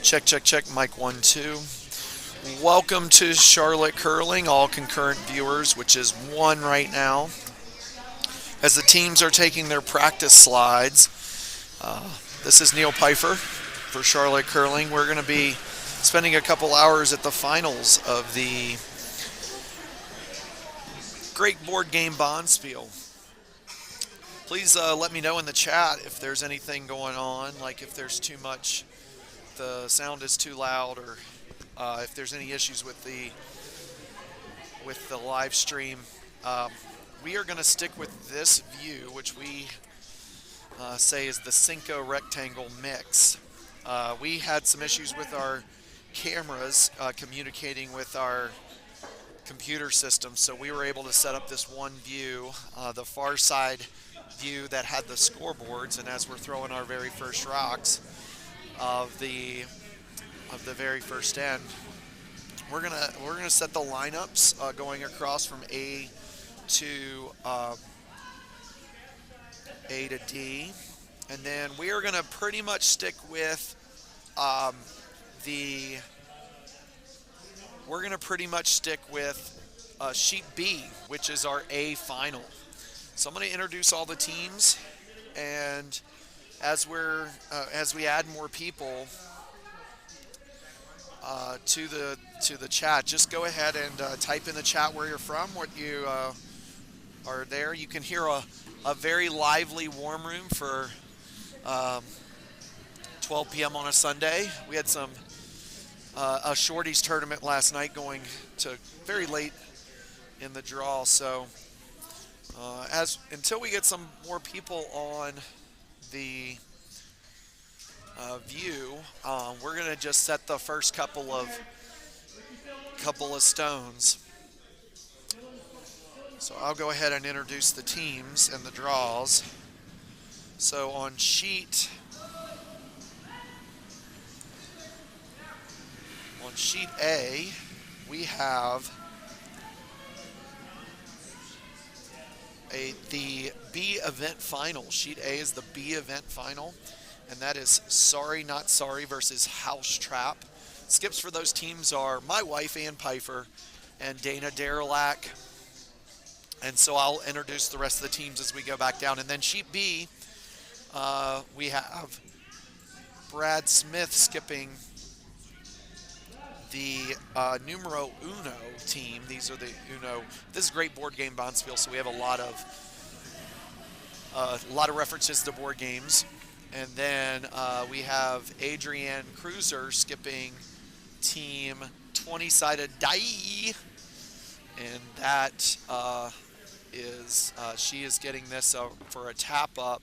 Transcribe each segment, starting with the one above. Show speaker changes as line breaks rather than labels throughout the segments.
Check, check, check. Mic 1, 2. Welcome to Charlotte Curling, all concurrent viewers, which is one right now. As the teams are taking their practice slides, this is Neil Pfeiffer for Charlotte Curling. We're going to be spending a couple hours at the finals of the great board game Bonspiel. Please let me know in the chat if there's anything going on, like if there's too much, the sound is too loud, or if there's any issues with the live stream. We are going to stick with this view, which we say is the Cinco rectangle mix. We had some issues with our cameras communicating with our computer system, so we were able to set up this one view, the far side view that had the scoreboards, and as we're throwing our very first rocks of the very first end, we're gonna set the lineups going across from A to D, and then we are gonna pretty much stick with sheet B, which is our A final. So I'm going to introduce all the teams, and as we add more people to the chat, just go ahead and type in the chat where you're from, what you are there. You can hear a very lively warm room for 12 p.m. on a Sunday. We had a shorties tournament last night going to very late in the draw, so until we get some more people on the view, we're gonna just set the first couple of stones. So I'll go ahead and introduce the teams and the draws. So on sheet A, we have the B event final. Sheet A is the B event final, and that is Sorry Not Sorry versus House Trap. Skips for those teams are my wife, Ann Pfeiffer, and Dana Derelak. And so I'll introduce the rest of the teams as we go back down. And then sheet B, we have Brad Smith skipping the numero uno team. These are the uno. This is a great board game Bonspiel, so we have a lot of references to board games. And then we have Adrienne Cruiser skipping team 20-sided die, and that she is getting this for a tap up,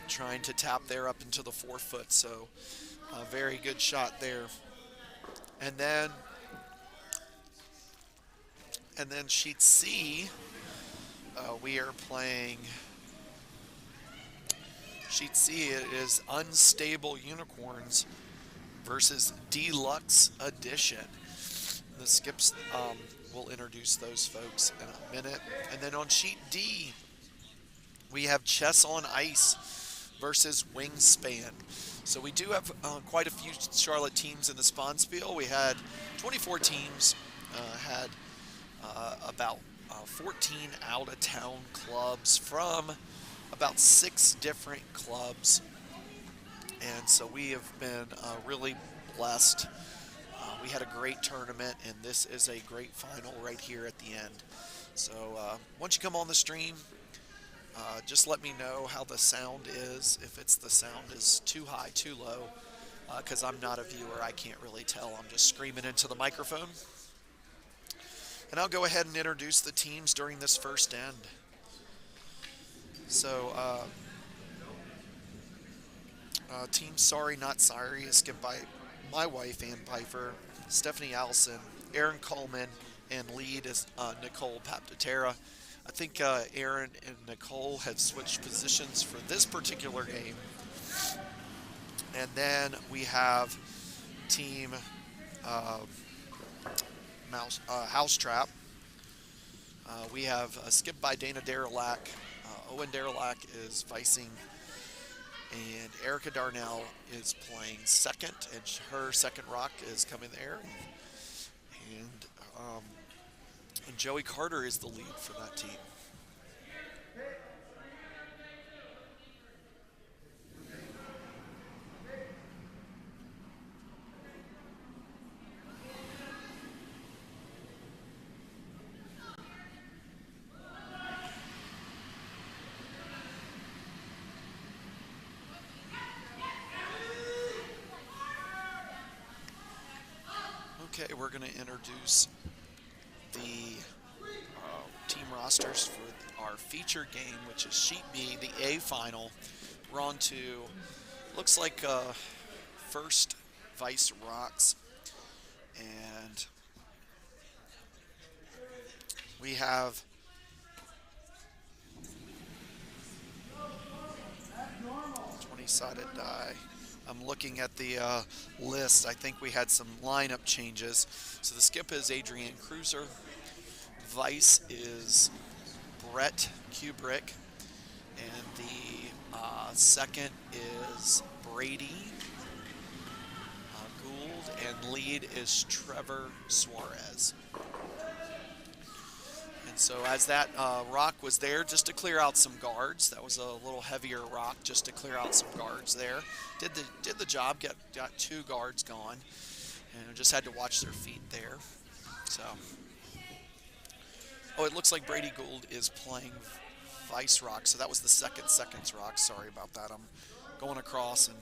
trying to tap there up into the 4 foot. So. A very good shot there. And then sheet C, we are playing sheet C. It is Unstable Unicorns versus Deluxe Edition. The skips, we'll introduce those folks in a minute. And then on sheet D, we have Chess on Ice versus Wingspan. So we do have quite a few Charlotte teams in the Bonspiel. We had 24 teams, had about 14 out-of-town clubs from about 6 different clubs. And so we have been really blessed. We had a great tournament, and this is a great final right here at the end. So once you come on the stream, just let me know how the sound is, if the sound is too high, too low, because I'm not a viewer. I can't really tell. I'm just screaming into the microphone. And I'll go ahead and introduce the teams during this first end. So, Team Sorry Not Sorry is skipped by my wife, Ann Pfeiffer, Stephanie Allison, Aaron Coleman, and lead is Nicole Paptatera. I think Aaron and Nicole have switched positions for this particular game. And then we have team House Trap. We have a skip by Dana Derelak. Owen Derelak is vicing, and Erica Darnell is playing second, and her second rock is coming there. And, um, and Joey Carter is the lead for that team. Okay, we're going to introduce the team rosters for our feature game, which is Sheet B, the A final. We're on to, looks like first Vice Rocks. And we have 20-sided die. I'm looking at the list. I think we had some lineup changes. So the skip is Adrian Cruiser. Vice is Brett Kubrick. And the second is Brady Gould. And lead is Trevor Suarez. And so as that rock was there just to clear out some guards, that was a little heavier rock just to clear out some guards there. Did the job, got two guards gone, and just had to watch their feet there. So, oh, it looks like Brady Gould is playing Vice Rock, so that was the seconds rock. Sorry about that. I'm going across, and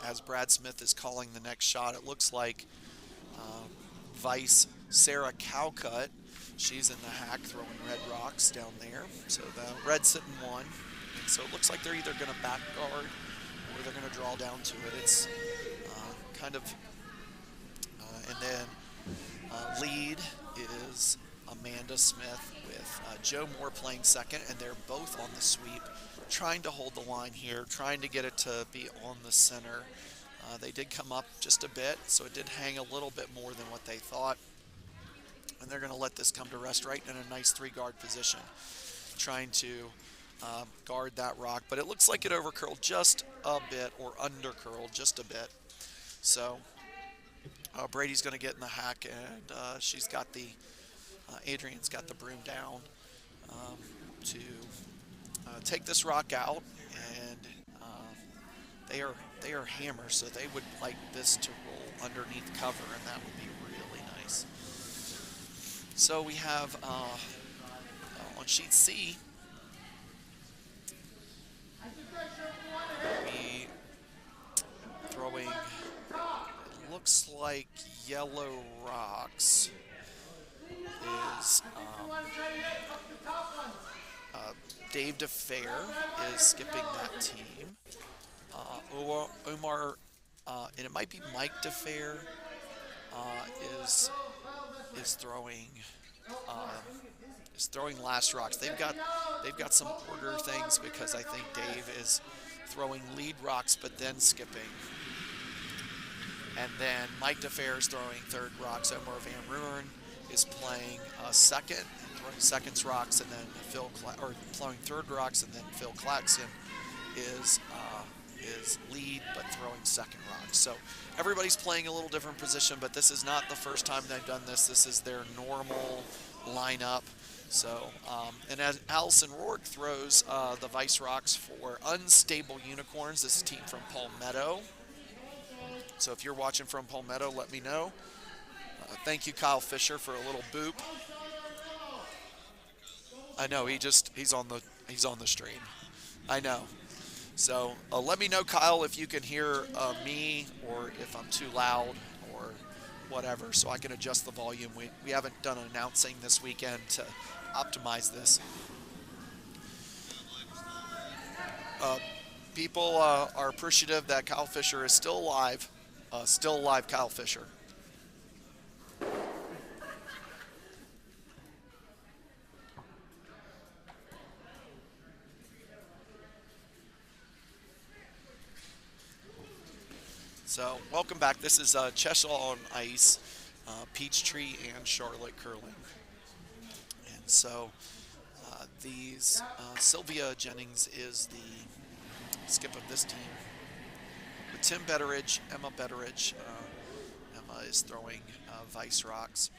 as Brad Smith is calling the next shot, it looks like Vice Sarah Cowcut. She's in the hack throwing red rocks down there. So the red's sitting one. And so it looks like they're either going to back guard or they're going to draw down to it. It's kind of, and then lead is Amanda Smith with Joe Moore playing second, and they're both on the sweep, trying to hold the line here, trying to get it to be on the center. They did come up just a bit, so it did hang a little bit more than what they thought. And they're going to let this come to rest right in a nice three-guard position, trying to guard that rock. But it looks like it overcurled just a bit, or undercurled just a bit. So Brady's going to get in the hack, and she's got the, Adrian's got the broom down to take this rock out. And they are hammers, so they would like this to roll underneath cover, and that would be really nice. So we have on sheet C, we throwing, it looks like yellow rocks is Dave DeFair is skipping that team. Omar, and it might be Mike DeFair is throwing last rocks. They've got some order things because I think Dave is throwing lead rocks but then skipping. And then Mike DeFair is throwing third rocks. Omar Van Ruren is playing second, throwing seconds rocks, and then throwing third rocks, and then Phil Claxton is lead but throwing second rocks. So everybody's playing a little different position, but this is not the first time they've done this. This is their normal lineup. So, and as Allison Rourke throws the Vice Rocks for Unstable Unicorns, this is a team from Palmetto. So if you're watching from Palmetto, let me know. Thank you, Kyle Fisher, for a little boop. I know he's on the stream. I know. So let me know, Kyle, if you can hear me or if I'm too loud or whatever, so I can adjust the volume. We haven't done announcing this weekend to optimize this. People are appreciative that Kyle Fisher is still alive. Still alive, Kyle Fisher. So welcome back. This is Cheshire on ice, Peachtree and Charlotte curling. And so Sylvia Jennings is the skip of this team. Tim Betteridge, Emma Betteridge. Emma is throwing Vice Rocks.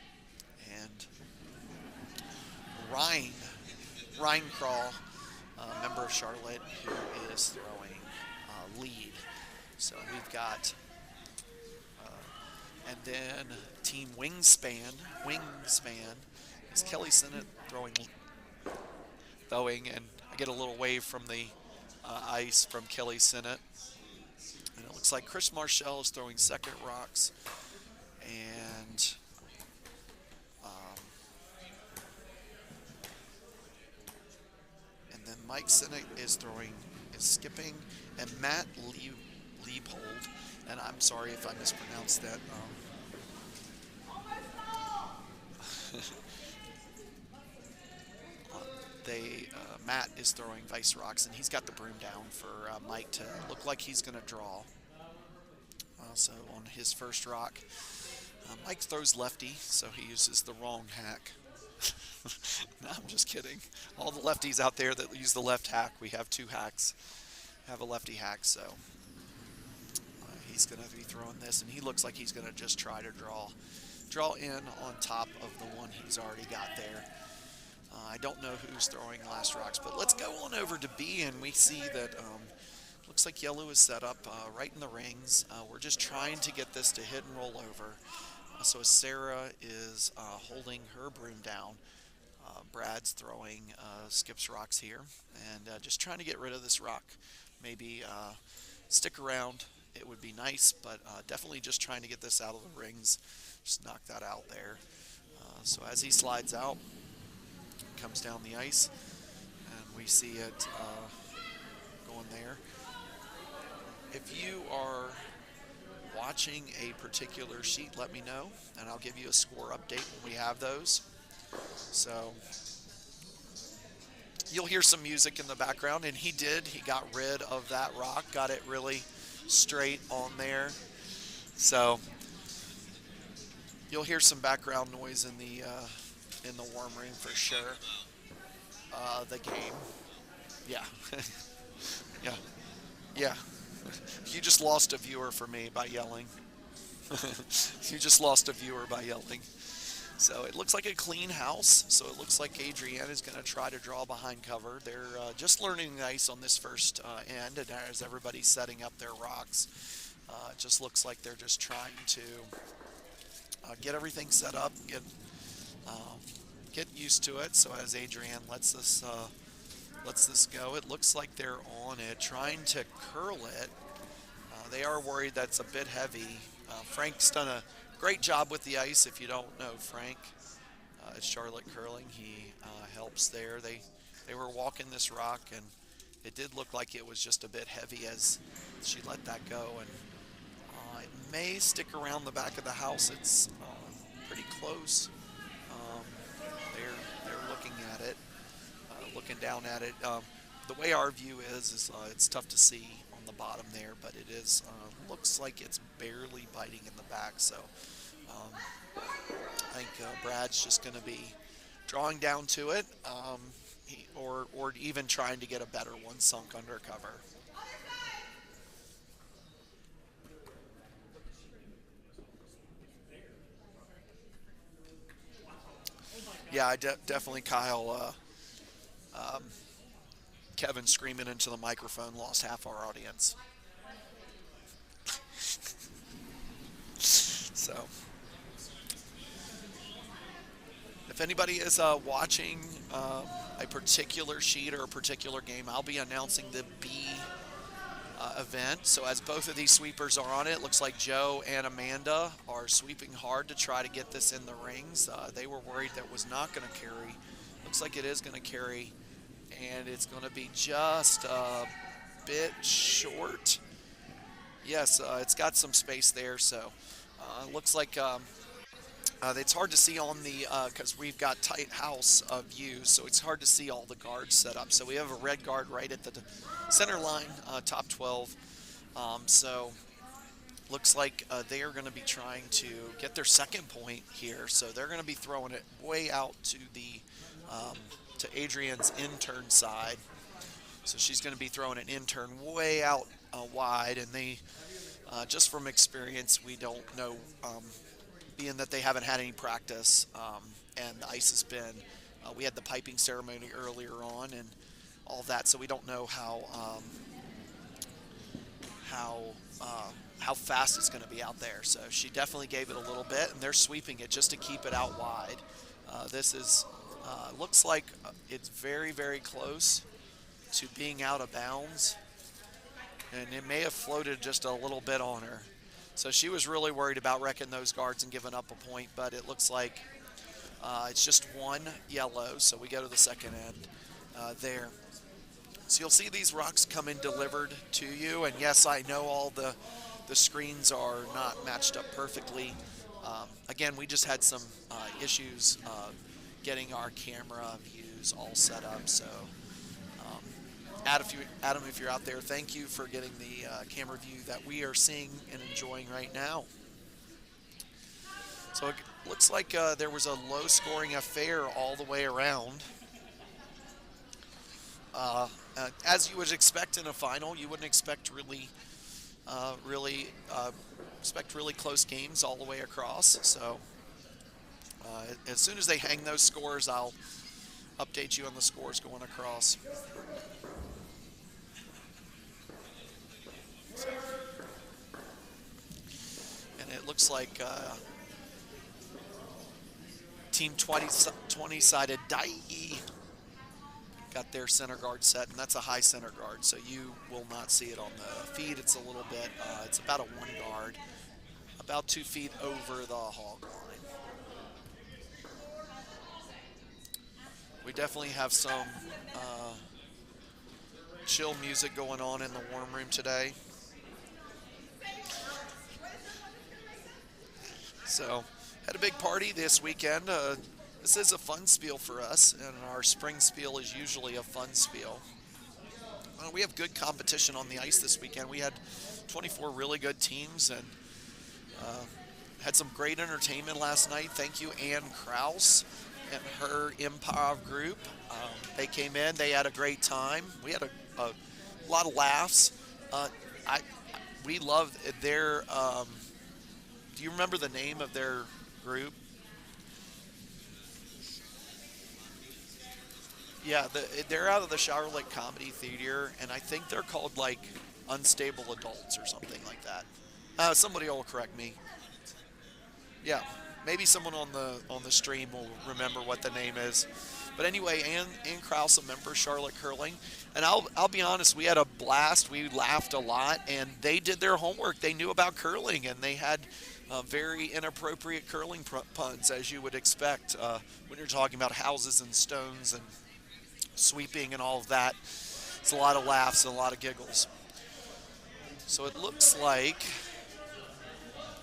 And Ryan, Ryan Crawl, member of Charlotte, who is throwing lead. So we've got, and then Team Wingspan is Kelly Sinnott throwing, and I get a little wave from the ice from Kelly Sinnott. And it looks like Chris Marshall is throwing second rocks, and then Mike Sinnott is skipping, and Matt Liebhold, and I'm sorry if I mispronounced that. Matt is throwing Vice Rocks, and he's got the broom down for Mike to look like he's going to draw. So on his first rock, Mike throws lefty, so he uses the wrong hack. No, I'm just kidding. All the lefties out there that use the left hack, we have two hacks. Have a lefty hack, so he's going to be throwing this, and he looks like he's going to just try to draw in on top of the one he's already got there. I don't know who's throwing last rocks, but let's go on over to B, and we see that looks like yellow is set up right in the rings. We're just trying to get this to hit and roll over. So as Sarah is holding her broom down, Brad's throwing skips rocks here, and just trying to get rid of this rock. Maybe stick around. It would be nice, but definitely just trying to get this out of the rings. Just knock that out there. So as he slides out, comes down the ice, and we see it going there. If you are watching a particular sheet, let me know, and I'll give you a score update when we have those. So you'll hear some music in the background, and he got rid of that rock, got it really straight on there. So you'll hear some background noise in the warm room for sure. The game. Yeah. Yeah. Yeah. You just lost a viewer for me by yelling. You just lost a viewer by yelling. So it looks like a clean house. So it looks like Adrienne is going to try to draw behind cover. They're just learning the ice on this first end, and as everybody's setting up their rocks, it just looks like they're just trying to get everything set up, get used to it. So as Adrienne lets this go, it looks like they're on it, trying to curl it. They are worried that's a bit heavy. Frank's done a great job with the ice. If you don't know Frank, it's Charlotte Curling. He helps there. They were walking this rock, and it did look like it was just a bit heavy as she let that go. And it may stick around the back of the house. It's pretty close. They're looking at it, looking down at it. The way our view is it's tough to see on the bottom there, but it is looks like it's barely biting in the back. So I think Brad's just going to be drawing down to it, or even trying to get a better one sunk under cover. Yeah, definitely Kyle. Kevin screaming into the microphone lost half our audience. So, if anybody is watching a particular sheet or a particular game, I'll be announcing the B event. So as both of these sweepers are on it, looks like Joe and Amanda are sweeping hard to try to get this in the rings. They were worried that it was not going to carry. Looks like it is going to carry, and it's going to be just a bit short. Yes, it's got some space there, so looks like it's hard to see on the, because we've got tight house views, so it's hard to see all the guards set up. So we have a red guard right at the center line, top 12. So looks like they are going to be trying to get their second point here. So they're going to be throwing it way out to the to Adrienne's intern side. So she's going to be throwing an intern way out wide, and Just from experience, we don't know, being that they haven't had any practice, and the ice has been. We had the piping ceremony earlier on and all that, so we don't know how how fast it's going to be out there. So she definitely gave it a little bit, and they're sweeping it just to keep it out wide. This is looks like it's very close to being out of bounds, and it may have floated just a little bit on her. So she was really worried about wrecking those guards and giving up a point, but it looks like it's just one yellow, so we go to the second end there. So you'll see these rocks come in delivered to you, and yes, I know all the screens are not matched up perfectly. Again, we just had some issues getting our camera views all set up, so Adam, if you're out there, thank you for getting the camera view that we are seeing and enjoying right now. So it looks like there was a low-scoring affair all the way around. As you would expect in a final, you wouldn't expect expect really close games all the way across. So as soon as they hang those scores, I'll update you on the scores going across. And it looks like Team 20-sided Dai got their center guard set, and that's a high center guard, so you will not see it on the feed. It's a little bit, it's about a one guard, about 2 feet over the hog line. We definitely have some chill music going on in the warm room today. So, had a big party this weekend. This is a fun spiel for us, and our spring spiel is usually a fun spiel. We have good competition on the ice this weekend. We had 24 really good teams and had some great entertainment last night. Thank you, Ann Kraus and her improv group. They came in, they had a great time. We had a lot of laughs. We love their, do you remember the name of their group? Yeah, they're out of the Charlotte Comedy Theater, and I think they're called like Unstable Adults or something like that. Somebody will correct me. Yeah, maybe someone on the stream will remember what the name is. But anyway, Ann Kraus, a member of Charlotte Curling, and I'll be honest, we had a blast. We laughed a lot, and they did their homework. They knew about curling, and they had very inappropriate curling puns, as you would expect when you're talking about houses and stones and sweeping and all of that. It's a lot of laughs and a lot of giggles. So it looks like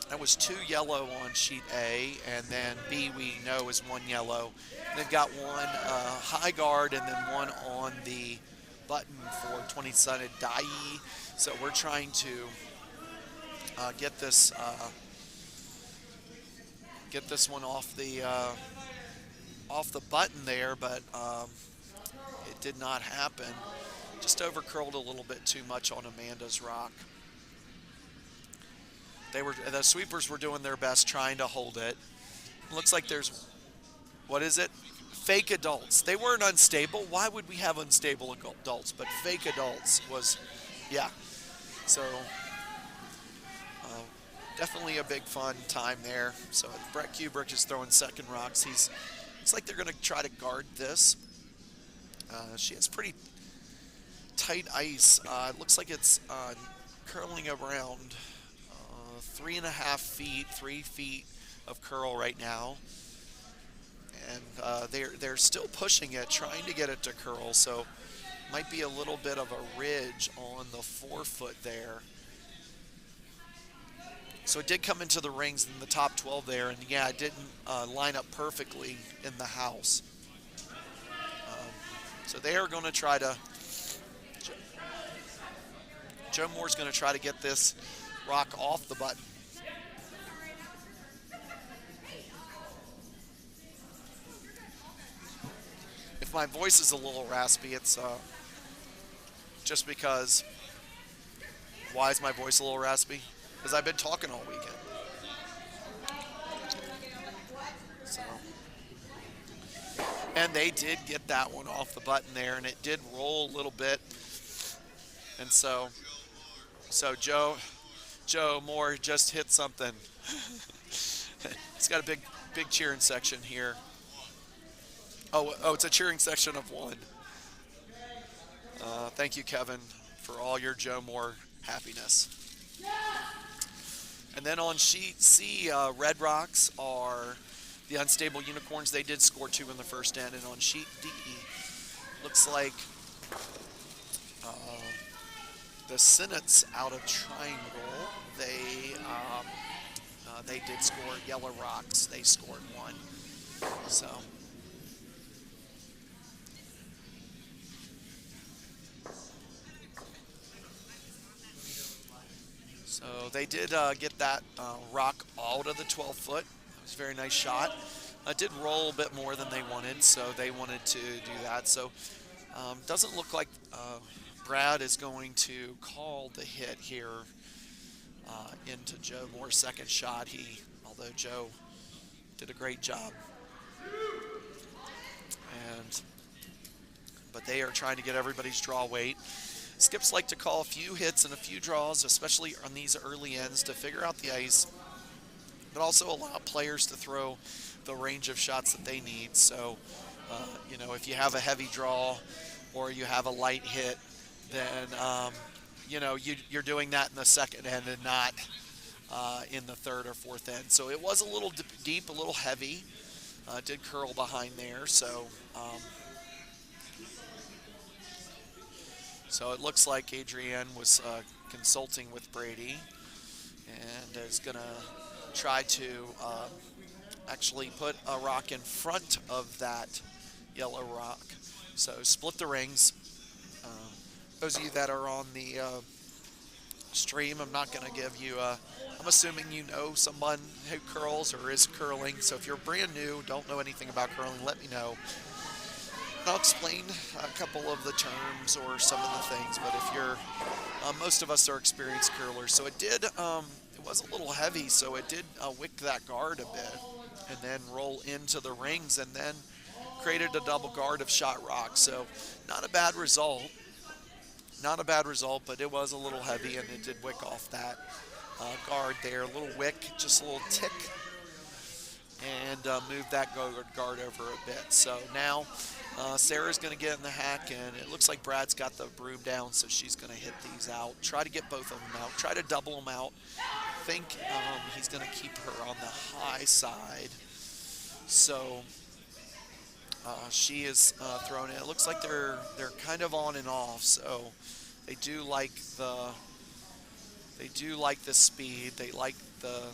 that was 2 yellow on sheet A, and then B we know is 1 yellow. And they've got one high guard and then one on the button for 20-sided Dai. So we're trying to get this one off the button there, but it did not happen. Just over curled a little bit too much on Amanda's rock. The sweepers were doing their best trying to hold it. Looks like there's, what is it? Fake adults. They weren't unstable. Why would we have unstable adults? But fake adults was, yeah. So definitely a big fun time there. So Brett Kubrick is throwing second rocks. Looks like they're going to try to guard this. She has pretty tight ice. It looks like it's curling around 3.5 feet, 3 feet of curl right now. And they're still pushing it, trying to get it to curl. So might be a little bit of a ridge on the forefoot there. So it did come into the rings in the top 12 there, and yeah, it didn't line up perfectly in the house. So they are going to try to, Joe Moore's going to try to get this rock off the button. If my voice is a little raspy, it's just because, why is my voice a little raspy? because I've been talking all weekend. So, and they did get that one off the button there, and it did roll a little bit. And so Joe Moore just hit something. He's got a big cheering section here. Oh, it's a cheering section of one. Thank you, Kevin, for all your Joe Moore happiness. And then on sheet C, Red Rocks are the unstable unicorns. They did score 2 in the first end. And on sheet D, looks like the Senates out of Triangle. They did score. Yellow Rocks, they scored 1. So they did get that rock out of the 12-foot. It was a very nice shot. It did roll a bit more than they wanted, so they wanted to do that. So doesn't look like Brad is going to call the hit here into Joe Moore's second shot. Although Joe did a great job, but they are trying to get everybody's draw weight. Skips like to call a few hits and a few draws, especially on these early ends, to figure out the ice, but also allow players to throw the range of shots that they need. So, if you have a heavy draw or you have a light hit, then, you're doing that in the second end and not in the third or fourth end. So it was a little deep, a little heavy. Did curl behind there. So it looks like Adrienne was consulting with Brady and is going to try to actually put a rock in front of that yellow rock. So split the rings. Those of you that are on the stream, I'm not going to give you I'm assuming you know someone who curls or is curling. So if you're brand new, don't know anything about curling, let me know. I'll explain a couple of the terms or some of the things, but if you're, most of us are experienced curlers, so it was a little heavy, so it did wick that guard a bit, and then roll into the rings, and then created a double guard of shot rock. So not a bad result, but it was a little heavy, and it did wick off that guard there, a little wick, just a little tick, and move that guard over a bit. So now Sarah's going to get in the hack, and it looks like Brad's got the broom down, so she's going to hit these out. Try to get both of them out. Try to double them out. I think he's going to keep her on the high side. So she is thrown in. It looks like they're kind of on and off, so they do like the speed. They like the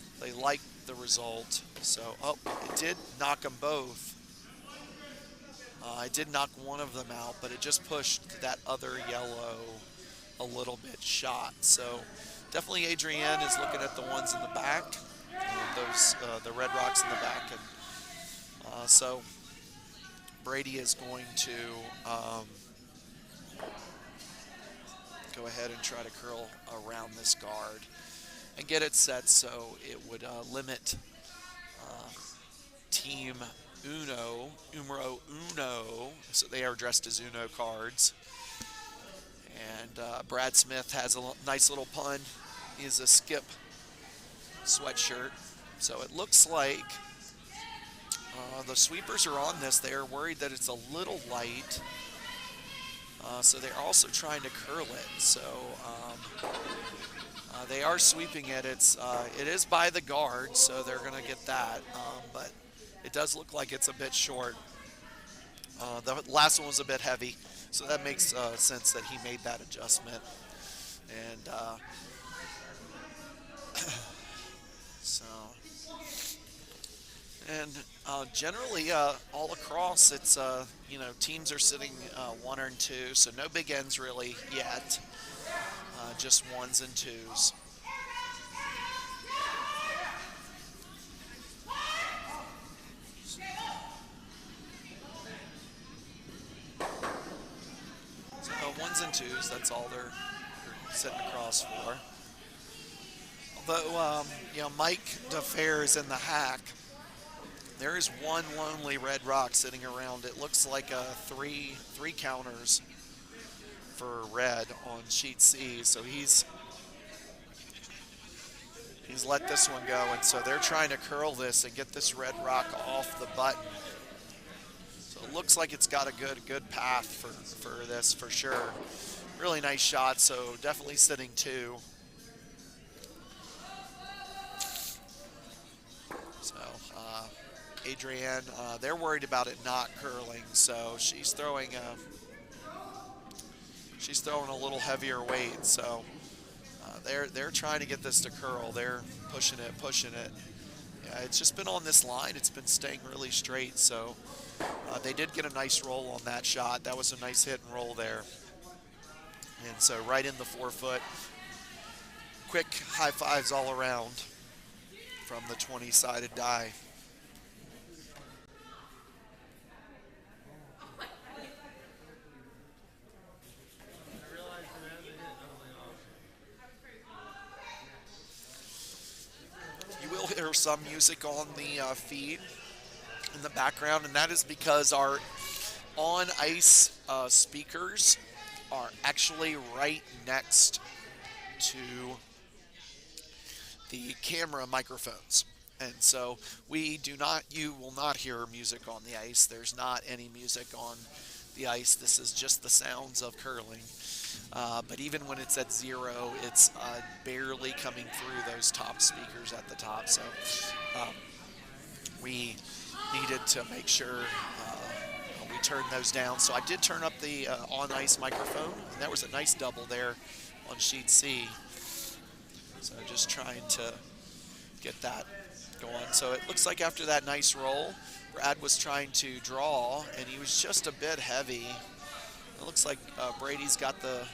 result. So it did knock them both. I did knock one of them out, but it just pushed that other yellow a little bit shot. So definitely Adrienne is looking at the ones in the back, the red rocks in the back. And so Brady is going to go ahead and try to curl around this guard and get it set so it would limit team numero uno, so they are dressed as Uno cards. And Brad Smith has a nice little pun. He is a skip sweatshirt. So it looks like the sweepers are on this. They are worried that it's a little light. So they're also trying to curl it. So they are sweeping it. It is by the guard, so they're going to get that. But it does look like it's a bit short. The last one was a bit heavy, so that makes sense that he made that adjustment. And generally all across, it's teams are sitting 1 and 2, so no big ends really yet, just 1s and 2s. So 1s and 2s, that's all they're sitting across for. although Mike DeFair is in the hack, there is one lonely red rock sitting around. It looks like a three counters for red on sheet C. So he's let this one go, and so they're trying to curl this and get this red rock off the button. So it looks like it's got a good path for this for sure. Really nice shot. So definitely sitting two. So Adrienne, they're worried about it not curling, so she's throwing a little heavier weight. So they're trying to get this to curl. They're pushing it. Yeah, it's just been on this line. It's been staying really straight. So they did get a nice roll on that shot. That was a nice hit and roll there. And so right in the 4-foot. Quick high fives all around from the 20-sided die. You will hear some music on the feed in the background, and that is because our on ice speakers are actually right next to the camera microphones. And so you will not hear music on the ice. There's not any music on the ice. This is just the sounds of curling. But even when it's at 0, it's barely coming through those top speakers at the top. So we needed to make sure we turned those down. So I did turn up the on-ice microphone, and that was a nice double there on sheet C. So just trying to get that going. So it looks like after that nice roll, Brad was trying to draw, and he was just a bit heavy. It looks like Brady's got the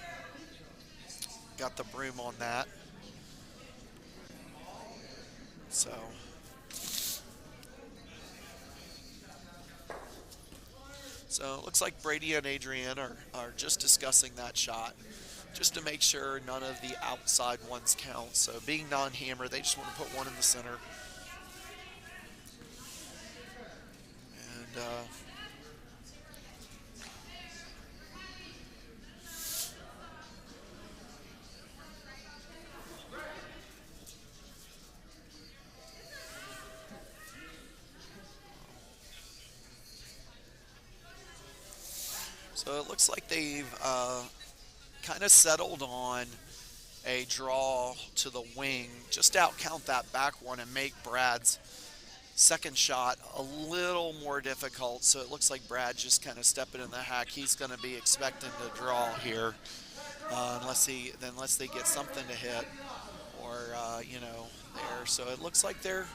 broom on that. So it looks like Brady and Adrienne are just discussing that shot, just to make sure none of the outside ones count. So being non-hammer, they just want to put one in the center. And so it looks like they've kind of settled on a draw to the wing, just outcount that back one and make Brad's second shot a little more difficult. So it looks like Brad just kind of stepping in the hack. He's going to be expecting to draw here, unless they get something to hit or there. So it looks like they're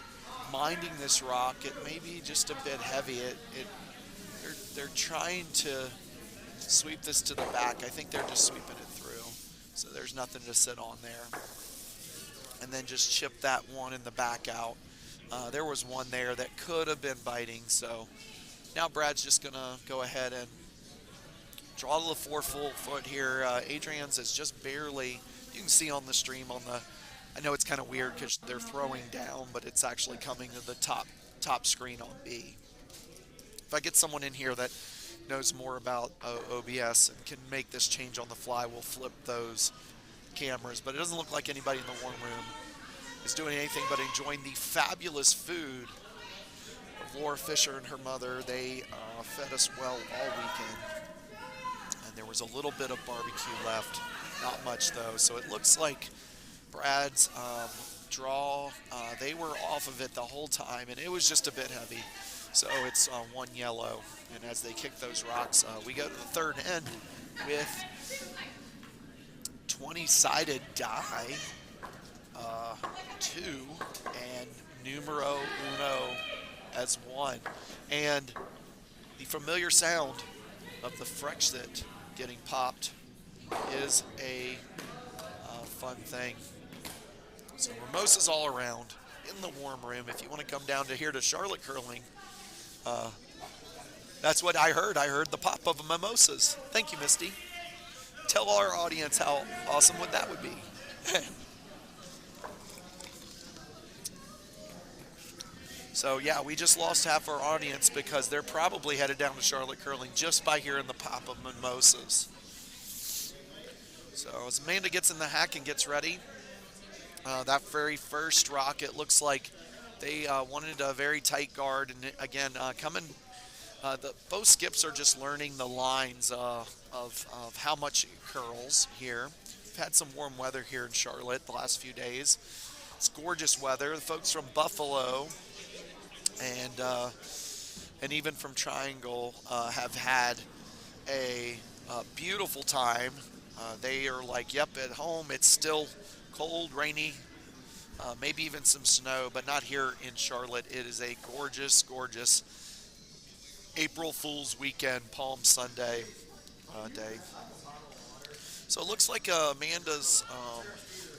minding this rock. It may be just a bit heavy. They're trying to sweep this to the back. I think they're just sweeping it through. So there's nothing to sit on there. And then just chip that one in the back out. There was one there that could have been biting. So now Brad's just going to go ahead and draw to the 4 full foot here. Adrienne's is just barely, you can see on the stream I know it's kind of weird because they're throwing down, but it's actually coming to the top screen on B. If I get someone in here that knows more about OBS and can make this change on the fly, we'll flip those cameras. But it doesn't look like anybody in the warm room is doing anything but enjoying the fabulous food of Laura Fisher and her mother. They fed us well all weekend. And there was a little bit of barbecue left. Not much, though. So it looks like Brad's draw, they were off of it the whole time, and it was just a bit heavy. So it's one yellow. And as they kick those rocks, we go to the third end with 20-sided die, 2, and numero uno as 1. And the familiar sound of the Frexit getting popped is a fun thing. So mimosas all around in the warm room. If you want to come down to here to Charlotte Curling, that's what I heard. I heard the pop of mimosas. Thank you, Misty. Tell our audience how awesome that would be. So yeah, we just lost half our audience because they're probably headed down to Charlotte Curling just by hearing the pop of mimosas. So as Amanda gets in the hack and gets ready, that very first rock, it looks like they wanted a very tight guard. And again, coming, both skips are just learning the lines of how much it curls here. We've had some warm weather here in Charlotte the last few days. It's gorgeous weather. The folks from Buffalo and and even from Triangle have had a beautiful time. They are like, yep, at home it's still cold, rainy, maybe even some snow, but not here in Charlotte. It is a gorgeous, gorgeous April Fool's weekend, Palm Sunday day. So it looks like Amanda's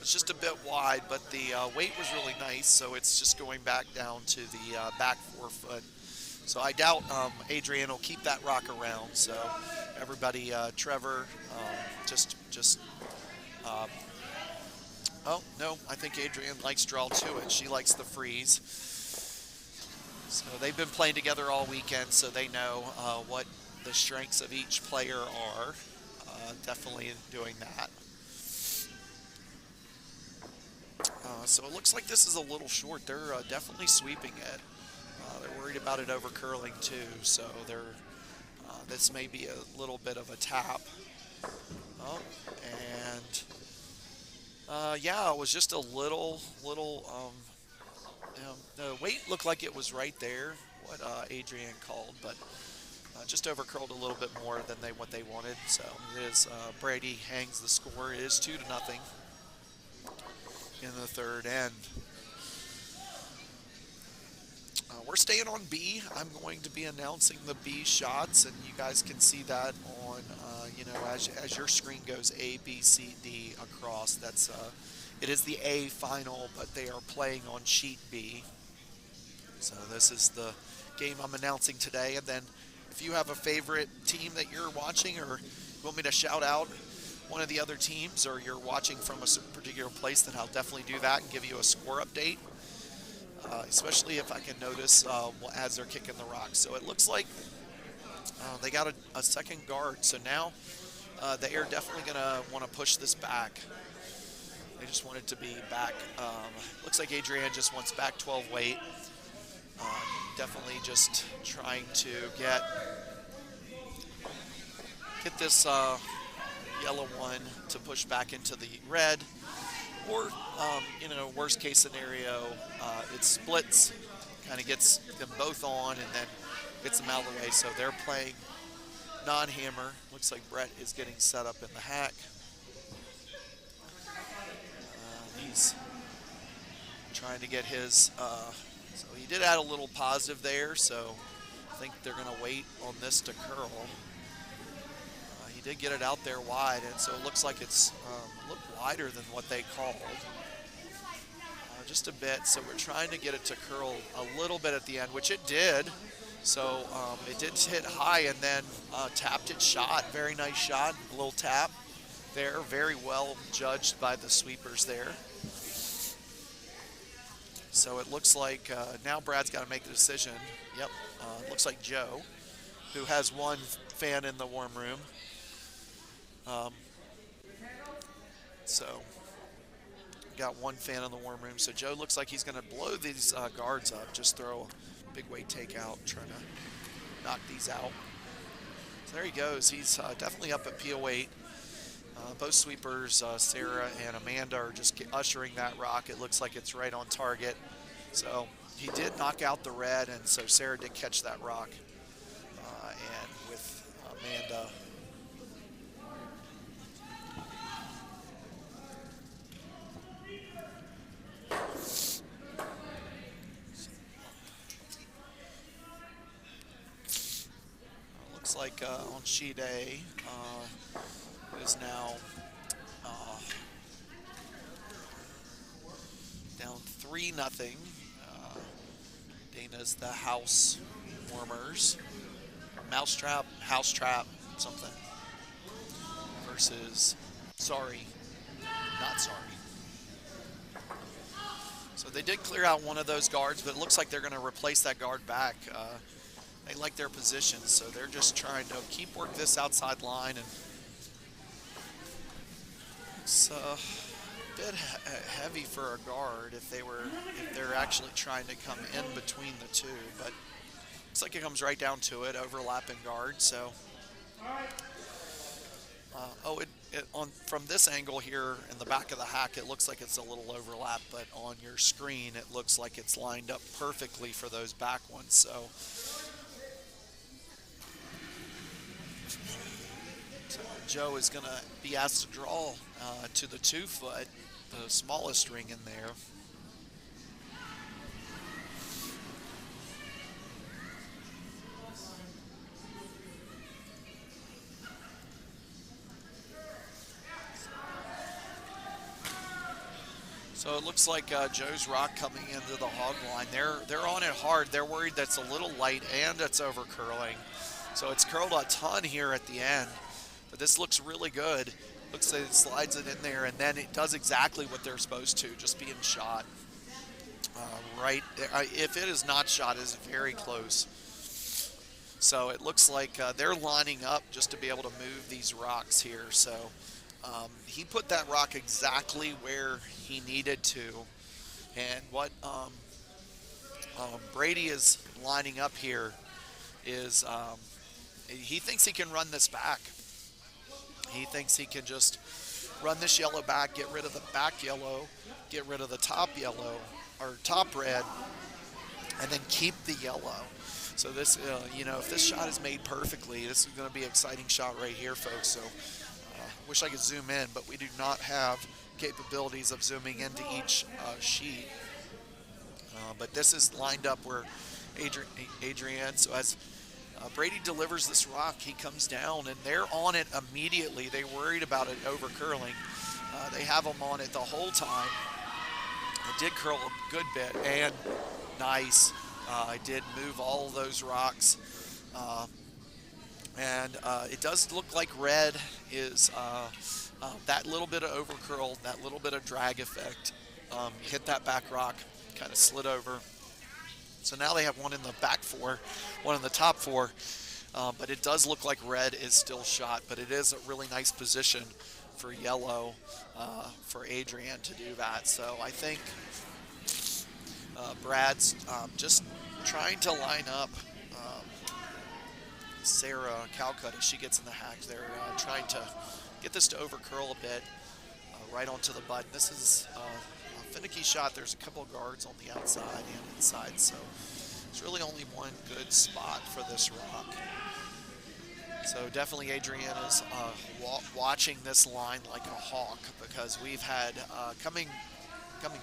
it's just a bit wide, but the weight was really nice, so it's just going back down to the back 4 foot. So I doubt Adrian will keep that rock around. So everybody, Trevor, just. Uh, oh no, I think Adrian likes draw to it. She likes the freeze. So they've been playing together all weekend, so they know what the strengths of each player are. Definitely doing that. So it looks like this is a little short. They're definitely sweeping it. They're worried about it over curling too, so this may be a little bit of a tap. Oh, and yeah, it was just a little. The weight looked like it was right there, what Adrian called, but just over curled a little bit more than what they wanted. So it is Brady hangs the score. It is 2-0 in the third end. We're staying on B. I'm going to be announcing the B shots, and you guys can see that on, as your screen goes A, B, C, D across. It is the A final, but they are playing on sheet B. So this is the game I'm announcing today. And then if you have a favorite team that you're watching, or you want me to shout out one of the other teams, or you're watching from a particular place, then I'll definitely do that and give you a score update. Especially if I can notice as they're kicking the rock. So it looks like they got a second guard. So now they are definitely going to want to push this back. They just want it to be back. Looks like Adrian just wants back 12 weight. Definitely just trying to get this yellow one to push back into the red. Or, worst case scenario, it splits, kind of gets them both on, and then gets them out of the way. So they're playing non-hammer. Looks like Brett is getting set up in the hack. He's trying to get his, so he did add a little positive there, so I think they're going to wait on this to curl. He did get it out there wide, and so it looks like it's looked wider than what they called. Just a bit, so we're trying to get it to curl a little bit at the end, which it did. So it did hit high and then tapped its shot. Very nice shot, a little tap there. Very well judged by the sweepers there. So it looks like now Brad's got to make the decision. Yep, looks like Joe, who has one fan in the warm room. So got one fan in the warm room. So Joe looks like he's going to blow these guards up, just throw a big weight takeout, trying to knock these out. So there he goes. He's definitely up at PO8. Both sweepers, Sarah and Amanda, are just ushering that rock. It looks like it's right on target. So he did knock out the red, and so Sarah did catch that rock. And with Amanda, looks like on sheet A, it is now down 3-0. Dana's the house warmers. Mousetrap, house trap, something. Versus sorry, not sorry. So they did clear out one of those guards, but it looks like they're going to replace that guard back. They like their position, so they're just trying to keep work this outside line, and it's a bit heavy for a guard if they're actually trying to come in between the two, but looks like it comes right down to it, overlapping guard. So, from this angle here in the back of the hack, it looks like it's a little overlap, but on your screen, it looks like it's lined up perfectly for those back ones. So Joe is going to be asked to draw to the 2-foot, the smallest ring in there. So it looks like Joe's rock coming into the hog line. They're on it hard. They're worried that's a little light and it's over curling. So it's curled a ton here at the end. But this looks really good. Looks like it slides it in there, and then it does exactly what they're supposed to, just being shot. Right, if it is not shot, it is very close. So it looks like they're lining up just to be able to move these rocks here. So he put that rock exactly where he needed to. And what Brady is lining up here is he thinks he can run this back. He thinks he can just run this yellow back, get rid of the back yellow, get rid of the top yellow, or top red, and then keep the yellow. So this, if this shot is made perfectly, this is going to be an exciting shot right here, folks. So wish I could zoom in, but we do not have capabilities of zooming into each sheet. But this is lined up where Adrian, so as Brady delivers this rock, he comes down, and they're on it immediately. They worried about it over curling. They have them on it the whole time. It did curl a good bit, and nice. I did move all those rocks. And it does look like red is that little bit of overcurl, that little bit of drag effect. Hit that back rock, kind of slid over. So now they have one in the back four, one in the top four, but it does look like red is still shot, but it is a really nice position for yellow for Adrian to do that. So I think Brad's just trying to line up Sarah Calcutt as she gets in the hack. They're trying to get this to overcurl a bit right onto the button. This is a finicky shot. There's a couple of guards on the outside and inside, so there's really only one good spot for this rock. So definitely Adrian is watching this line like a hawk, because we've had coming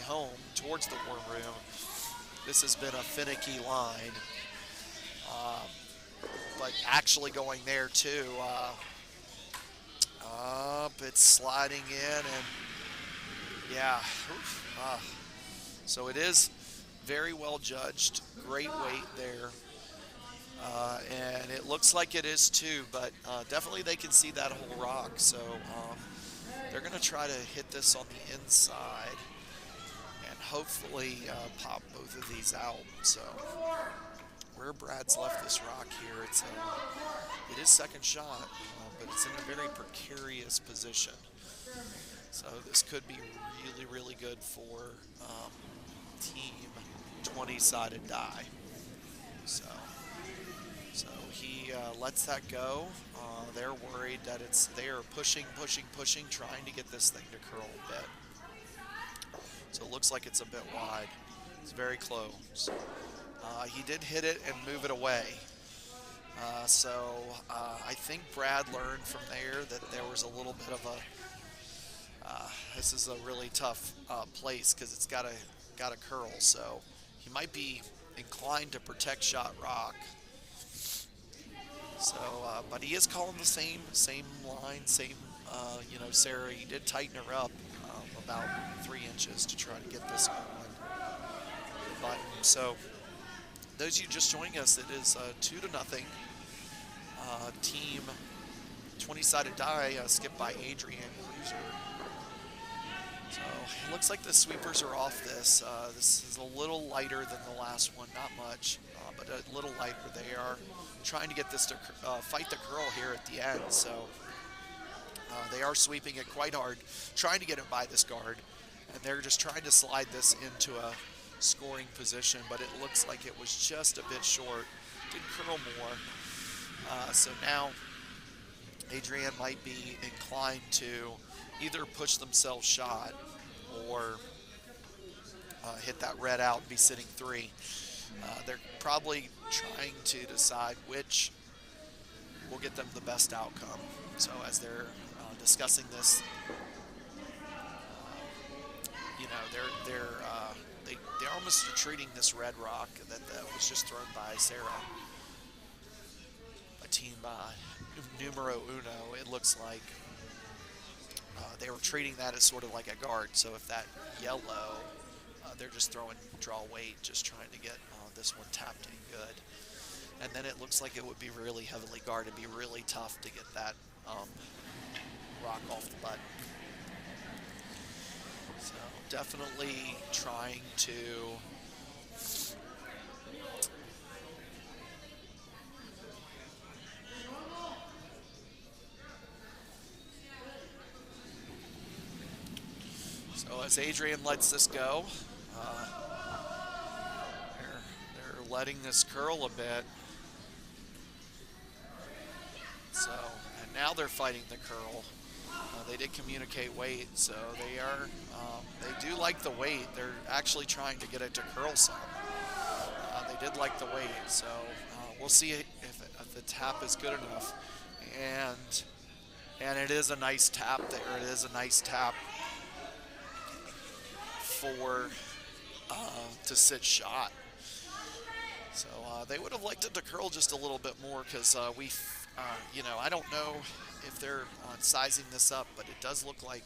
home towards the warm room, this has been a finicky line. But actually going there too, it's sliding in, and yeah, so it is very well judged, great weight there, and it looks like it is too, but definitely they can see that whole rock, so they're going to try to hit this on the inside and hopefully pop both of these out. So where Brad's left this rock here, it is second shot, but it's in a very precarious position. So this could be really, really good for team 20-sided die. So he lets that go. They're worried that they are pushing, trying to get this thing to curl a bit. So it looks like it's a bit wide. It's very close. He did hit it and move it away. So I think Brad learned from there that there was a little bit of this is a really tough place because it's got a curl. So he might be inclined to protect shot rock. So, but he is calling the same line, Sarah. He did tighten her up about 3 inches to try to get this on the button. So, those of you just joining us, it is 2-0. Team 20-sided die skipped by Adrian Cruiser. So it looks like the sweepers are off this. This is a little lighter than the last one, not much, but a little lighter. They are trying to get this to fight the curl here at the end. So they are sweeping it quite hard, trying to get it by this guard, and they're just trying to slide this into a scoring position, but it looks like it was just a bit short. Did curl more. So now Adrienne might be inclined to either push themselves shot or hit that red out and be sitting 3. They're probably trying to decide which will get them the best outcome. So as they're discussing this, they're almost retreating this red rock that was just thrown by Sarah. A team numero uno, it looks like. They were treating that as sort of like a guard. So if that yellow, they're just throwing draw weight, just trying to get this one tapped in good. And then it looks like it would be really heavily guarded, be really tough to get that rock off the button. So definitely trying to so as Adrienne lets this go, they're letting this curl a bit. So, and now they're fighting the curl. They did communicate weight, so they do like the weight. They're actually trying to get it to curl some. They did like the weight, so we'll see if the tap is good enough. And it is a nice tap there. It is a nice tap for to sit shot. So they would have liked it to curl just a little bit more because I don't know if they're sizing this up, but it does look like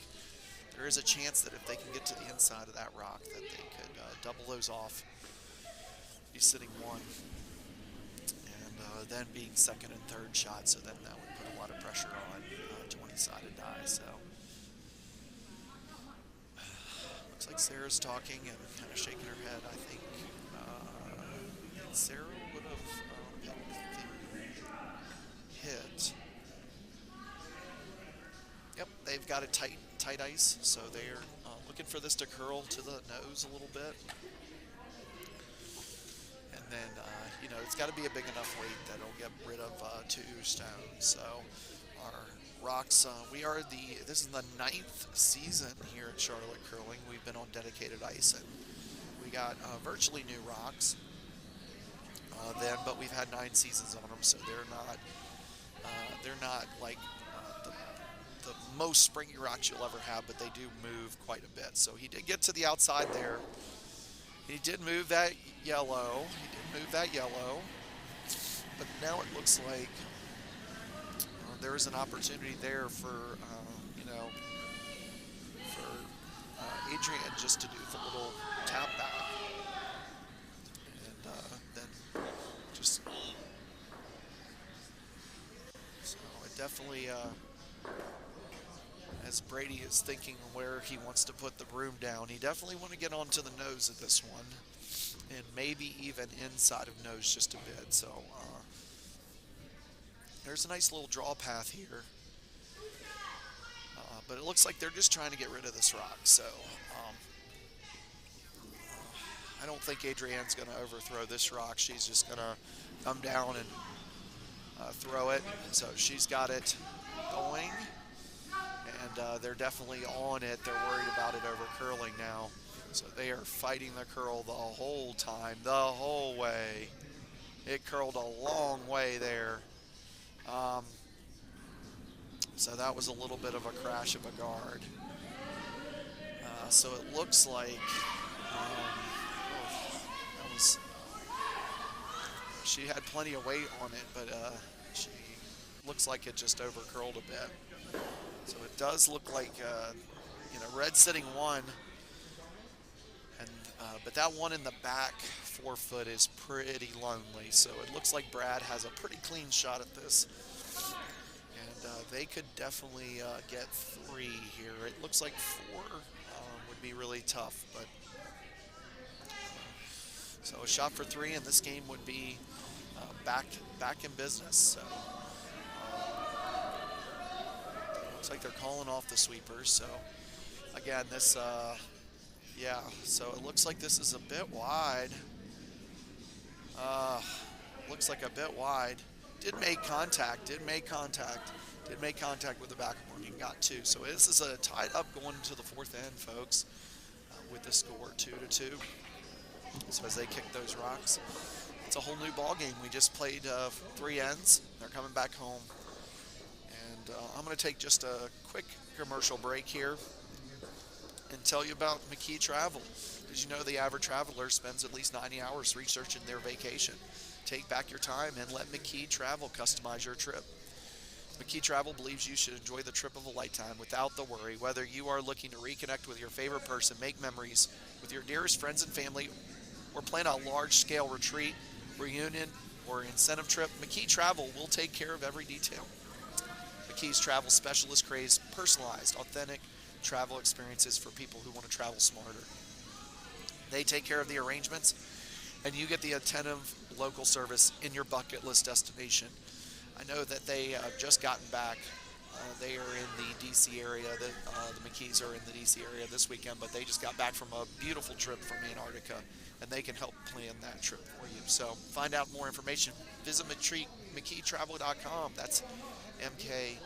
there is a chance that if they can get to the inside of that rock that they could double those off, be sitting 1, and then being second and third shot, so then that would put a lot of pressure on 20-sided die. So looks like Sarah's talking and kind of shaking her head. I think Sarah would have picked the hit. Yep, they've got it tight ice, so they're looking for this to curl to the nose a little bit. And then, it's got to be a big enough weight that'll get rid of 2 stones. So our rocks, this is the 9th season here at Charlotte Curling. We've been on dedicated ice, and we got virtually new rocks but we've had 9 seasons on them, so they're not like the most springy rocks you'll ever have, but they do move quite a bit. So he did get to the outside there. He did move that yellow. But now it looks like there is an opportunity there for Adrienne just to do the little tap back. And then just so it definitely as Brady is thinking where he wants to put the broom down, he definitely want to get onto the nose of this one, and maybe even inside of nose just a bit. So there's a nice little draw path here, but it looks like they're just trying to get rid of this rock. So I don't think Adrienne's going to overthrow this rock. She's just going to come down and throw it. So she's got it going. And they're definitely on it. They're worried about it over curling now. So they are fighting the curl the whole time, the whole way. It curled a long way there. So that was a little bit of a crash of a guard. So it looks like she had plenty of weight on it, but she looks like it just over curled a bit. So it does look like, red sitting 1, and but that one in the back 4-foot is pretty lonely. So it looks like Brad has a pretty clean shot at this, and they could definitely get 3 here. It looks like 4 be really tough. But so a shot for three, and this game would be back in business. So looks like they're calling off the sweepers. So again, this yeah. So it looks like this is a bit wide. Uh, looks like a bit wide. Did make contact. Did make contact. Did make contact with the backboard and got two. So this is a tied up going into the fourth end, folks, with the score 2-2. So as they kick those rocks, it's a whole new ball game. We just played three ends. They're coming back home, and I'm going to take just a quick commercial break here and tell you about McKee Travel. Did you know the average traveler spends at least 90 hours researching their vacation? Take back your time and let McKee Travel customize your trip. McKee Travel believes you should enjoy the trip of a lifetime without the worry. Whether you are looking to reconnect with your favorite person, make memories with your dearest friends and family, or plan a large-scale retreat, reunion, or incentive trip, McKee Travel will take care of every detail. McKee's travel specialist creates personalized, authentic travel experiences for people who want to travel smarter. They take care of the arrangements, and you get the attentive local service in your bucket list destination. I know that they have just gotten back. They are in the D.C. area. The McKees are in the D.C. area this weekend, but they just got back from a beautiful trip from Antarctica, and they can help plan that trip for you. So find out more information. Visit McKeeTravel.com. That's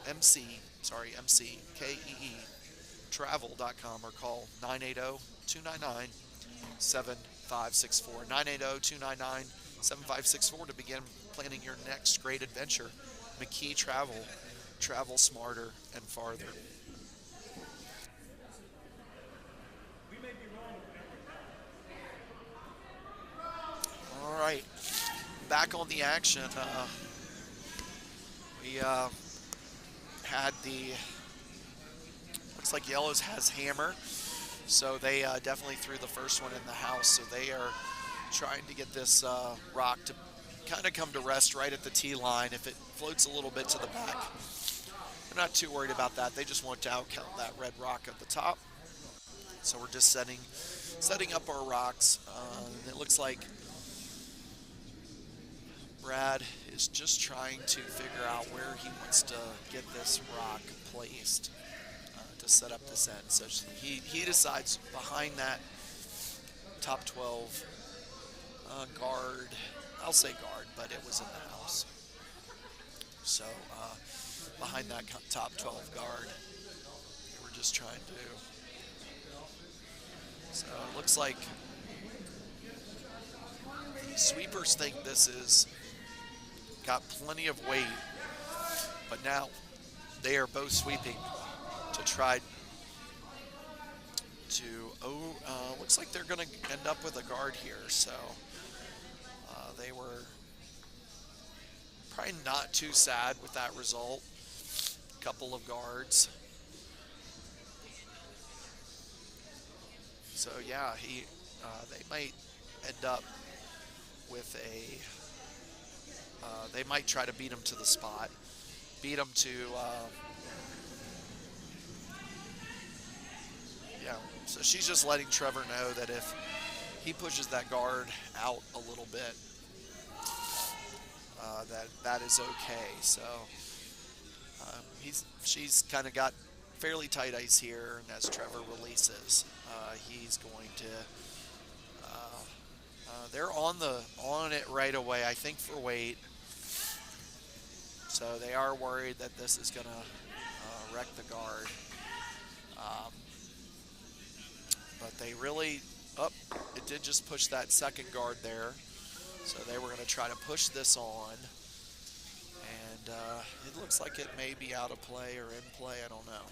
M-C-K-E-E, travel.com, or call 980-299-7564. 980-299-7564 to begin planning your next great adventure. McKee Travel. Travel smarter and farther. All right, back on the action. We had the, looks like Yellows has hammer, so they definitely threw the first one in the house. So they are trying to get this rock to kind of come to rest right at the tee line. If it floats a little bit to the back, they're not too worried about that. They just want to outcount that red rock at the top. So we're just setting up our rocks. And it looks like Brad is just trying to figure out where he wants to get this rock placed to set up this end. So he decides behind that top 12 guard. I'll say guard, but it was in the house. So behind that top 12 guard, they were just trying to. So it looks like the sweepers think this is got plenty of weight, but now they are both sweeping to try to. Looks like they're going to end up with a guard here. So they were probably not too sad with that result. A couple of guards. So yeah, they might end up with a. They might try to beat him to the spot, beat him to. Yeah. So she's just letting Trevor know that if he pushes that guard out a little bit, that is okay. So she's kind of got fairly tight ice here, and as Trevor releases, he's going to. They're on it right away, I think, for weight. So they are worried that this is going to wreck the guard. But they really, it did just push that second guard there. So they were going to try to push this on. And it looks like it may be out of play or in play, I don't know.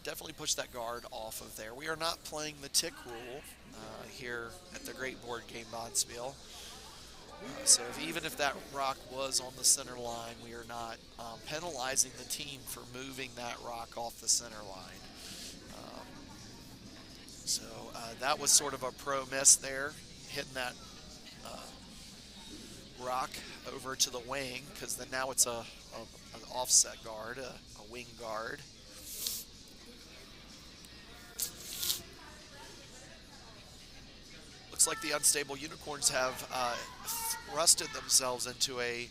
Definitely push that guard off of there. We are not playing the tick rule here at the Great Board Game Bonspiel. So even if that rock was on the center line, we are not penalizing the team for moving that rock off the center line. So that was sort of a pro miss there, hitting that rock over to the wing, because then now it's an offset guard, a wing guard. Looks like the Unstable Unicorns have thrusted themselves into a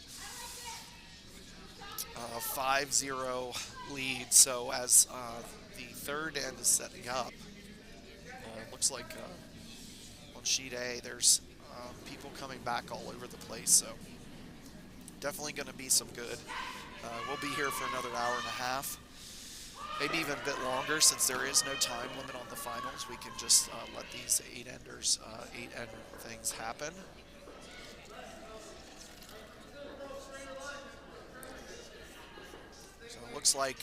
5-0 lead. So as the third end is setting up, looks like on sheet A, there's people coming back all over the place. So definitely going to be some good. We'll be here for another hour and a half, maybe even a bit longer, since there is no time limit on the finals. We can just let these eight end things happen. So it looks like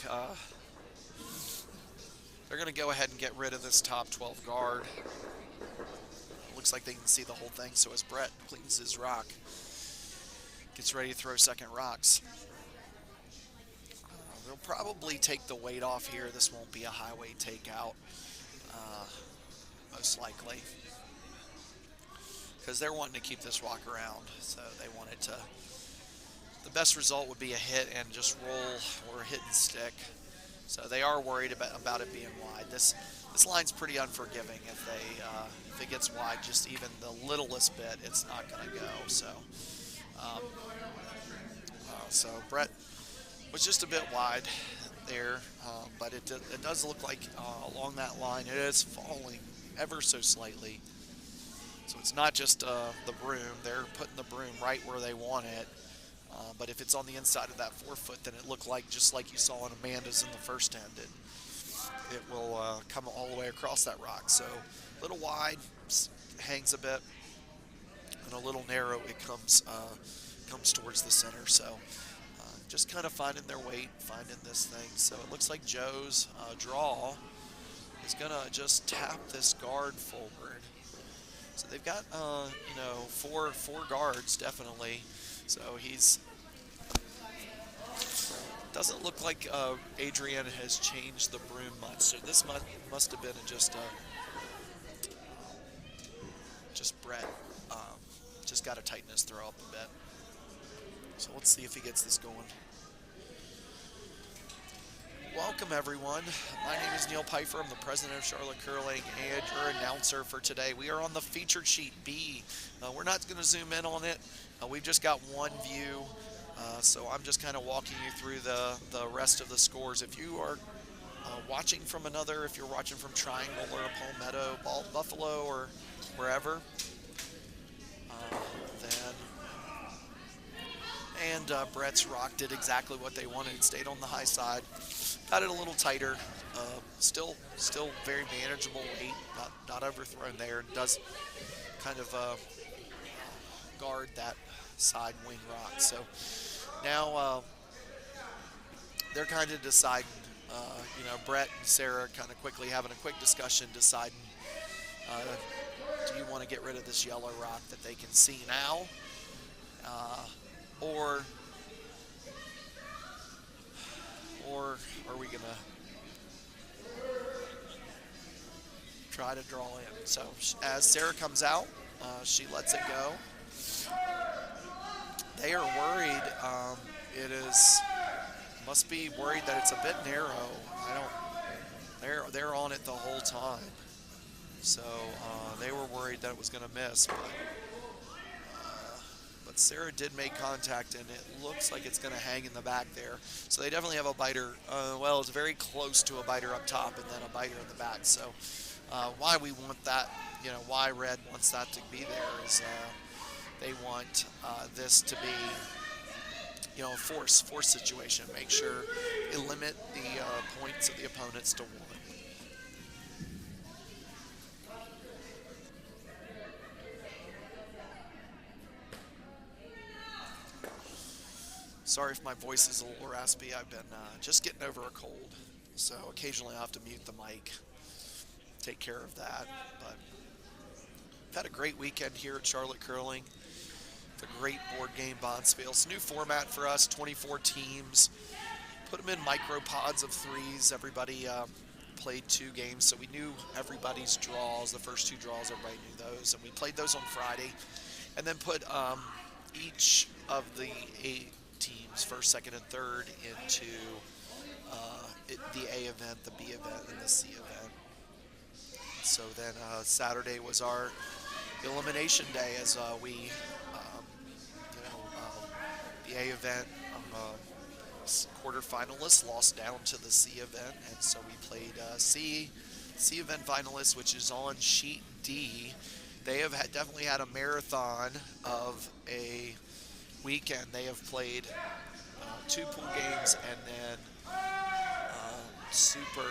they're going to go ahead and get rid of this top 12 guard. Looks like they can see the whole thing. So as Brett cleans his rock, gets ready to throw second rocks. They'll probably take the weight off here. This won't be a high weight takeout, most likely, because they're wanting to keep this rock around. So they want it to, the best result would be a hit and just roll or hit and stick. So they are worried about it being wide. This line's pretty unforgiving. If it gets wide, just even the littlest bit, it's not going to go. So Brett was just a bit wide there, but it does look like along that line it is falling ever so slightly. So it's not just the broom. They're putting the broom right where they want it. But if it's on the inside of that 4 foot, then it looked like, just like you saw in Amanda's in the first end, it will come all the way across that rock. So a little wide, hangs a bit, and a little narrow, it comes towards the center. So just kind of finding their weight, finding this thing. So it looks like Joe's draw is going to just tap this guard forward. So they've got, four guards, definitely. So doesn't look like Adrian has changed the broom much. So this must have been just Brett. Just got to tighten his throw up a bit. So let's see if he gets this going. Welcome, everyone. My name is Neil Pfeiffer. I'm the president of Charlotte Curling and your announcer for today. We are on the featured sheet B. We're not going to zoom in on it. We've just got one view, so I'm just kind of walking you through the rest of the scores. If you are watching from if you're watching from Triangle or Palmetto, Buffalo, or wherever, Brett's rock did exactly what they wanted. It stayed on the high side, got it a little tighter, still very manageable weight, not overthrown there. It does kind of guard that side wing rock. So now they're kind of deciding, Brett and Sarah kind of quickly having a quick discussion, deciding, do you want to get rid of this yellow rock that they can see now, or are we going to try to draw in? So as Sarah comes out, she lets it go. They are worried. Must be worried that it's a bit narrow. They're on it the whole time. So they were worried that it was going to miss, but Sarah did make contact, and it looks like it's going to hang in the back there. So they definitely have a biter. It's very close to a biter up top and then a biter in the back. So why we want that, why Red wants that to be there is they want this to be, a force situation. Make sure you limit the points of the opponents to 1. Sorry if my voice is a little raspy. I've been just getting over a cold, so occasionally I have to mute the mic, take care of that. But I've had a great weekend here at Charlotte Curling. It's a great board game, Bonspiel. It's a new format for us, 24 teams. Put them in micro pods of 3s. Everybody played 2 games, so we knew everybody's draws. The first 2 draws, everybody knew those, and we played those on Friday. And then put each of the 8 teams, first, second, and third, into the A event, the B event, and the C event. So then Saturday was our elimination day as um, the A event quarterfinalists lost down to the C event, and so we played C event finalists, which is on sheet D. They have definitely had a marathon of a weekend. They have played two pool games and then super.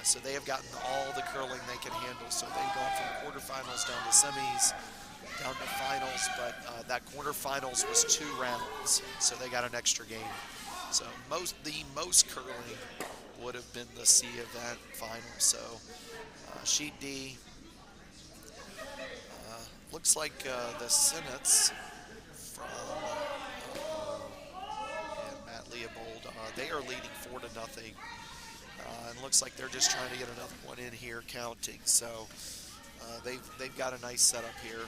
So they have gotten all the curling they can handle. So they've gone from quarterfinals down to semis, down to finals. But that quarterfinals was 2 rounds, so they got an extra game. So the most curling would have been the C event final. So sheet D looks like the Senates from and Matt Leopold, they are leading 4-0. And looks like they're just trying to get another one in here counting. So they've got a nice setup here.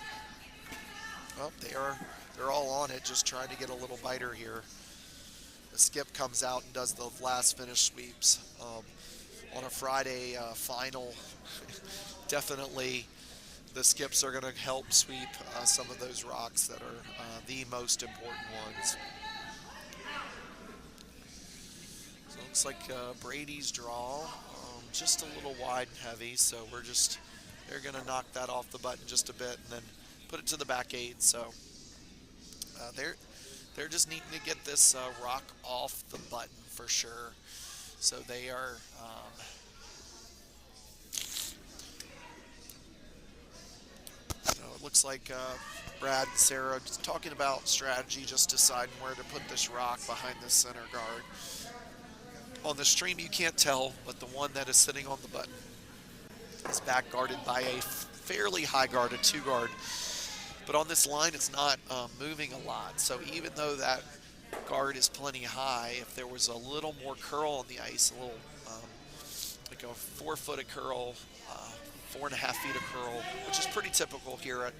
Oh, they're all on it, just trying to get a little biter here. The skip comes out and does the last finish sweeps. On a Friday final, definitely the skips are going to help sweep some of those rocks that are the most important ones. So it looks like Brady's draw, just a little wide and heavy, so they're going to knock that off the button just a bit and then put it to the back 8. So they're just needing to get this rock off the button for sure. So they are so it looks like Brad and Sarah just talking about strategy, just deciding where to put this rock behind the center guard. On the stream you can't tell, but the one that is sitting on the button is back guarded by a fairly high guard, a 2 guard. But on this line, it's not moving a lot. So even though that guard is plenty high, if there was a little more curl on the ice, a little like a 4 foot of curl, 4.5 feet of curl, which is pretty typical here at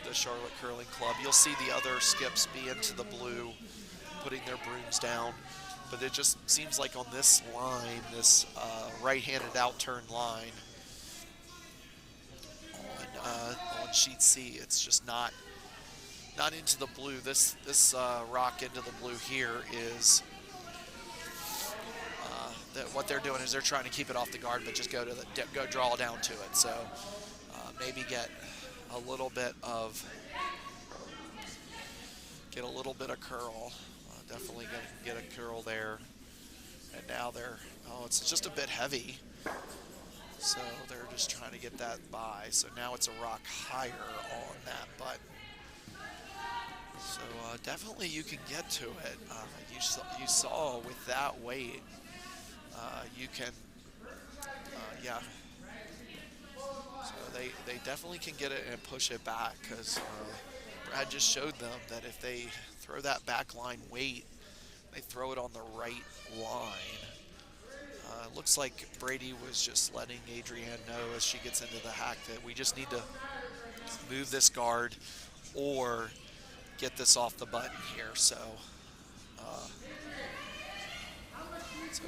the Charlotte Curling Club, you'll see the other skips be into the blue, putting their brooms down. But it just seems like on this line, this right-handed out-turn line, on sheet C, it's just not into the blue. This rock into the blue here is that what they're doing is they're trying to keep it off the guard, but just go draw down to it. So maybe get a little bit of curl. Definitely going to get a curl there. And now it's just a bit heavy. So they're just trying to get that by. So now it's a rock higher on that button. So definitely you can get to it. You saw with that weight, you can, yeah. So they definitely can get it and push it back because Brad just showed them that if they throw that back line weight, they throw it on the right line. Looks like Brady was just letting Adrienne know as she gets into the hack that we just need to move this guard or get this off the button here. So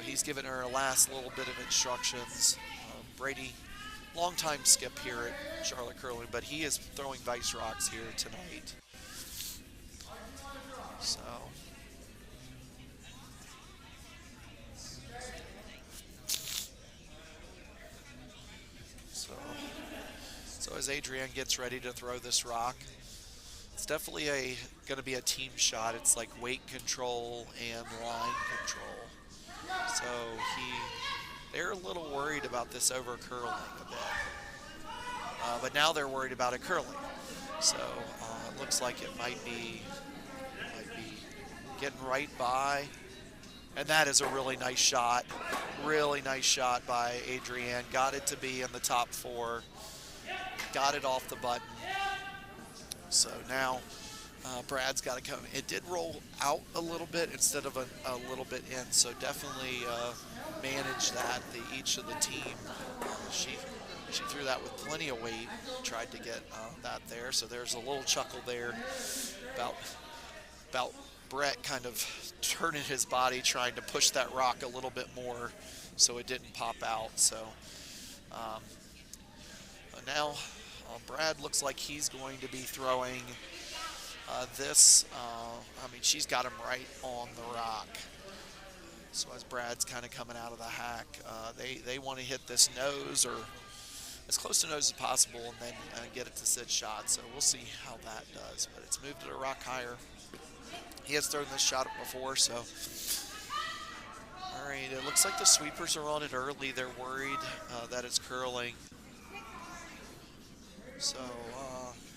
he's giving her a last little bit of instructions. Brady, long-time skip here at Charlotte Curling, but he is throwing Vice rocks here tonight. So as Adrienne gets ready to throw this rock, it's definitely going to be a team shot. It's like weight control and line control. So they're a little worried about this over curling a bit, but now they're worried about it curling. So it looks like it might be getting right by, and that is a really nice shot. Really nice shot by Adrienne. Got it to be in the top 4. Got it off the button. So now Brad's got to come. It did roll out a little bit instead of a little bit in, so definitely manage that. Each of the team, she threw that with plenty of weight, tried to get that there. So there's a little chuckle there about Brett kind of turning his body, trying to push that rock a little bit more so it didn't pop out. So now Brad looks like he's going to be throwing this. I mean, she's got him right on the rock. So as Brad's kind of coming out of the hack, they want to hit this nose or as close to nose as possible and then get it to sit shot. So we'll see how that does. But it's moved to a rock higher. He has thrown this shot before, so. All right, it looks like the sweepers are on it early. They're worried that it's curling. So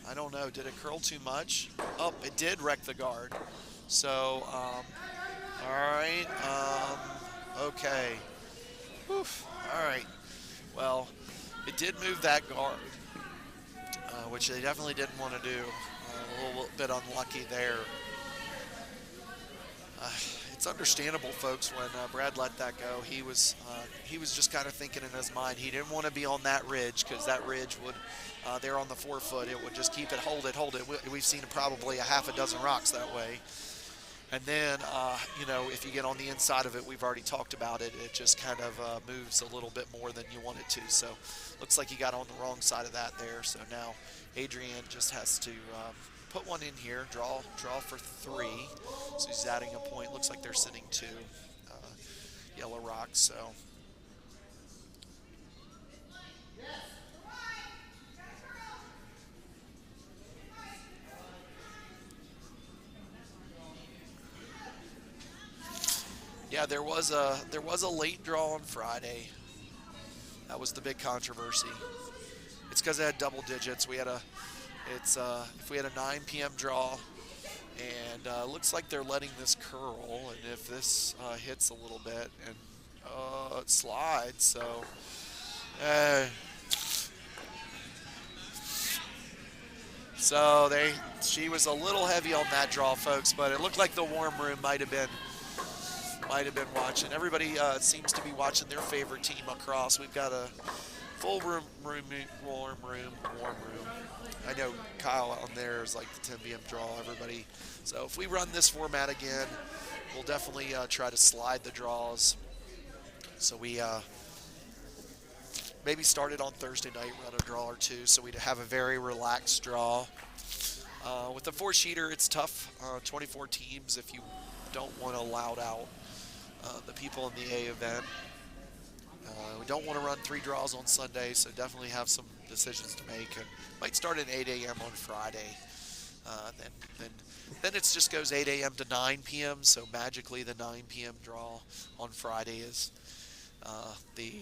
I don't know. Did it curl too much? Oh, it did wreck the guard. So, all right. Okay. Whew. All right. Well, it did move that guard, which they definitely didn't want to do. A little bit unlucky there. It's understandable, folks, when Brad let that go. He was just kind of thinking in his mind he didn't want to be on that ridge because that ridge would, there on the 4 foot, it would just keep it, hold it. We've seen probably a half a dozen rocks that way. And then, if you get on the inside of it, we've already talked about it, it just kind of moves a little bit more than you want it to. So looks like he got on the wrong side of that there. So now Adrian just has to put one in here, draw for 3. So he's adding a point. Looks like they're sitting 2 yellow rocks. So. Yeah, there was a late draw on Friday. That was the big controversy. It's because it had double digits. If we had a 9 p.m. draw, and looks like they're letting this curl, and if this hits a little bit, and it slides, so. So she was a little heavy on that draw, folks, but it looked like the warm room might have been watching. Everybody seems to be watching their favorite team across. We've got a full warm room. I know Kyle on there is like the 10 p.m. draw, everybody. So if we run this format again, we'll definitely try to slide the draws. So we maybe start it on Thursday night, run a draw or 2, so we'd have a very relaxed draw. With the 4-sheeter, it's tough. 24 teams if you don't want to loud out the people in the A event. We don't want to run 3 draws on Sunday, so definitely have some decisions to make. And might start at 8 a.m. on Friday. Then it just goes 8 a.m. to 9 p.m. So magically the 9 p.m. draw on Friday is the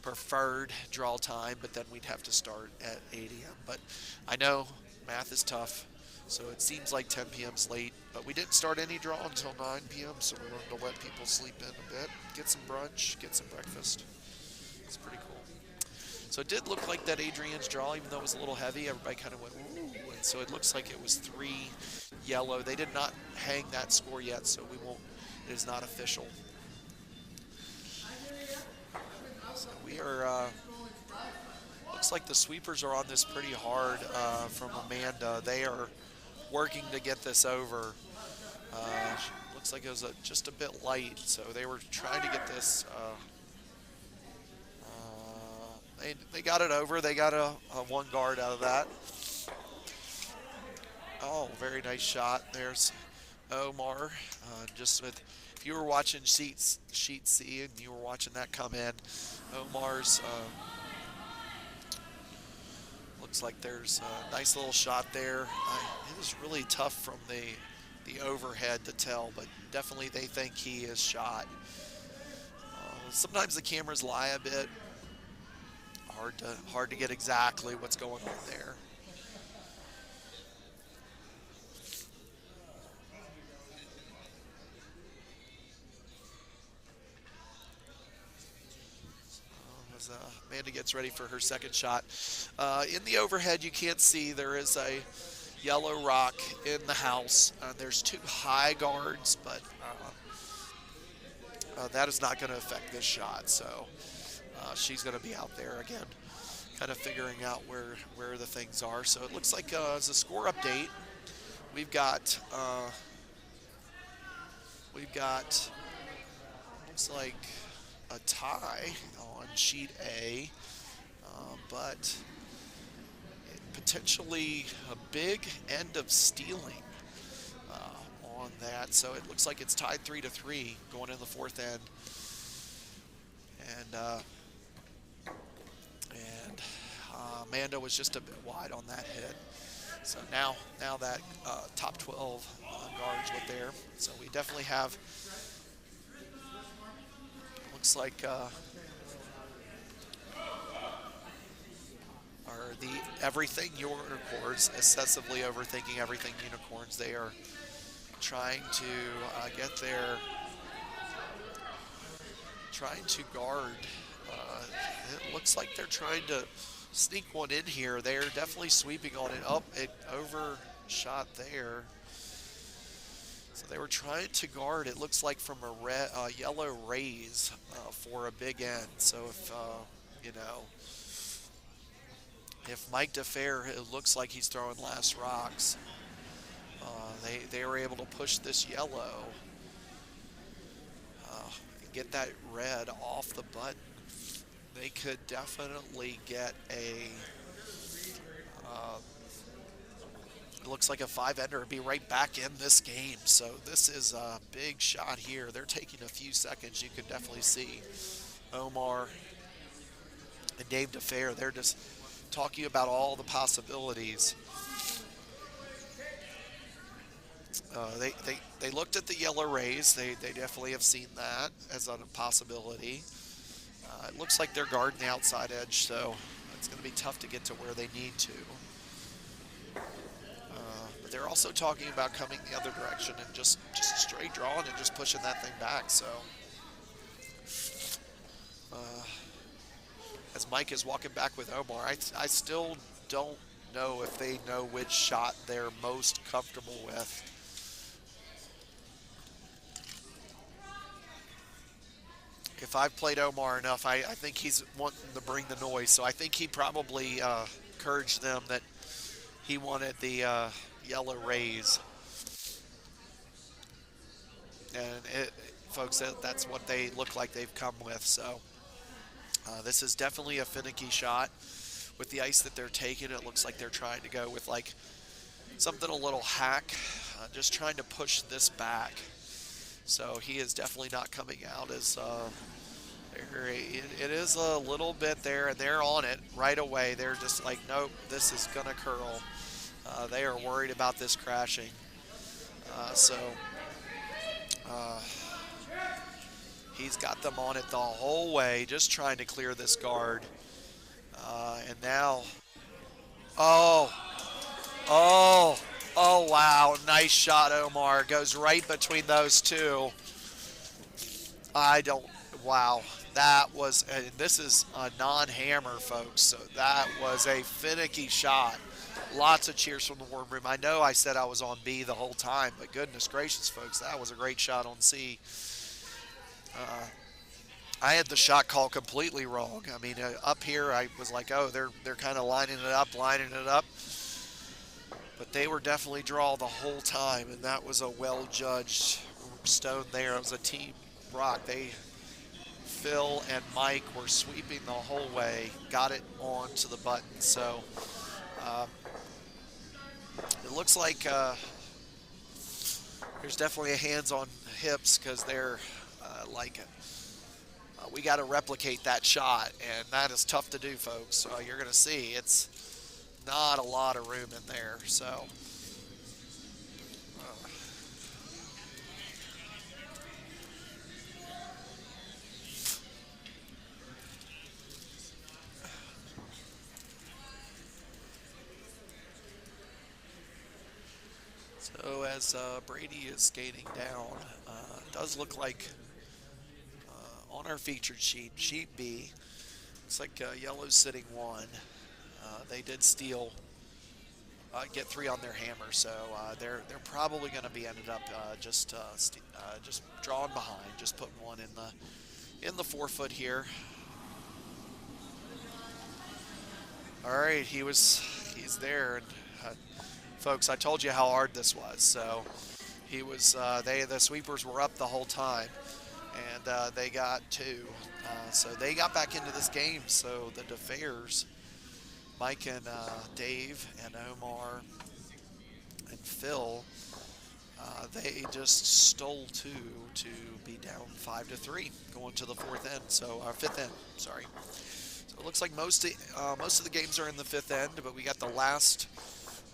preferred draw time. But then we'd have to start at 8 a.m. But I know math is tough. So it seems like 10 p.m.'s late, but we didn't start any draw until 9 p.m., so we wanted to let people sleep in a bit, get some brunch, get some breakfast. It's pretty cool. So it did look like that Adrian's draw, even though it was a little heavy, everybody kind of went, ooh, and so it looks like it was 3 yellow. They did not hang that score yet, so it is not official. So we are, looks like the sweepers are on this pretty hard from Amanda. They are working to get this over. Looks like it was just a bit light, so they were trying to get this. They got it over. They got a 1 guard out of that. Oh, very nice shot. There's Omar. If you were watching Sheet C and you were watching that come in, Omar's. Looks like there's a nice little shot there. It was really tough from the overhead to tell, but definitely they think he is shot. Sometimes the cameras lie a bit. Hard to get exactly what's going on there. As Amanda gets ready for her second shot. In the overhead, you can't see there is a yellow rock in the house. There's 2 high guards, but that is not going to affect this shot. So she's going to be out there again, kind of figuring out where the things are. So it looks like as a score update, we've got looks like a tie on sheet A, but potentially a big end of stealing on that. So it looks like it's tied 3-3 going in the fourth end. And Mando was just a bit wide on that hit. So now that top 12 guards with there. So we definitely have, looks like, are the everything unicorns, excessively overthinking everything unicorns. They are trying to get there, trying to guard. Uh, it looks like they're trying to sneak one in here. They're definitely sweeping on it. Up, it overshot there. So they were trying to guard. It looks like from a yellow raise for a big end. So if you know, if Mike DeFair, it looks like he's throwing last rocks. They were able to push this yellow, and get that red off the button. They could definitely get it looks like a 5-ender and be right back in this game. So this is a big shot here. They're taking a few seconds. You can definitely see Omar and Dave DeFair. They're just talking about all the possibilities. They looked at the yellow rays. They definitely have seen that as a possibility. It looks like they're guarding the outside edge, so it's going to be tough to get to where they need to. But they're also talking about coming the other direction and just straight drawing and just pushing that thing back. So as Mike is walking back with Omar, I still don't know if they know which shot they're most comfortable with. If I've played Omar enough, I think he's wanting to bring the noise. So I think he probably encouraged them that he wanted the yellow rays. And folks, that's what they look like they've come with. So this is definitely a finicky shot. With the ice that they're taking, it looks like they're trying to go with like something a little hack, just trying to push this back. So he is definitely not coming out as it is a little bit there, and they're on it right away. They're just like, nope, this is gonna curl. They are worried about this crashing. He's got them on it the whole way, just trying to clear this guard. And now, oh, wow, nice shot, Omar. Goes right between those two. Wow, that was, and this is a non-hammer, folks, so that was a finicky shot. Lots of cheers from the warm room. I know I said I was on B the whole time, but goodness gracious, folks, that was a great shot on C. I had the shot call completely wrong. I mean, up here I was like, oh, they're kind of lining it up. But they were definitely draw the whole time, and that was a well-judged stone there. It was a team rock. Phil and Mike were sweeping the whole way, got it onto the button. So it looks like there's definitely a hands on hips because they're we got to replicate that shot, and that is tough to do, folks. You're going to see it's not a lot of room in there. So as Brady is skating down, it does look like on our featured sheet, sheet B, looks like yellow's sitting 1. They did steal, get 3 on their hammer, so they're probably going to be ended up just drawing behind, just putting one in the 4-foot here. All right, he's there, and folks, I told you how hard this was. So he was the sweepers were up the whole time, and they got 2. So they got back into this game. So the DeFairs Mike and Dave and Omar and Phil, they just stole two to be down 5-3 going to the fourth end. So fifth end, sorry. So it looks like most of the games are in the fifth end, but we got the last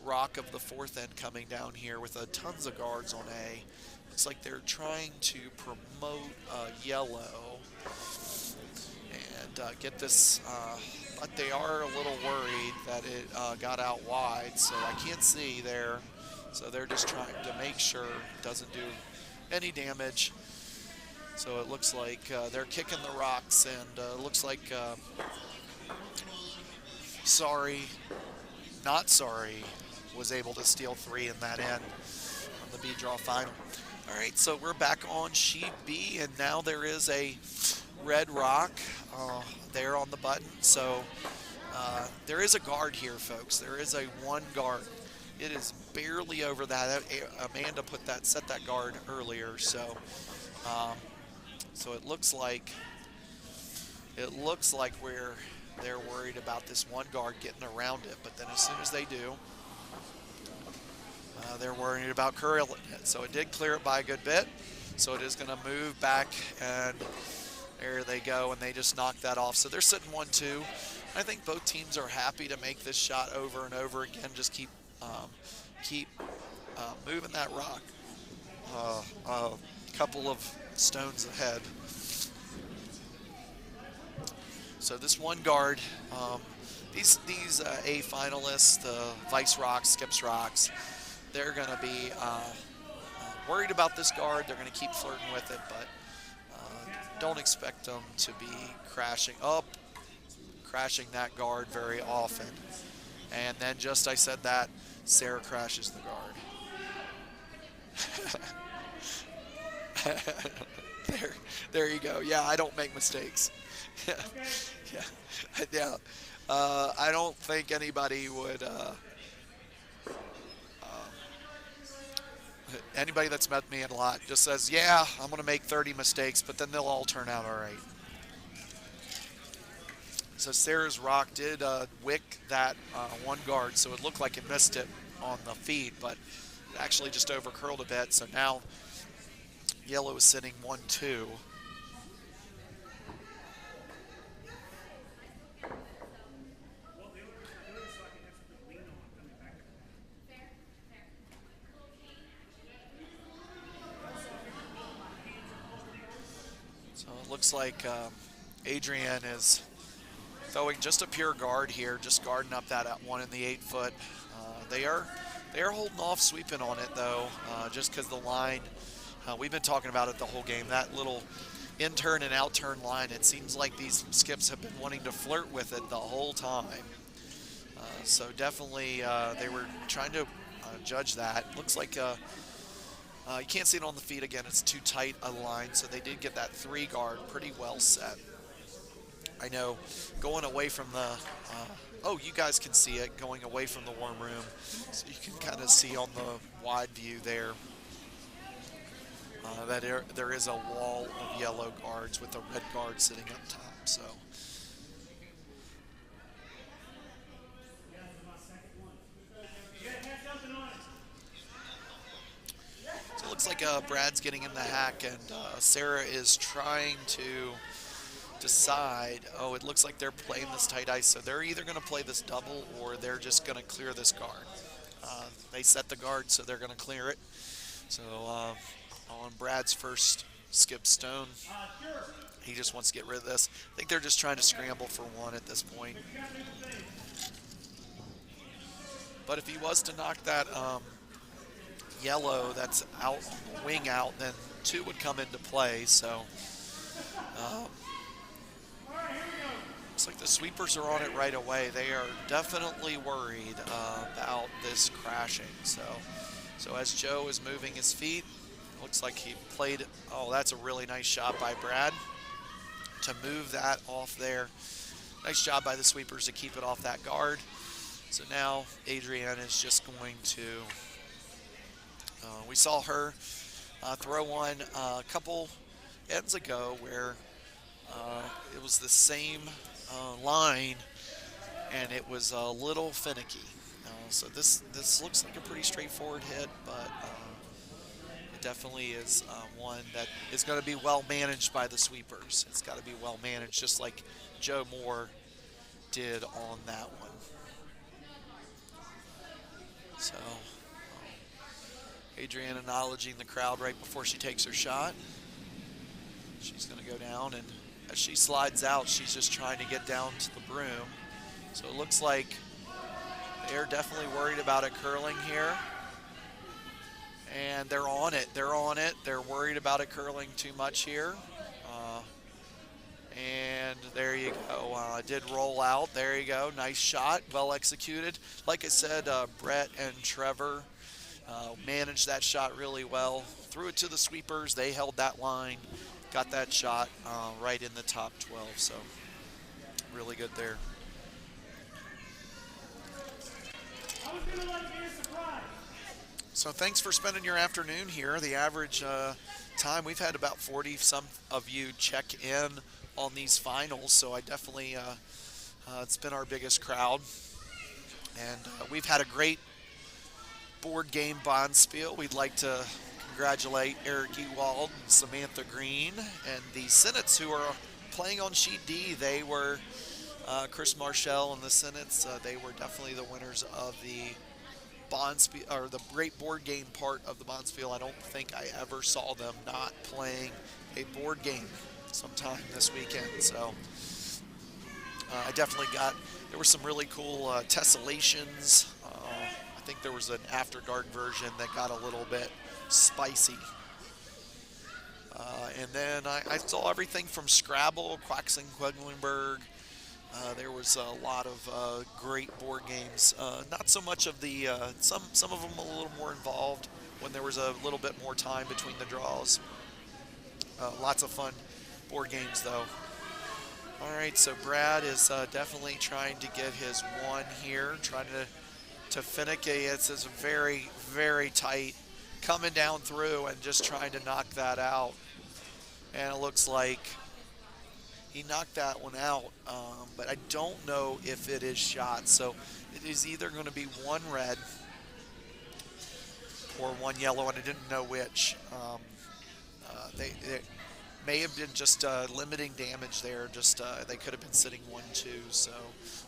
rock of the fourth end coming down here with tons of guards on A. Looks like they're trying to promote yellow and get this, but they are a little worried that it got out wide, so I can't see there. So they're just trying to make sure it doesn't do any damage. So it looks like they're kicking the rocks, and it looks like Sorry, Not Sorry was able to steal three in that end on the B draw final. All right, so we're back on sheet B, and now there is a red rock there on the button. So there is a guard here, folks. There is a one guard. It is barely over that. Amanda set that guard earlier, so so it looks like they're worried about this one guard getting around it. But then as soon as they do, they're worried about curling it. So it did clear it by a good bit. So it is going to move back, and there they go, and they just knocked that off. So they're sitting 1-2. I think both teams are happy to make this shot over and over again. Just keep moving that rock a couple of stones ahead. So this one guard, these A finalists, the Vice Rocks, Skips Rocks, they're going to be worried about this guard. They're going to keep flirting with it, but don't expect them to be crashing that guard very often. And then just I said that, Sarah crashes the guard. there you go. Yeah, I don't make mistakes. Yeah. I don't think anybody would. Anybody that's met me a lot just says, "Yeah, I'm going to make 30 mistakes, but then they'll all turn out all right." So Sarah's rock did wick that one guard, so it looked like it missed it on the feed, but it actually just over curled a bit. So now yellow is sitting 1-2. So it looks like Adrienne is throwing just a pure guard here, just guarding up that one in the 8-foot. They are holding off sweeping on it though, just because the line. We've been talking about it the whole game. That little in-turn and out-turn line. It seems like these skips have been wanting to flirt with it the whole time. So definitely they were trying to judge that. Looks like you can't see it on the feed again. It's too tight a line. So they did get that 3 guard pretty well set. I know going away from the, you guys can see it going away from the warm room. So you can kind of see on the wide view there that there is a wall of yellow guards with a red guard sitting up top. So it looks like Brad's getting in the hack, and Sarah is trying to decide. Oh, it looks like they're playing this tight ice, so they're either going to play this double or they're just going to clear this guard. They set the guard, so they're going to clear it. So on Brad's first skip stone, he just wants to get rid of this. I think they're just trying to scramble for one at this point. But if he was to knock that yellow that's out, wing out, then 2 would come into play. So looks like the sweepers are on it right away. They are definitely worried about this crashing. So as Joe is moving his feet, looks like he played. Oh, that's a really nice shot by Brad to move that off there. Nice job by the sweepers to keep it off that guard. So now Adrienne is just going to. We saw her throw one a couple ends ago where it was the same line, and it was a little finicky. So this looks like a pretty straightforward hit, but it definitely is one that is going to be well managed by the sweepers. It's got to be well managed, just like Joe Moore did on that one. So Adrienne acknowledging the crowd right before she takes her shot. She's going to go down, and as she slides out, she's just trying to get down to the broom. So it looks like they're definitely worried about it curling here. And they're on it. They're on it. They're worried about it curling too much here. And there you go. Did roll out. There you go. Nice shot. Well executed. Like I said, Brett and Trevor managed that shot really well. Threw it to the sweepers. They held that line. Got that shot right in the top 12. So really good there. So thanks for spending your afternoon here. The average time, we've had about 40 some of you check in on these finals, so I definitely, it's been our biggest crowd. And we've had a great board game Bonspiel. We'd like to congratulate Eric Ewald and Samantha Green and the Senates who are playing on Sheet D. They were, Chris Marshall and the Senates, they were definitely the winners of the Bonspiel, or the great board game part of the Bonspiel. I don't think I ever saw them not playing a board game sometime this weekend. So I definitely there were some really cool tessellations. I think there was an After Dark version that got a little bit spicy. And then I saw everything from Scrabble, Quacks and Quedlinburg. There was a lot of great board games. Not so much of the some of them a little more involved when there was a little bit more time between the draws. Lots of fun board games though. All right, so Brad is definitely trying to get his one here, trying to finish. It's very, very tight, coming down through and just trying to knock that out. And it looks like he knocked that one out, but I don't know if it is shot. So it is either going to be one red or one yellow, and I didn't know which. They may have been just limiting damage there. Just they could have been sitting 1-2. So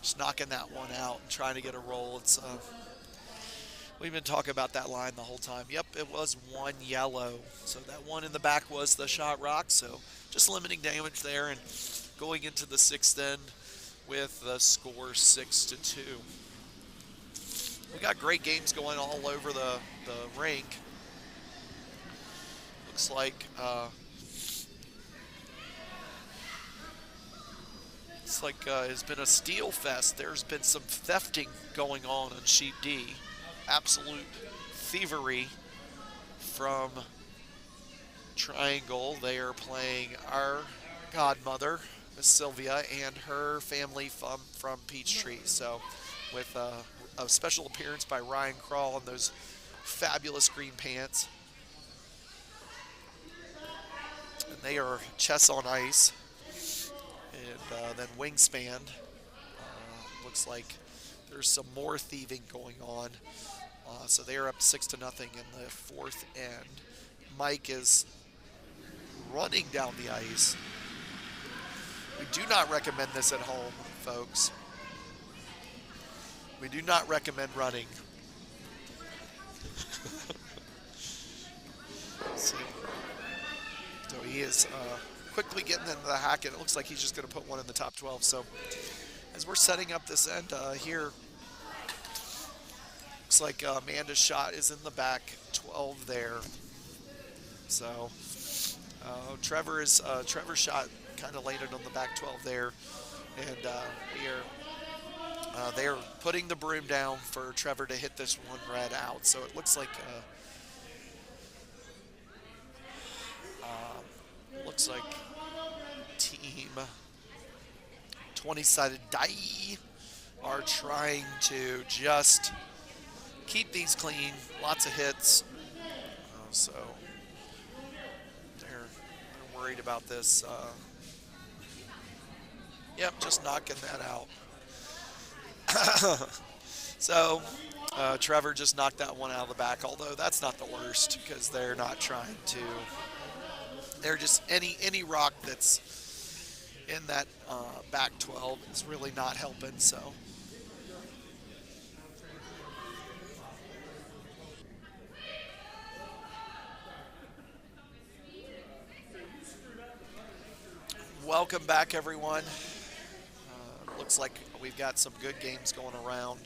just knocking that one out and trying to get a roll. It's we've been talking about that line the whole time. Yep, it was one yellow. So that one in the back was the shot rock. So just limiting damage there and going into the sixth end with the score 6-2. We got great games going all over the rink. Looks like it's been a steal fest. There's been some thefting going on Sheet D. Absolute thievery from Triangle. They are playing our godmother, Miss Sylvia, and her family from Peachtree. So with a special appearance by Ryan Crawl in those fabulous green pants. And they are chess on ice. And then Wingspan. Looks like there's some more thieving going on. So they are up 6-0 in the fourth end. Mike is running down the ice. We do not recommend this at home, folks. We do not recommend running. So he is quickly getting into the hacket. It looks like he's just going to put one in the top 12. So as we're setting up this end here, looks like Amanda's shot is in the back 12 there. So Trevor's shot kind of landed on the back 12 there, and they are putting the broom down for Trevor to hit this one red out. So it looks like team 20-sided die are trying to just keep these clean. Lots of hits. So they're worried about this. Yep, just knocking that out. So Trevor just knocked that one out of the back, although that's not the worst because they're not trying to. They're just any rock that's in that back 12 is really not helping. So welcome back, everyone. Looks like we've got some good games going around.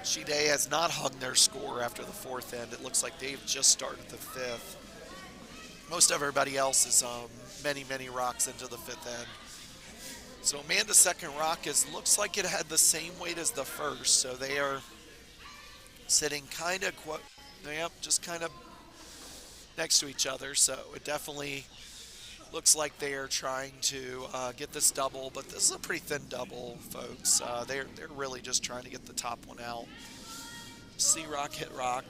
Shide has not hung their score after the fourth end. It looks like they've just started the fifth. Most everybody else is many rocks into the fifth end. So Amanda's second rock is looks like it had the same weight as the first. So they are sitting kind of, yep, just kind of next to each other. So it definitely looks like they are trying to get this double, but this is a pretty thin double, folks. They're really just trying to get the top one out. C rock hit rock.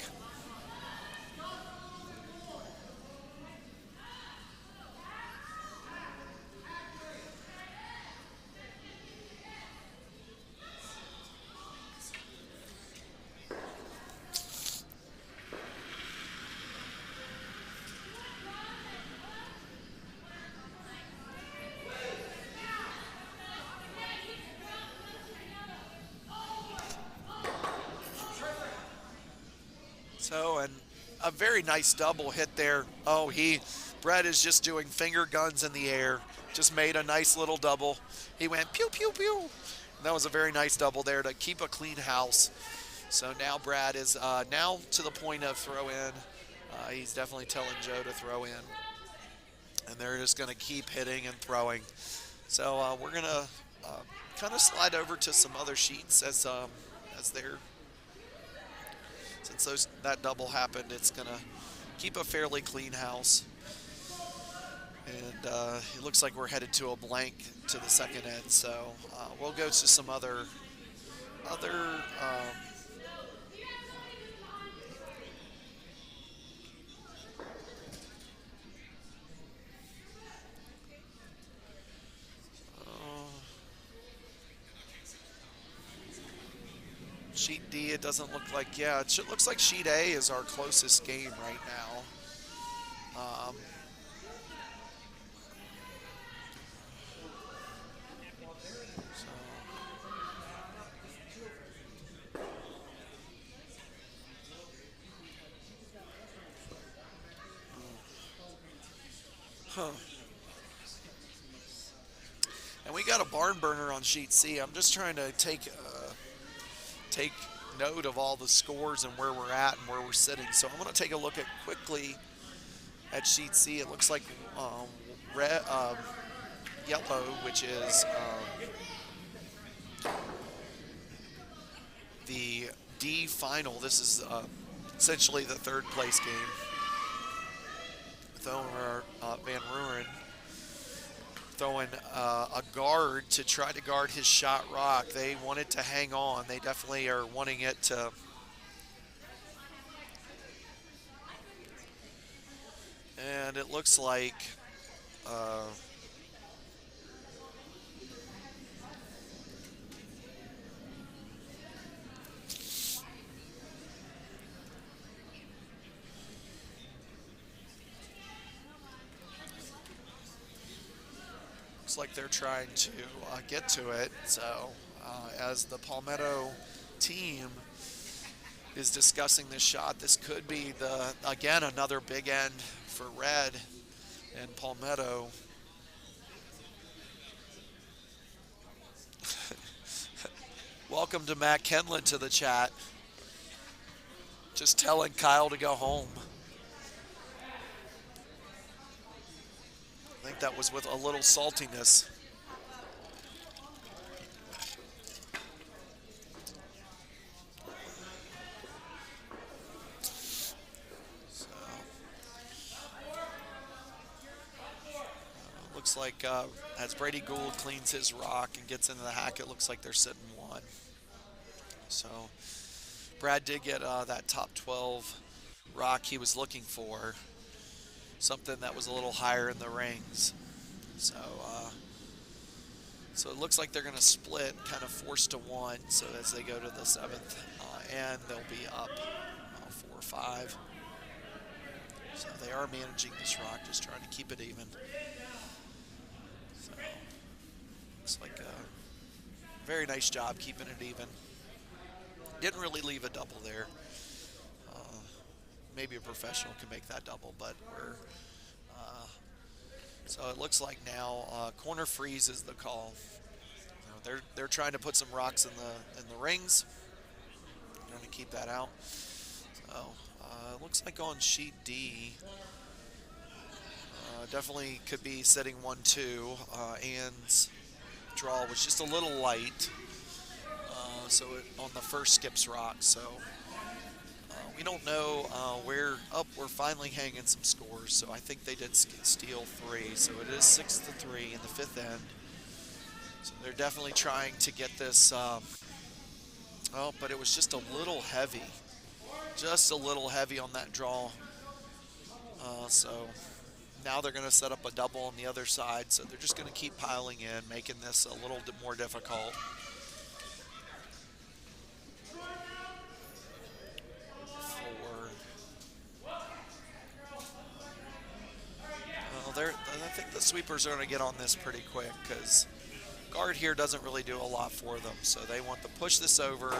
So, and a very nice double hit there. Oh, Brett is just doing finger guns in the air. Just made a nice little double. He went pew, pew, pew. And that was a very nice double there to keep a clean house. So now Brad is now to the point of throw in. He's definitely telling Joe to throw in. And they're just going to keep hitting and throwing. So we're going to kind of slide over to some other sheets as they're since that double happened, it's going to keep a fairly clean house. And it looks like we're headed to a blank to the second end. So we'll go to some other sheet D. It doesn't look like, yeah, it looks like sheet A is our closest game right now. So, huh. And we got a barn burner on sheet C. I'm just trying to take note of all the scores and where we're at and where we're sitting. So I'm going to take a look at quickly at sheet C. It looks like red, yellow, which is the D final. This is essentially the third place game. Van Ruren throwing a guard to try to guard his shot rock. They want it to hang on. They definitely are wanting it to. And it looks like they're trying to get to it. So as the Palmetto team is discussing this shot, this could be again another big end for Red and Palmetto. Welcome to Matt Kenlin to the chat. Just telling Kyle to go home. I think that was with a little saltiness. Looks like as Brady Gould cleans his rock and gets into the hack, it looks like they're sitting one. So Brad did get that top 12 rock he was looking for, something that was a little higher in the rings. So So it looks like they're going to split, kind of forced to one. So as they go to the seventh end, they'll be up 4-5. So they are managing this rock, just trying to keep it even. So looks like a very nice job keeping it even. Didn't really leave a double there. Maybe a professional can make that double, but we're so it looks like now corner freeze is the call. They're trying to put some rocks in the rings. Trying to keep that out. So it looks like on sheet D, definitely could be setting 1-2. Ann's draw was just a little light. So on the first skips rock. So we don't know where. Up, we're finally hanging some scores. So I think they did steal 3. So it is 6-3 in the fifth end. So they're definitely trying to get this. Oh, but it was just a little heavy. Just a little heavy on that draw. So now they're going to set up a double on the other side. So they're just going to keep piling in, making this a little more difficult. I think the sweepers are going to get on this pretty quick because guard here doesn't really do a lot for them. So they want to push this over,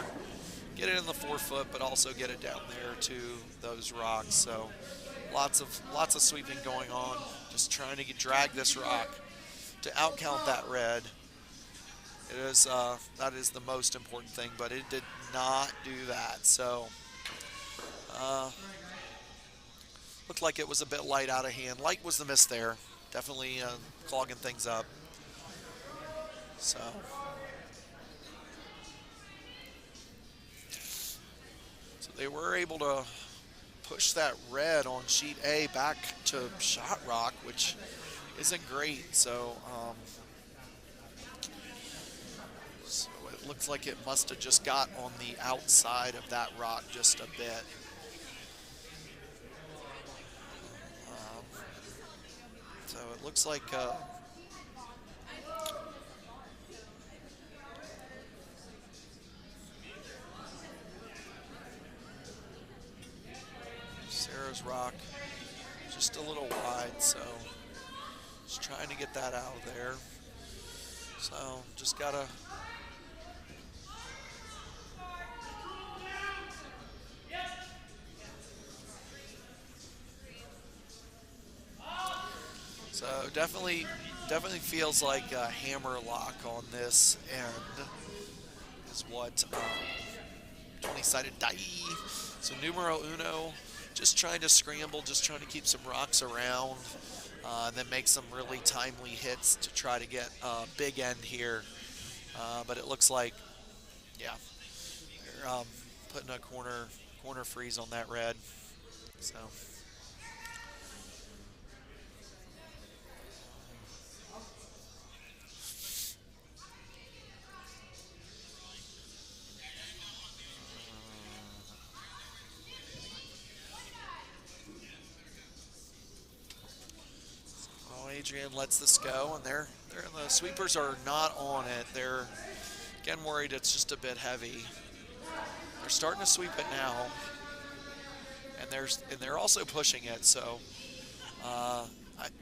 get it in the 4-foot, but also get it down there to those rocks. So lots of sweeping going on, just trying to drag this rock to outcount that red. It is that is the most important thing, but it did not do that. So looked like it was a bit light out of hand. Light was the miss there. Definitely clogging things up. So they were able to push that red on sheet A back to shot rock, which isn't great. So it looks like it must have just got on the outside of that rock just a bit. So it looks like Sarah's rock just a little wide, so just trying to get that out of there. So just gotta so definitely feels like a hammer lock on this end is what 20-sided die. So numero uno, just trying to scramble, just trying to keep some rocks around, and then make some really timely hits to try to get a big end here. But it looks like, yeah, they're putting a corner freeze on that red. So. Adrian lets this go, and the sweepers are not on it. They're again worried it's just a bit heavy. They're starting to sweep it now, and they're also pushing it. So I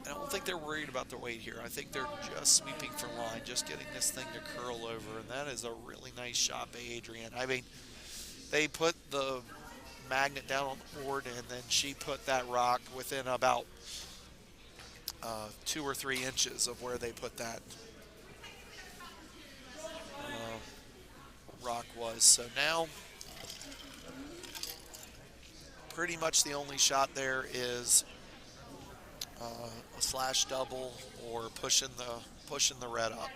don't think they're worried about the weight here. I think they're just sweeping for line, just getting this thing to curl over, and that is a really nice shot by Adrian. I mean, they put the magnet down on the board, and then she put that rock within about 2 or 3 inches of where they put that rock was. So now pretty much the only shot there is a slash double or pushing the red up.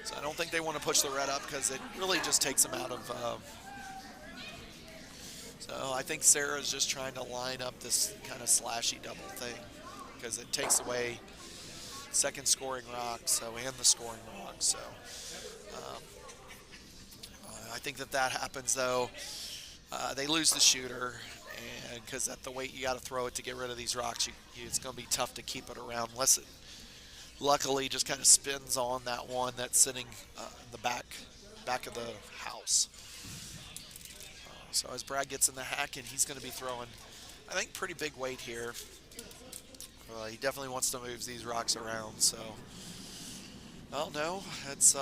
So I don't think they want to push the red up because it really just takes them out of so I think Sarah's just trying to line up this kind of slashy double thing, because it takes away second scoring rock, and the scoring rock. So I think that happens though. They lose the shooter, and because at the weight you got to throw it to get rid of these rocks, it's going to be tough to keep it around unless Luckily, just kind of spins on that one that's sitting in the back of the house. So as Brad gets in the hack, and he's going to be throwing, I think, pretty big weight here. He definitely wants to move these rocks around. So, well, no, it's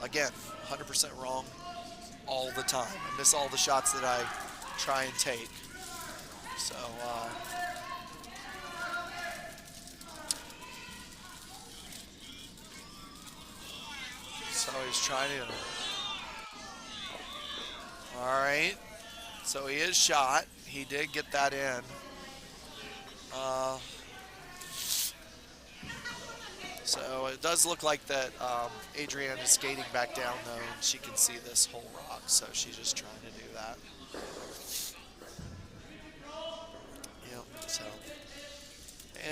again 100% wrong all the time. I miss all the shots that I try and take. So. So he's trying to. All right. So he is shot. He did get that in. Uh, so it does look like that Adrienne is skating back down, though, and she can see this whole rock, so she's just trying to do that. Yep, so.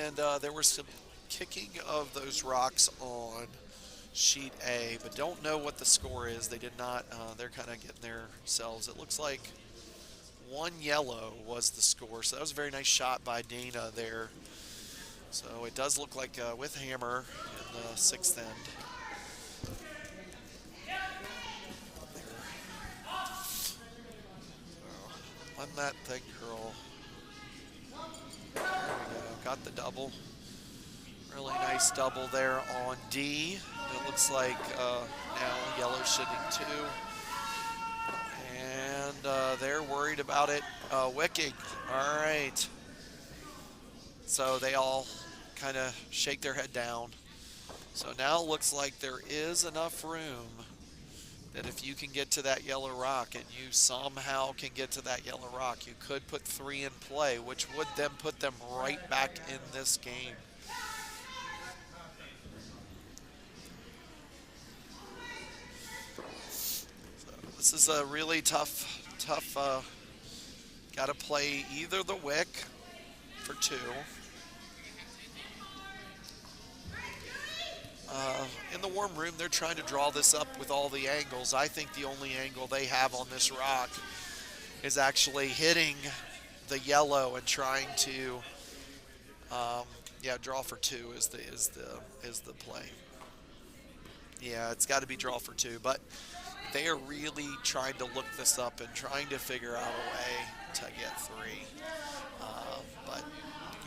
And there was some kicking of those rocks on sheet A, but don't know what the score is. They did not, they're kind of getting themselves. It looks like one yellow was the score, so that was a very nice shot by Dana there. So it does look like with hammer in the sixth end. So, let that thing curl. There we go, got the double. Really nice double there on D. It looks like now yellow shooting two. And they're worried about it wicking. All right. So they all kind of shake their head down. So now it looks like there is enough room that if you can get to that yellow rock and you somehow can get to that yellow rock, you could put three in play, which would then put them right back in this game. This is a really tough, got to play either the wick for two. In the warm room, they're trying to draw this up with all the angles. I think the only angle they have on this rock is actually hitting the yellow and trying to, draw for two is the play. Yeah, it's got to be draw for two, but they are really trying to look this up and trying to figure out a way to get three. But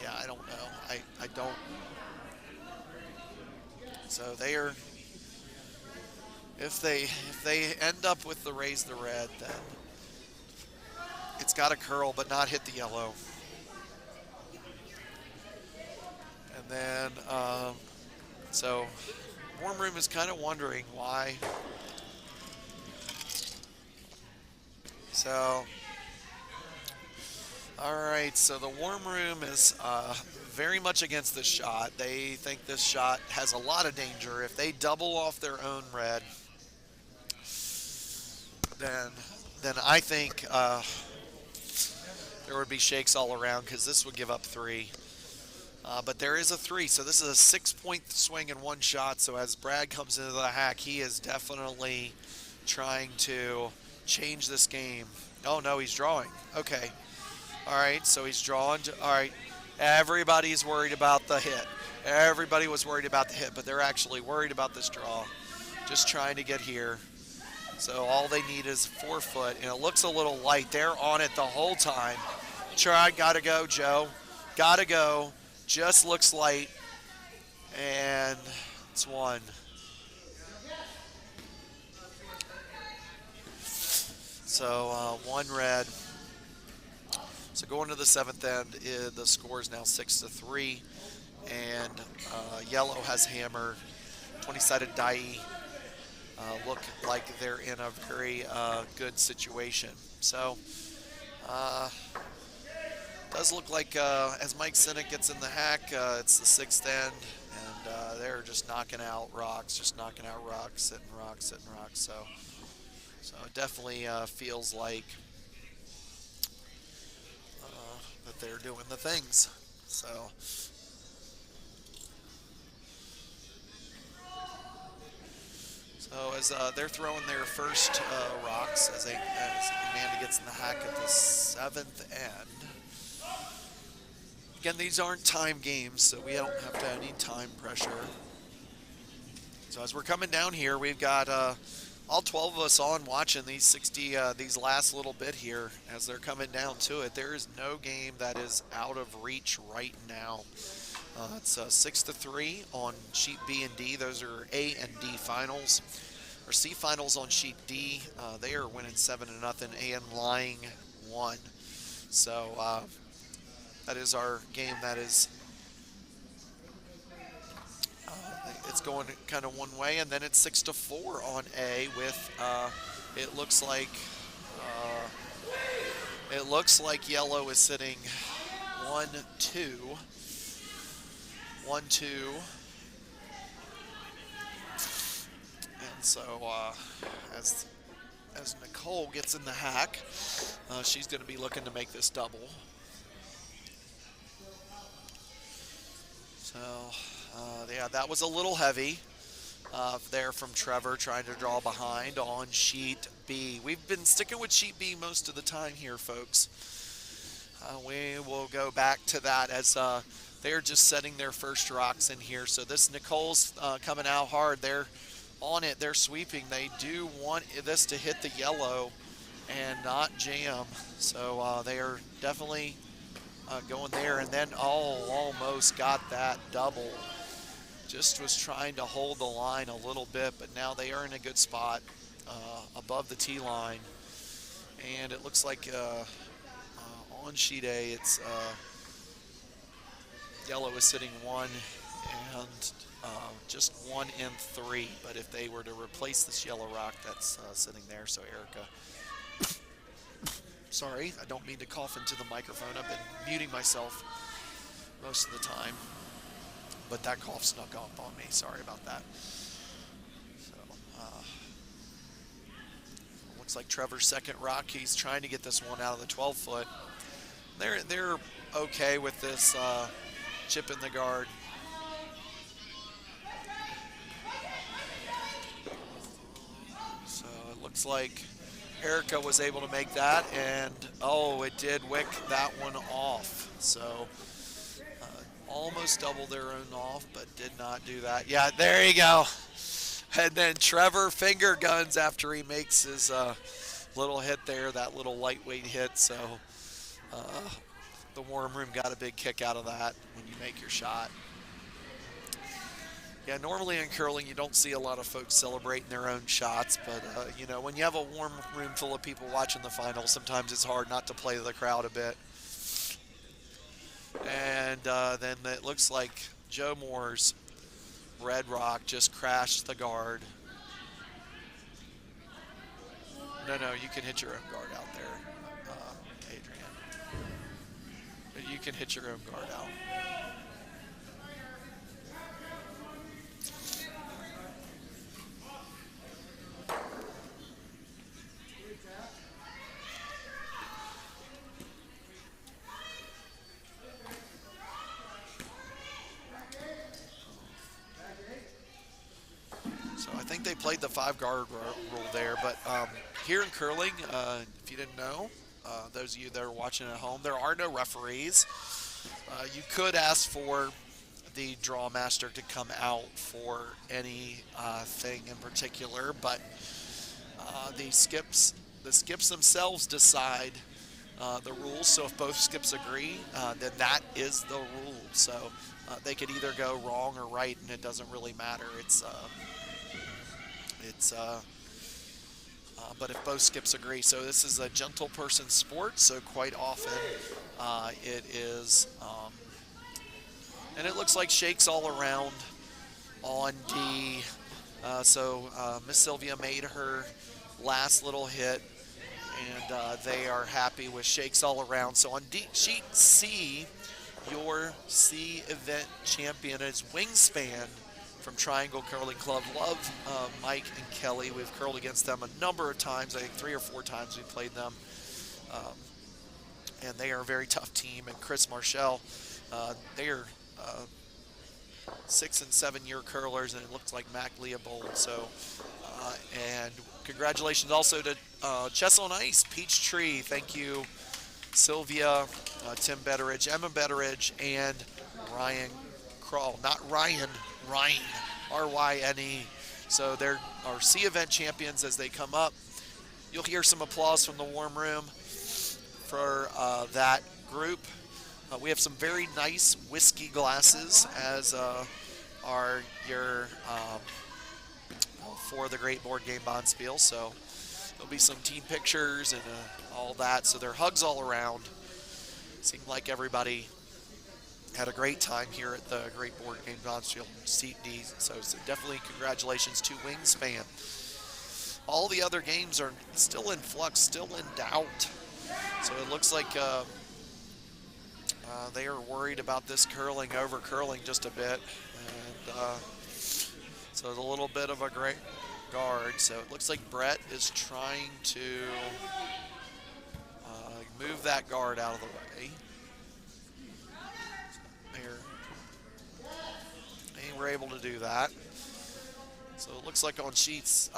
yeah, I don't know. I don't. So they are. If they end up with the raise the red, then it's got to curl but not hit the yellow. And then so warm room is kind of wondering why. So, all right, so the warm room is very much against this shot. They think this shot has a lot of danger. If they double off their own red, then I think there would be shakes all around because this would give up three. But there is a three, so this is a 6-point swing in one shot. So as Brad comes into the hack, he is definitely trying to change this game. Oh no, he's drawing. Okay. All right, so he's drawing. All right, everybody's worried about the hit. Everybody was worried about the hit, but they're actually worried about this draw. Just trying to get here. So all they need is 4 foot, and it looks a little light. They're on it the whole time. Try, gotta go, Joe. Gotta go. Just looks light, and it's one. So one red. So going to the seventh end, the score is now 6-3, and yellow has hammer. 20-sided die look like they're in a very good situation. So does look like as Mike Sinek gets in the hack, it's the sixth end, and they're just knocking out rocks, hitting rocks. So it definitely feels like that they're doing the things. So as they're throwing their first rocks, as Amanda gets in the hack at the seventh end. Again, these aren't time games, so we don't have to have any time pressure. So as we're coming down here, we've got all 12 of us on watching these 60, these last little bit here as they're coming down to it. There is no game that is out of reach right now. It's 6-3 on sheet B and D. Those are A and D finals. Or C finals on sheet D. They are winning 7-0. A and lying 1. So that is our game. That is it's going kind of one way, and then it's 6-4 on A with it looks like yellow is sitting 1-2. 1-2. And so as Nicole gets in the hack, she's going to be looking to make this double. So yeah, that was a little heavy there from Trevor trying to draw behind on sheet B. We've been sticking with sheet B most of the time here, folks. We will go back to that as they're just setting their first rocks in here. So this Nicole's coming out hard. They're on it. They're sweeping. They do want this to hit the yellow and not jam. So they are definitely going there. And then almost got that double. Just was trying to hold the line a little bit, but now they are in a good spot above the tee line. And it looks like on sheet A, it's yellow is sitting 1 and just 1 and 3. But if they were to replace this yellow rock, that's sitting there. So Erica, sorry, I don't mean to cough into the microphone. I've been muting myself most of the time. But that cough snuck up on me. Sorry about that. So, looks like Trevor's second rock. He's trying to get this one out of the 12-foot. They're okay with this chip in the guard. So it looks like Erica was able to make that, and it did wick that one off. So almost doubled their own off, but did not do that. Yeah, there you go. And then Trevor finger guns after he makes his little hit there, that little lightweight hit. So the Warm Room got a big kick out of that when you make your shot. Yeah, normally in curling you don't see a lot of folks celebrating their own shots, but when you have a warm room full of people watching the finals, sometimes it's hard not to play the crowd a bit. And then it looks like Joe Moore's red rock just crashed the guard. No, you can hit your own guard out there, Adrian. You can hit your own guard out. So I think they played the 5-guard rule there, but here in curling, if you didn't know, those of you that are watching at home, there are no referees. You could ask for the draw master to come out for any thing in particular, but the skips themselves decide the rules. So if both skips agree, then that is the rule. So they could either go wrong or right, and it doesn't really matter. But if both skips agree, so this is a gentle person sport, so quite often it is, and it looks like shakes all around on D. So Miss Sylvia made her last little hit, and they are happy with shakes all around. So on D, sheet C, your C event champion is Wingspan from Triangle Curling Club. Love Mike and Kelly. We've curled against them a number of times. I think 3 or 4 times we've played them. And they are a very tough team. And Chris Marshall, they are 6- and 7-year curlers, and it looks like Mac Leopold. So, and congratulations also to Chess on Ice, Peachtree. Thank you, Sylvia, Tim Betteridge, Emma Betteridge, and Ryan Crawl. Not Ryan, Ryan, R-Y-N-E. So they're our C event champions as they come up. You'll hear some applause from the warm room for that group. We have some very nice whiskey glasses as are your for the Great Board Game Bonspiel. So there'll be some team pictures and all that. So there are hugs all around. Seemed like everybody had a great time here at the Great Board Game Bonspiel Seat D. So definitely congratulations to Wingspan. All the other games are still in flux, still in doubt. So it looks like they are worried about this over curling just a bit. And so it's a little bit of a great guard. So it looks like Brett is trying to move that guard out of the way. They were able to do that. So it looks like on sheets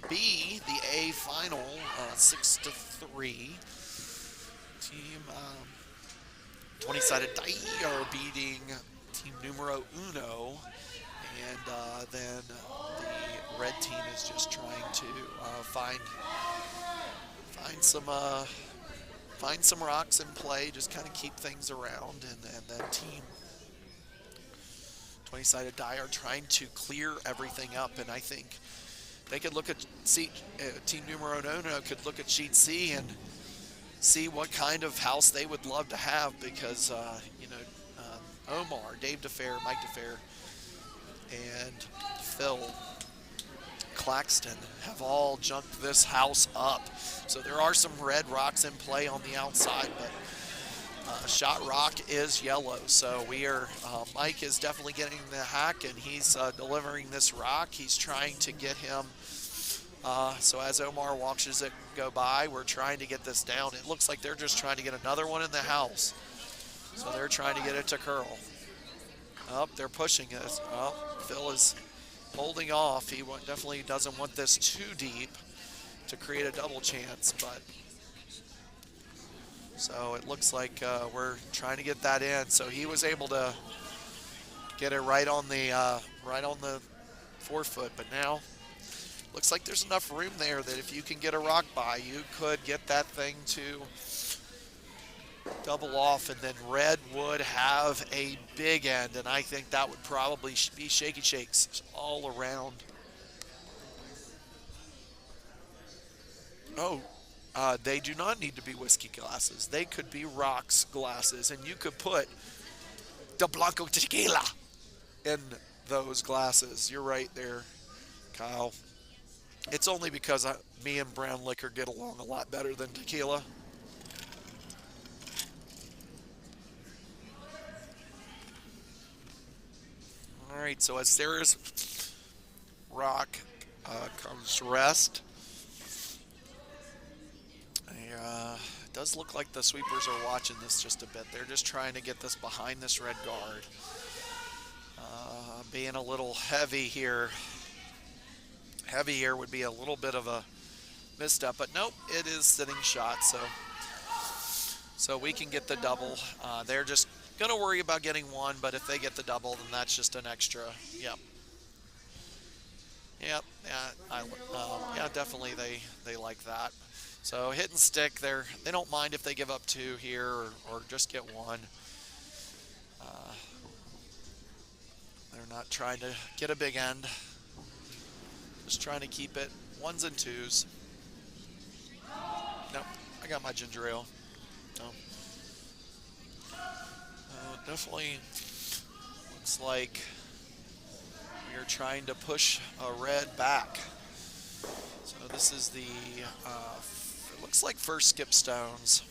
B, the A final, 6-3. Team 20-sided die are beating team numero uno, and then the red team is just trying to find some rocks in play, just kind of keep things around, and then team 20-sided die are trying to clear everything up, and I think they could look at team numero uno could look at sheet C and see what kind of house they would love to have, because Omar, Dave DeFair, Mike DeFair, and Phil Claxton have all junked this house up. So there are some red rocks in play on the outside, but shot rock is yellow. So Mike is definitely getting the hack, and he's delivering this rock. He's trying to get him. So as Omar watches it go by, we're trying to get this down. It looks like they're just trying to get another one in the house. So they're trying to get it to curl. They're pushing it. Phil is holding off. He definitely doesn't want this too deep to create a double chance, but so it looks like we're trying to get that in. So he was able to get it right on the forefoot, but now looks like there's enough room there that if you can get a rock by, you could get that thing to double off, and then red would have a big end, and I think that would probably be shaky shakes all around. They do not need to be whiskey glasses. They could be rocks glasses, and you could put the Blanco tequila in those glasses. You're right there, Kyle. It's only because me and brown liquor get along a lot better than tequila. All right, so as Sarah's rock comes to rest, it does look like the sweepers are watching this just a bit. They're just trying to get this behind this red guard. Being a little heavy here. Heavy here would be a little bit of a misstep, but nope, it is sitting shot, so we can get the double. They're just gonna worry about getting one, but if they get the double, then that's just an extra. Yep. Yeah, definitely they like that. So hit and stick, they don't mind if they give up two here or just get one. They're not trying to get a big end. Just trying to keep it ones and twos. Nope, I got my ginger ale. No. Definitely looks like we are trying to push a red back. So this is the, it looks like first skip stones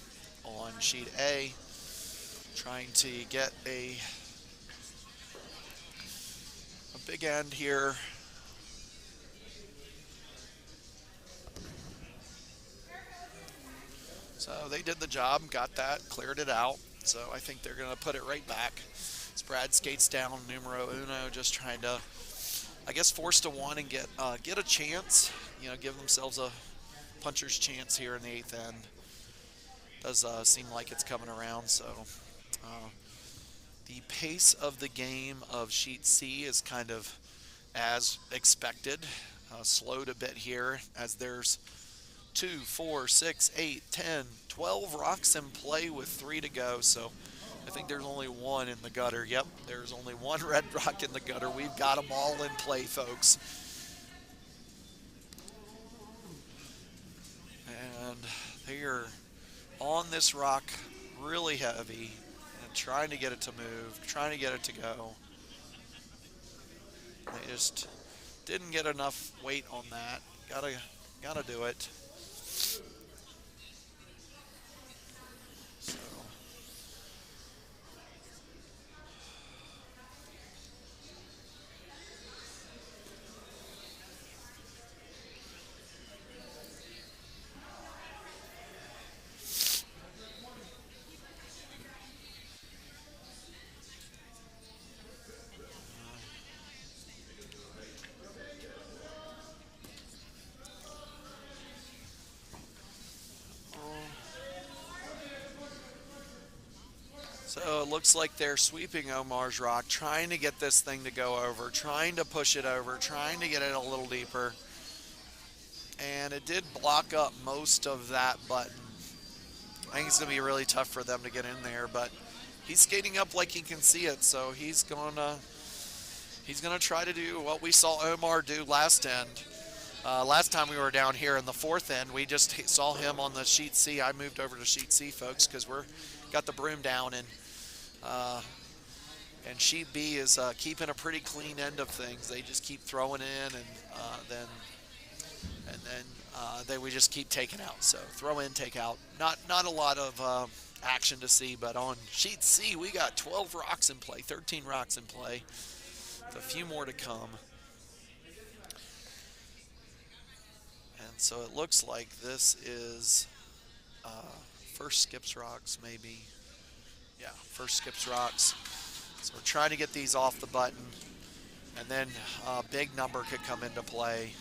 on sheet A. Trying to get a big end here. So they did the job, got that, cleared it out. So I think they're going to put it right back. As Brad skates down numero uno, just trying to, I guess, force to one and get a chance. Give themselves a puncher's chance here in the eighth end. Does seem like it's coming around. So uh, the pace of the game of Sheet C is kind of as expected. Slowed a bit here as there's 2, 4, 6, 8, 10, 12 rocks in play with 3 to go. So I think there's only one in the gutter. Yep, there's only one red rock in the gutter. We've got them all in play, folks. And they are on this rock really heavy and trying to get it to move, trying to get it to go. They just didn't get enough weight on that. Gotta do it. So So it looks like they're sweeping Omar's rock, trying to get this thing to go over, trying to push it over, trying to get it a little deeper. And it did block up most of that button. I think it's going to be really tough for them to get in there, but he's skating up like he can see it, so he's gonna try to do what we saw Omar do last end. Last time we were down here in the fourth end, we just saw him on the sheet C. I moved over to sheet C, folks, because we're got the broom down, and sheet B is keeping a pretty clean end of things. They just keep throwing in, and then we just keep taking out. So throw in, take out. Not a lot of action to see, but on sheet C we got 12 rocks in play, 13 rocks in play, with a few more to come. And so it looks like this is first skips rocks, maybe. Yeah, first skips rocks. So we're trying to get these off the button, and then a big number could come into play.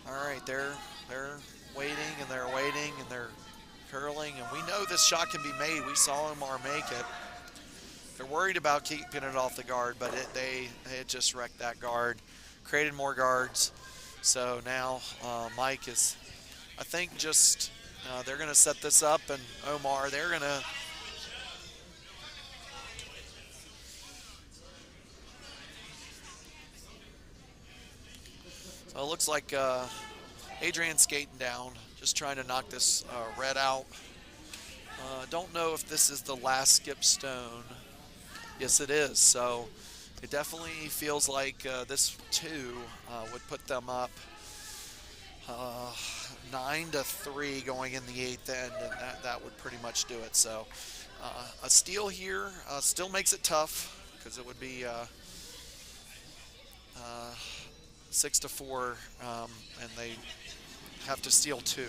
All right, they're waiting and they're waiting and they're curling, and we know this shot can be made. We saw Omar make it. They're worried about keeping it off the guard, but it just wrecked that guard, created more guards. So now Mike is, I think, just they're going to set this up, and Omar, they're going to. So it looks like Adrian's skating down, just trying to knock this red out. Don't know if this is the last skip stone. Yes, it is. So it definitely feels like this too would put them up 9-3 going in the eighth end, and that would pretty much do it. So a steal here still makes it tough, because it would be 6-4, and they have to steal 2.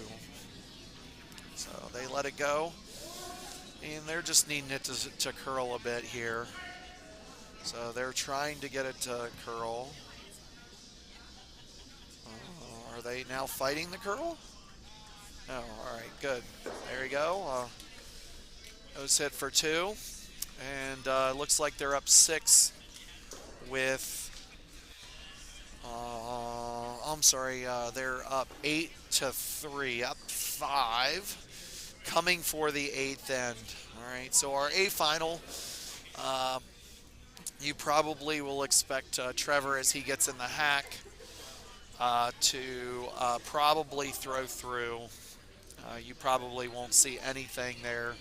So they let it go, and they're just needing it to curl a bit here. So they're trying to get it to curl. Are they now fighting the curl? No, all right, good. There you go. Those hit for 2, and looks like they're up 6 with. I'm sorry, they're up 8-3, up 5, coming for the eighth end. All right, so our A final. You probably will expect Trevor, as he gets in the hack, to probably throw through. You probably won't see anything there.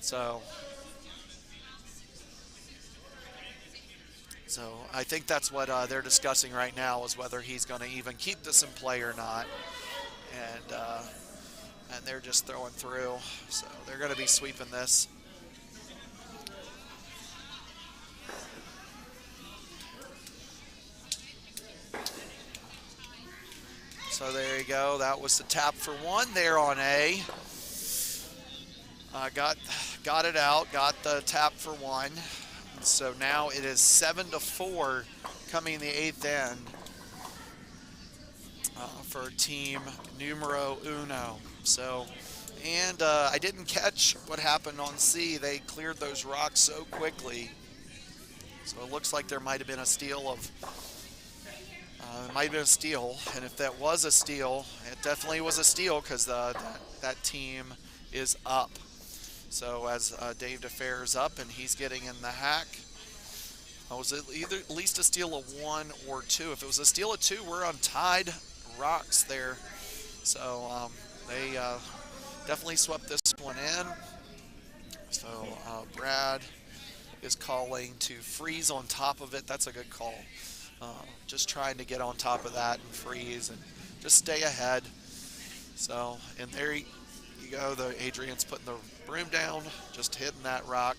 So I think that's what they're discussing right now, is whether he's going to even keep this in play or not. And they're just throwing through. So they're going to be sweeping this. So there you go. That was the tap for 1 there on A. Got it out. Got the tap for 1. So now it is 7-4 coming in the eighth end. for team numero uno. So, and I didn't catch what happened on C. They cleared those rocks so quickly. So it looks like there might have been a steal of. It might have been a steal, and if that was a steal, it definitely was a steal because that team is up. So as Dave DeFair's up and he's getting in the hack, was it either at least a steal of one or two? If it was a steal of two, we're on tied rocks there. So they definitely swept this one in. So Brad is calling to freeze on top of it. That's a good call. Just trying to get on top of that and freeze and just stay ahead. So, and there you go. The Adrian's putting the broom down, just hitting that rock.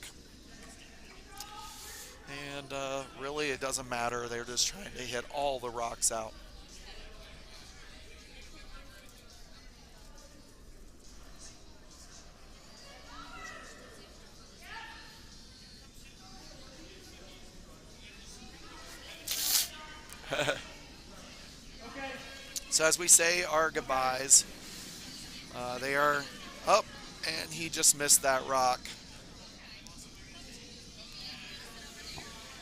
And really, it doesn't matter. They're just trying to hit all the rocks out. So as we say our goodbyes, they are up, and he just missed that rock.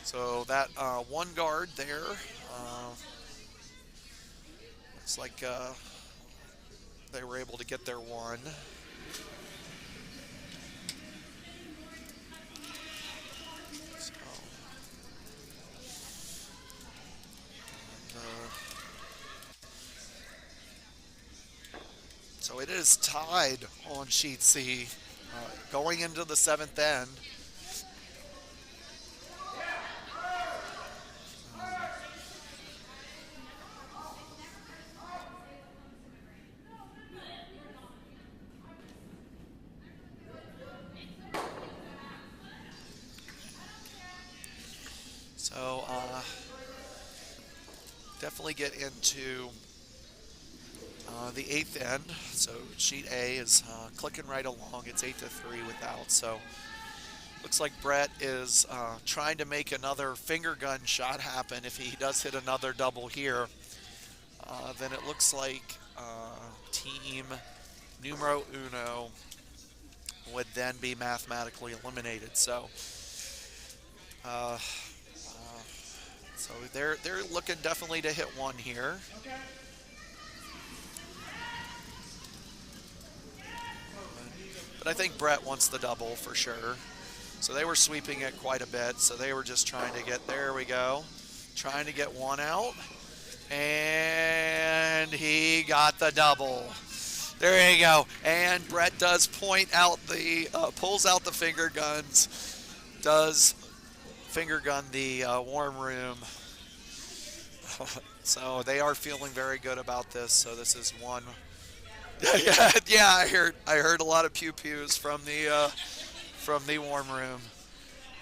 So that one guard there, looks like they were able to get their one. So, so it is tied on sheet C, going into the seventh end. So definitely get into the eighth end. So sheet A is clicking right along. It's 8-3 without. So looks like Brett is trying to make another finger gun shot happen. If he does hit another double here, then it looks like team numero uno would then be mathematically eliminated. So so they're looking definitely to hit one here. But I think Brett wants the double for sure. So they were sweeping it quite a bit. So they were just trying to get, there we go, trying to get one out. And he got the double. There you go. And Brett does point out the, pulls out the finger guns, does finger gun the warm room. So they are feeling very good about this. So this is one. Yeah, I heard a lot of pew pews from the warm room.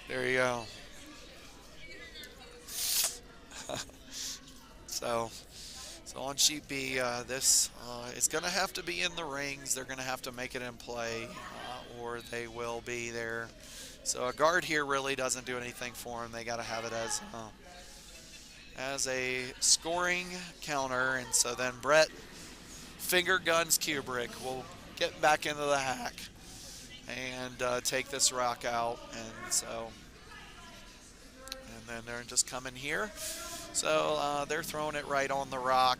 There you go. So on sheet B, this is going to have to be in the rings. They're going to have to make it in play, or they will be there. So a guard here really doesn't do anything for them. They got to have it as a scoring counter, and so then Brett finger guns Kubrick. We'll get back into the hack and take this rock out, and so, and then they're just coming here. So they're throwing it right on the rock.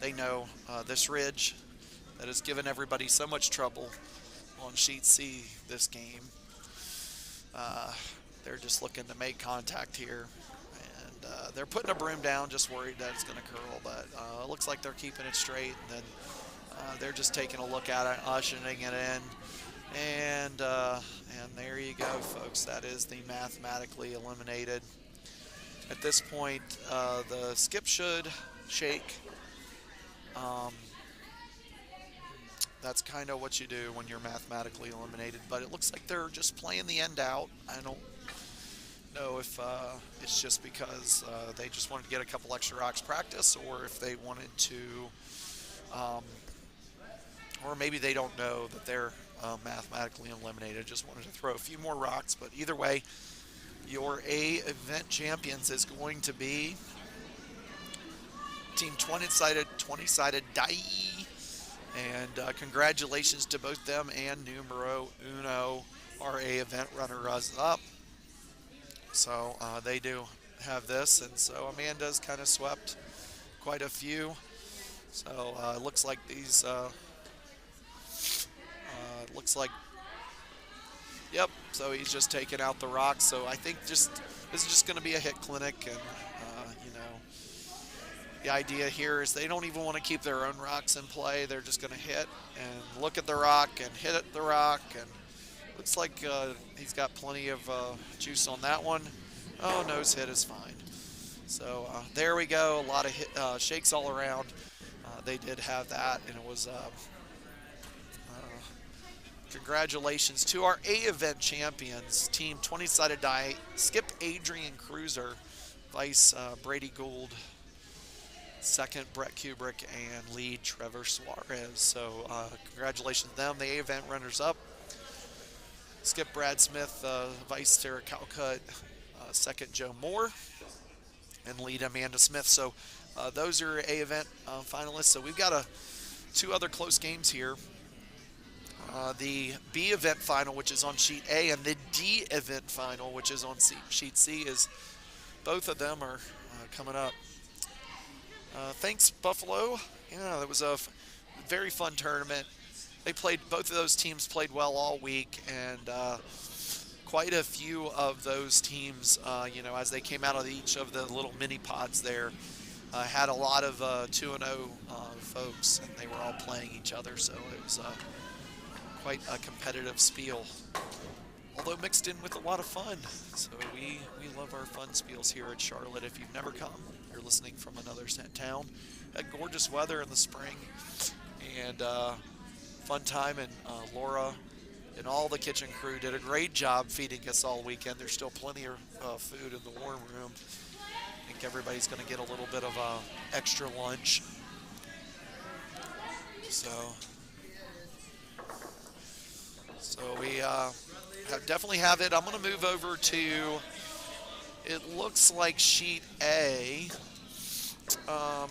They know this ridge that has given everybody so much trouble on sheet C this game. They're just looking to make contact here. And they're putting a broom down, just worried that it's going to curl, but it looks like they're keeping it straight. And then they're just taking a look at it, ushering it in. And there you go, folks. That is the mathematically eliminated. At this point, the skip should shake. That's kind of what you do when you're mathematically eliminated, but it looks like they're just playing the end out. I don't know if it's just because they just wanted to get a couple extra rocks practice, or if they wanted to, or maybe they don't know that they're mathematically eliminated, just wanted to throw a few more rocks. But either way, your A event champions is going to be Team 20-sided die. And congratulations to both them and Numero Uno, our A event runners up. So they do have this, and so Amanda's kind of swept quite a few. So it looks like these. Looks like, yep. So he's just taking out the rocks. So I think just this is just going to be a hit clinic, and the idea here is they don't even want to keep their own rocks in play. They're just going to hit and look at the rock and hit at the rock, and looks like he's got plenty of juice on that one. Oh, nose hit is fine. So there we go. A lot of shakes all around. They did have that, and it was congratulations to our A event champions, Team 20-sided die, Skip Adrian Cruiser, Vice Brady Gould, second Brett Kubrick, and lead Trevor Suarez. So congratulations to them, the A event runners up. Skip Brad Smith, Vice Sarah Calcutt, second Joe Moore, and lead Amanda Smith. So those are A event finalists. So we've got two other close games here. The B event final, which is on sheet A, and the D event final, which is on sheet C, is both of them are coming up. Thanks, Buffalo. Yeah, that was a very fun tournament. Both of those teams played well all week, and quite a few of those teams, as they came out of each of the little mini pods there, had a lot of 2-0 folks, and they were all playing each other, so it was quite a competitive spiel, although mixed in with a lot of fun. So we love our fun spiels here at Charlotte. If you've never come, you're listening from another town. Had gorgeous weather in the spring, and fun time, and Laura and all the kitchen crew did a great job feeding us all weekend. There's still plenty of food in the warm room. I think everybody's going to get a little bit of extra lunch. So we definitely have it. I'm going to move over to, it looks like sheet A. I'll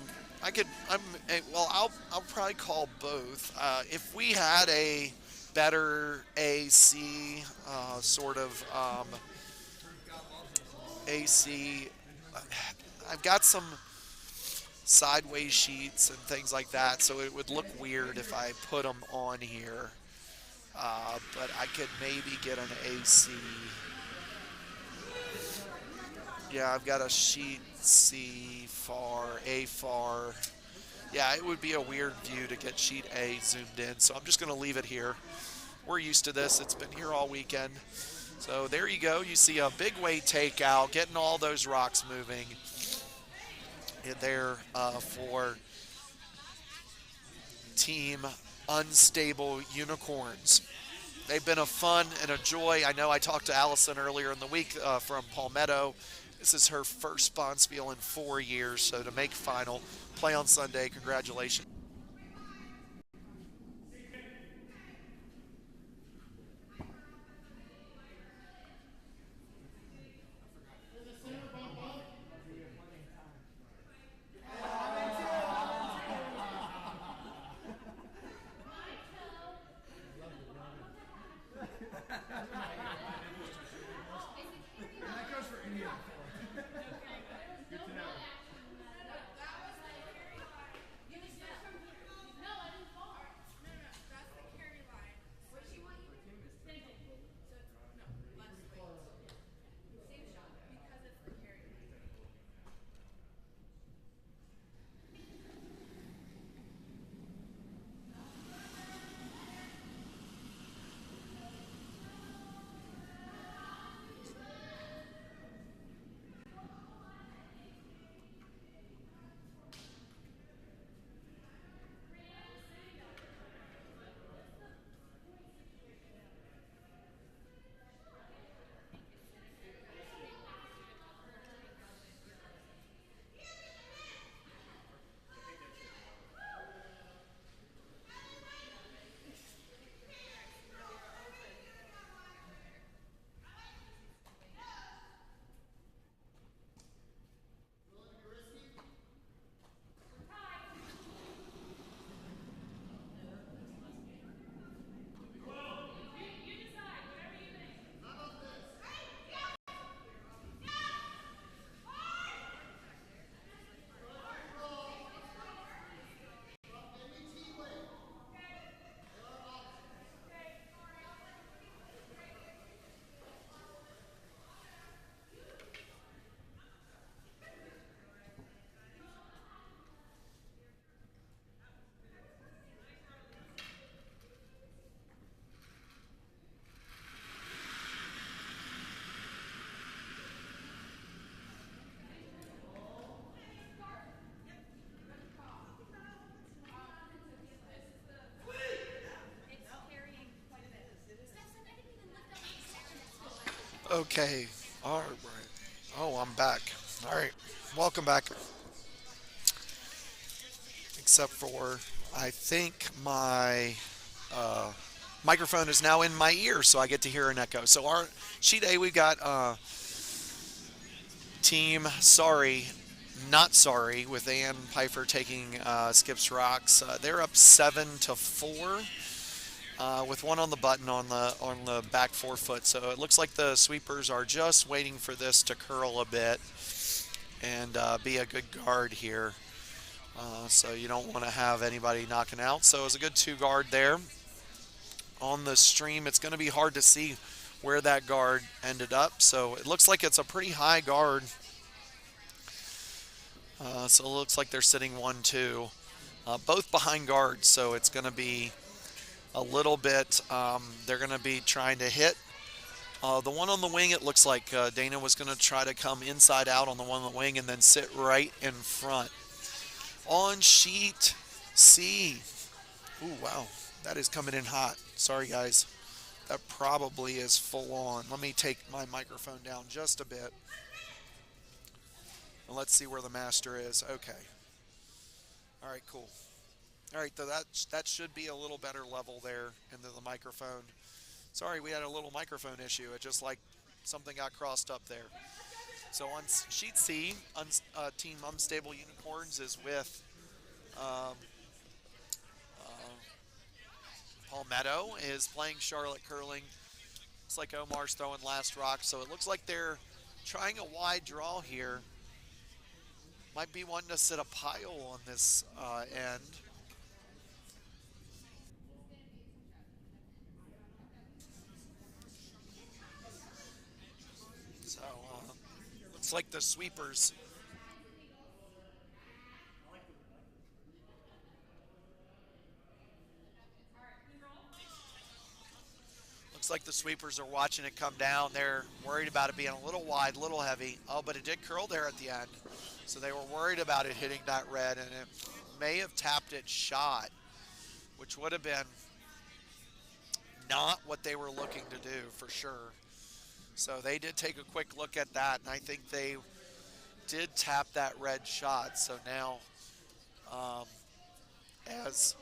probably call both. If we had a better AC sort of AC, I've got some sideways sheets and things like that, so it would look weird if I put them on here. But I could maybe get an AC. Yeah, I've got a sheet C far, A far. Yeah, it would be a weird view to get sheet A zoomed in, so I'm just going to leave it here. We're used to this. It's been here all weekend. So there you go. You see a big weight takeout, getting all those rocks moving in there for Team Unstable Unicorns. They've been a fun and a joy. I know I talked to Allison earlier in the week from Palmetto. This is her first Bonspiel in 4 years, so to make final, play on Sunday, congratulations. Okay. All right. Oh, I'm back. All right. Welcome back. Except for, I think my microphone is now in my ear, so I get to hear an echo. So our sheet A, we got team sorry, not sorry, with Ann Pfeiffer taking Skips Rocks. They're up 7-4. With one on the button on the back 4 foot. So it looks like the sweepers are just waiting for this to curl a bit and be a good guard here. So you don't want to have anybody knocking out. So it's a good two guard there. On the stream, it's going to be hard to see where that guard ended up. So it looks like it's a pretty high guard. So it looks like they're sitting 1-2, both behind guards. So it's going to be a little bit. They're going to be trying to hit. The one on the wing, it looks like Dana was going to try to come inside out on the one on the wing and then sit right in front. On sheet C. Ooh, wow. That is coming in hot. Sorry, guys. That probably is full on. Let me take my microphone down just a bit. And let's see where the master is. Okay. All right, cool. All right, so that should be a little better level there into the microphone. Sorry, we had a little microphone issue. It just like something got crossed up there. So on sheet C, Team Unstable Unicorns is with um, Palmetto is playing Charlotte Curling. Looks like Omar's throwing last rock, so it looks like they're trying a wide draw here. Might be wanting to sit a pile on this end. So looks like the sweepers. Looks like the sweepers are watching it come down. They're worried about it being a little wide, a little heavy. Oh, but it did curl there at the end. So they were worried about it hitting that red, and it may have tapped it shot, which would have been not what they were looking to do for sure. So they did take a quick look at that, and I think they did tap that red shot. So now, um, as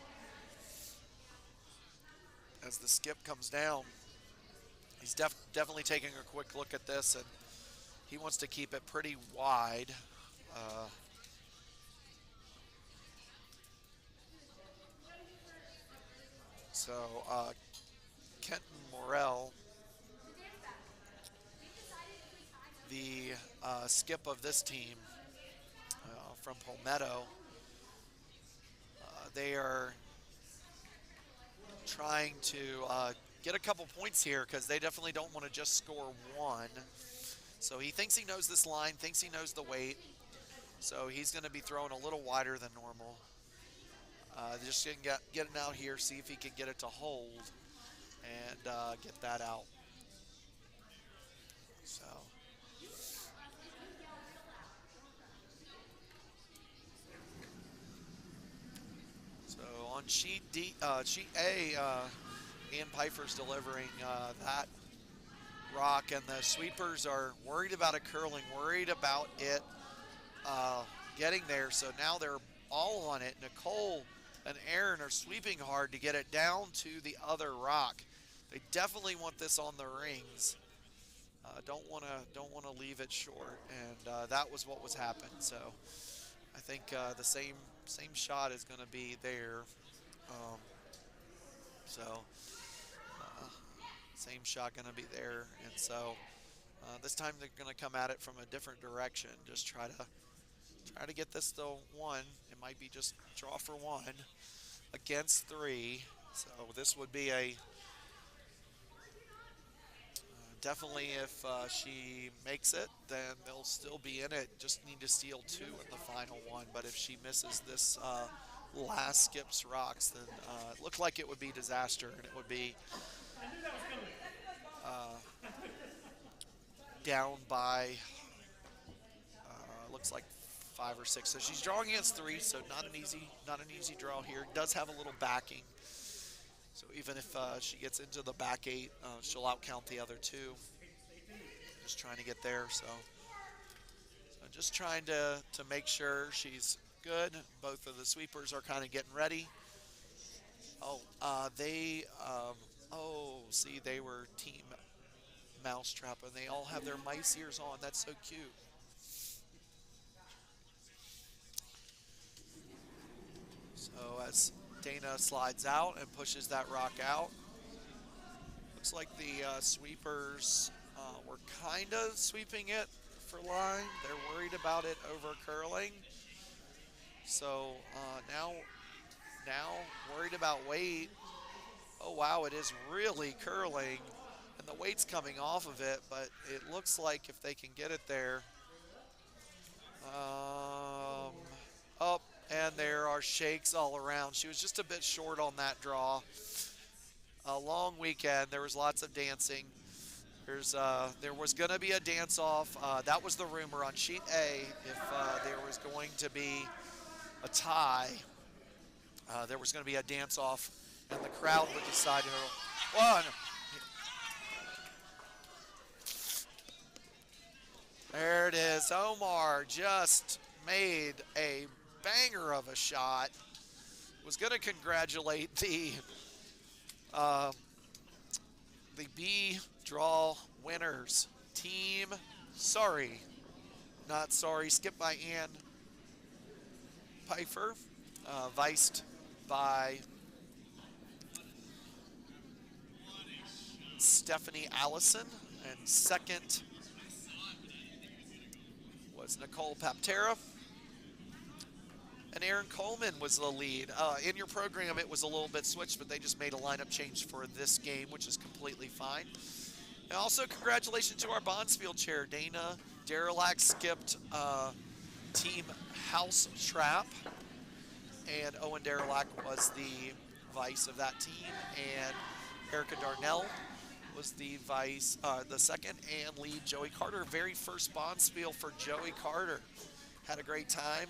as the skip comes down, he's definitely taking a quick look at this, and he wants to keep it pretty wide. Uh, so Kenton Morrell, the skip of this team from Palmetto, they are trying to get a couple points here because they definitely don't want to just score one. So he thinks he knows this line, thinks he knows the weight. So he's going to be throwing a little wider than normal. Just getting out here, see if he can get it to hold and get that out. So, so on sheet A, Ian Pfeiffer's delivering that rock, and the sweepers are worried about it curling, worried about it getting there. So now they're all on it. Nicole and Aaron are sweeping hard to get it down to the other rock. They definitely want this on the rings. Don't want to leave it short, and that was what was happening. So I think the same shot is going to be there. Um, so same shot going to be there, and so this time they're going to come at it from a different direction. Just try to get this to one. It might be just draw for one against three. So this would be a definitely if she makes it, then they'll still be in it. Just need to steal two in the final one. But if she misses this last skips rocks, then it looked like it would be disaster, and it would be down by looks like 5 or 6. So she's drawing against three, so not an easy draw here. Does have a little backing. So even if she gets into the back eight, she'll outcount the other two. Just trying to get there. So just trying to make sure she's good. Both of the sweepers are kind of getting ready. Oh, see, they were team mousetrap, and they all have their mice ears on. That's so cute. So as Dana slides out and pushes that rock out, looks like the sweepers were kind of sweeping it for line. They're worried about it over curling. So now worried about weight. Oh wow, it is really curling, and the weight's coming off of it. But it looks like if they can get it there, up, and there are shakes all around. She was just a bit short on that draw. A long weekend. There was lots of dancing. There was going to be a dance off. That was the rumor on sheet A. If there was going to be a tie, there was going to be a dance off, and the crowd would decide who. One. There it is. Omar just made a banger of a shot. Was going to congratulate uh, the B draw winners. Team Sorry, Not Sorry, skipped by Ann Pfeiffer, viced by Stephanie Allison, and second was Nicole Paptera. And Aaron Coleman was the lead. In your program, it was a little bit switched, but they just made a lineup change for this game, which is completely fine. And also, congratulations to our Bonspiel chair, Dana Derelak skipped Team House Trap, and Owen Derelak was the vice of that team, and Erica Darnell was the vice, the second, and lead Joey Carter. Very first Bonspiel for Joey Carter. Had a great time.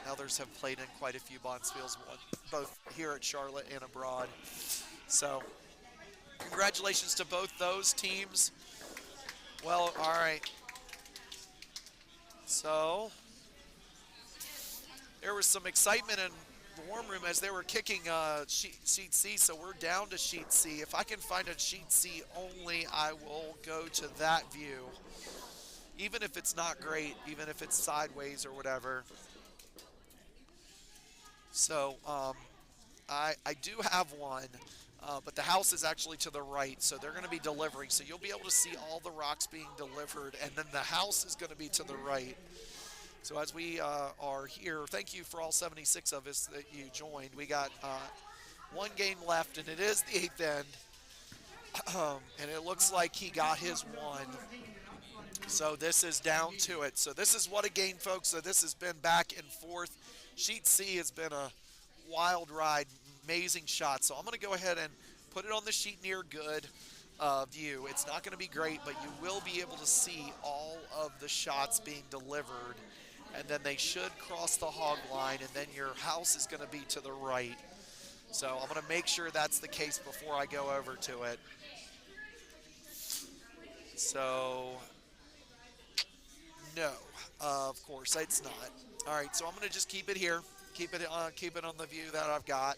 Others have played in quite a few Bonspiels, both here at Charlotte and abroad. So, congratulations to both those teams. Well, all right. So, there was some excitement in the warm room as they were kicking sheet C, so we're down to sheet C. If I can find a sheet C only, I will go to that view. Even if it's not great, even if it's sideways or whatever. So I do have one, but the house is actually to the right, so they're going to be delivering. So you'll be able to see all the rocks being delivered, and then the house is going to be to the right. So as we are here, thank you for all 76 of us that you joined. We got one game left, and it is the eighth end, and it looks like he got his one. So this is down to it. So this is what a game, folks. So this has been back and forth. Sheet C has been a wild ride, amazing shot. So I'm going to go ahead and put it on the sheet near good view. It's not going to be great, but you will be able to see all of the shots being delivered. And then they should cross the hog line, and then your house is going to be to the right. So I'm going to make sure that's the case before I go over to it. So, no, of course it's not. All right, so I'm going to just keep it here. Keep it on the view that I've got.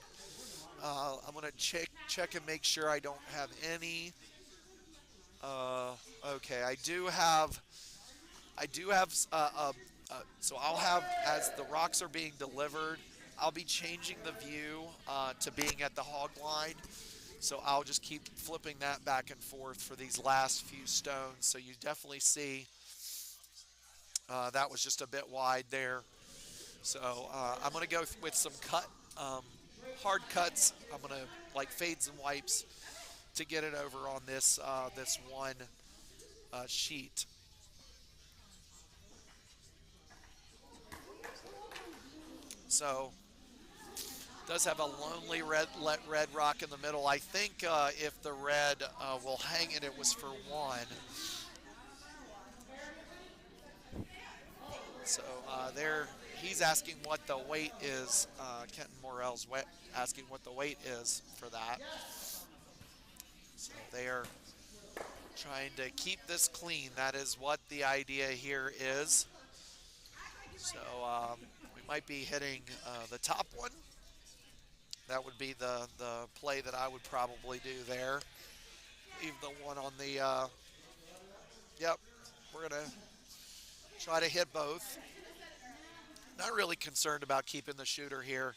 I'm going to check and make sure I don't have any. Okay, I do have. So I'll have, as the rocks are being delivered, I'll be changing the view to being at the hog line. So I'll just keep flipping that back and forth for these last few stones. So you definitely see that was just a bit wide there. So I'm going to go with some hard cuts. I'm going to like fades and wipes to get it over on this this one sheet. So does have a lonely red rock in the middle. I think if the red will hang it was for one. So there, he's asking what the weight is. Kenton Morrell's asking what the weight is for that. So they are Trying to keep this clean. That is what the idea here is. So we might be hitting the top one. That would be the play that I would probably do there. Leave the one on the. Yep, we're going to try to hit both. Not really concerned about keeping the shooter here.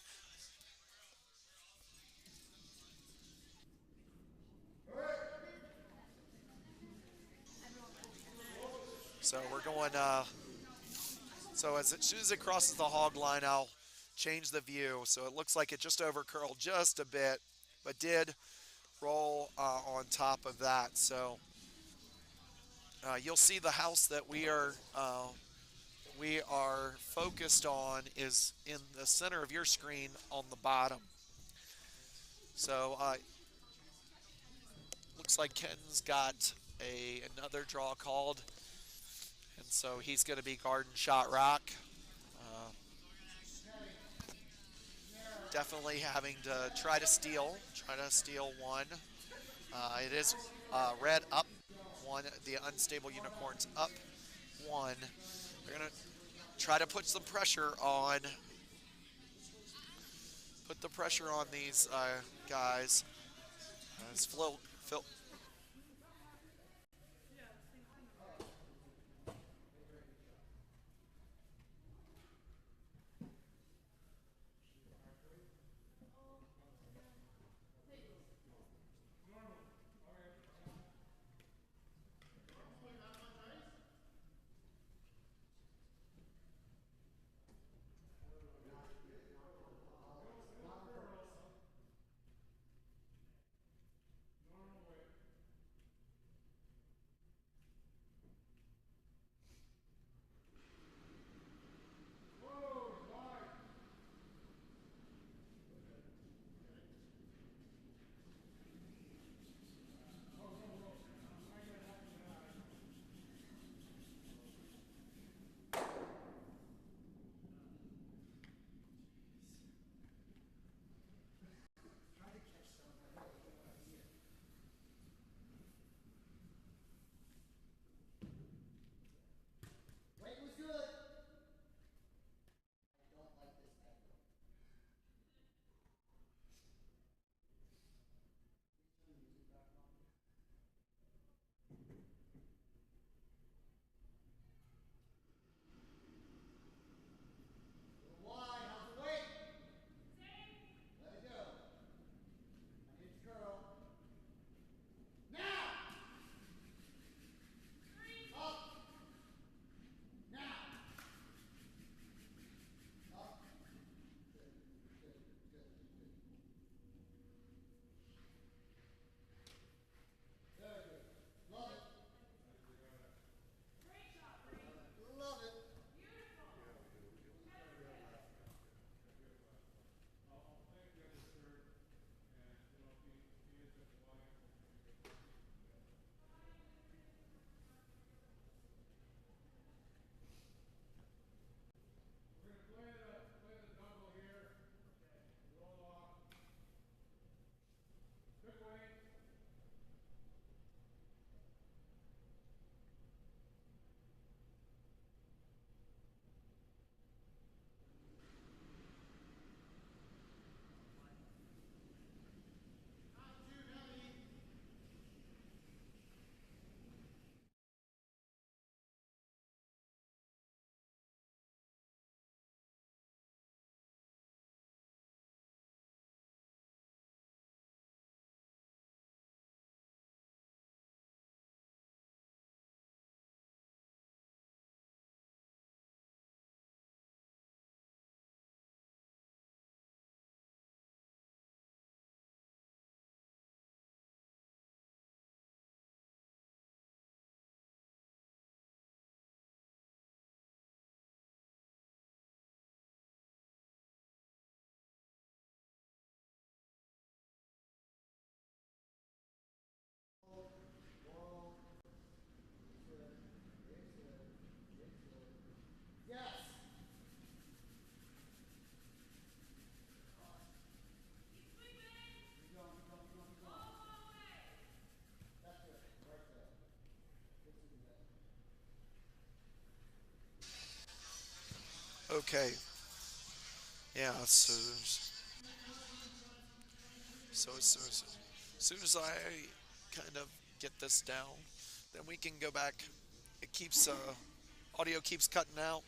So we're going. So as soon as it crosses the hog line, I'll change the view. So it looks like it just over curled just a bit, but did roll on top of that. So you'll see the house that we are focused on is in the center of your screen on the bottom. So looks like Ken's got another draw called, and so he's going to be garden shot rock. Uh, Definitely having to try to steal one. It is red up one. The unstable unicorns up one. They're gonna try to put some pressure on, put the pressure on these guys. As Phil, Okay. Yeah. As soon as I kind of get this down, then we can go back. It keeps audio keeps cutting out.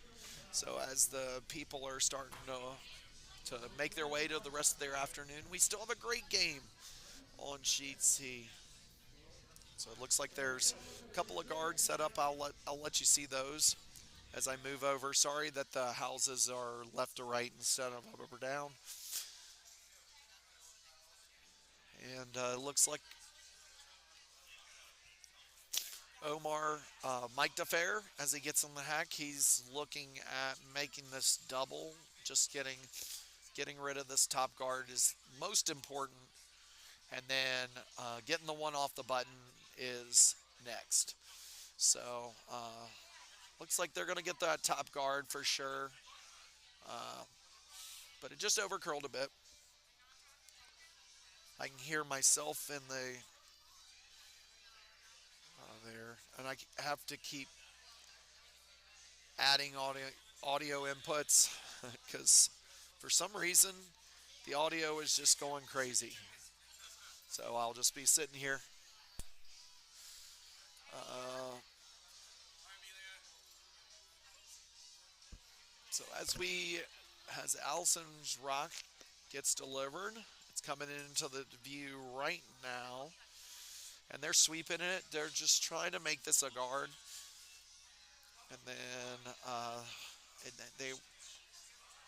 So as the people are starting to make their way to the rest of their afternoon, we still have a great game on sheet C. So it looks like there's a couple of guards set up. I'll let you see those as I move over. Sorry that the houses are left to right instead of up or down. And it looks like Omar, Mike DeFair, as he gets on the hack, he's looking at making this double. Just getting rid of this top guard is most important, and then getting the one off the button is next. So looks like they're going to get that top guard for sure, uh, but it just overcurled a bit. I can hear myself in the there, and I have to keep adding audio inputs because for some reason the audio is just going crazy. So I'll just be sitting here. Uh, so as Allison's rock gets delivered, it's coming into the view right now, and they're sweeping it. They're just trying to make this a guard, and then they.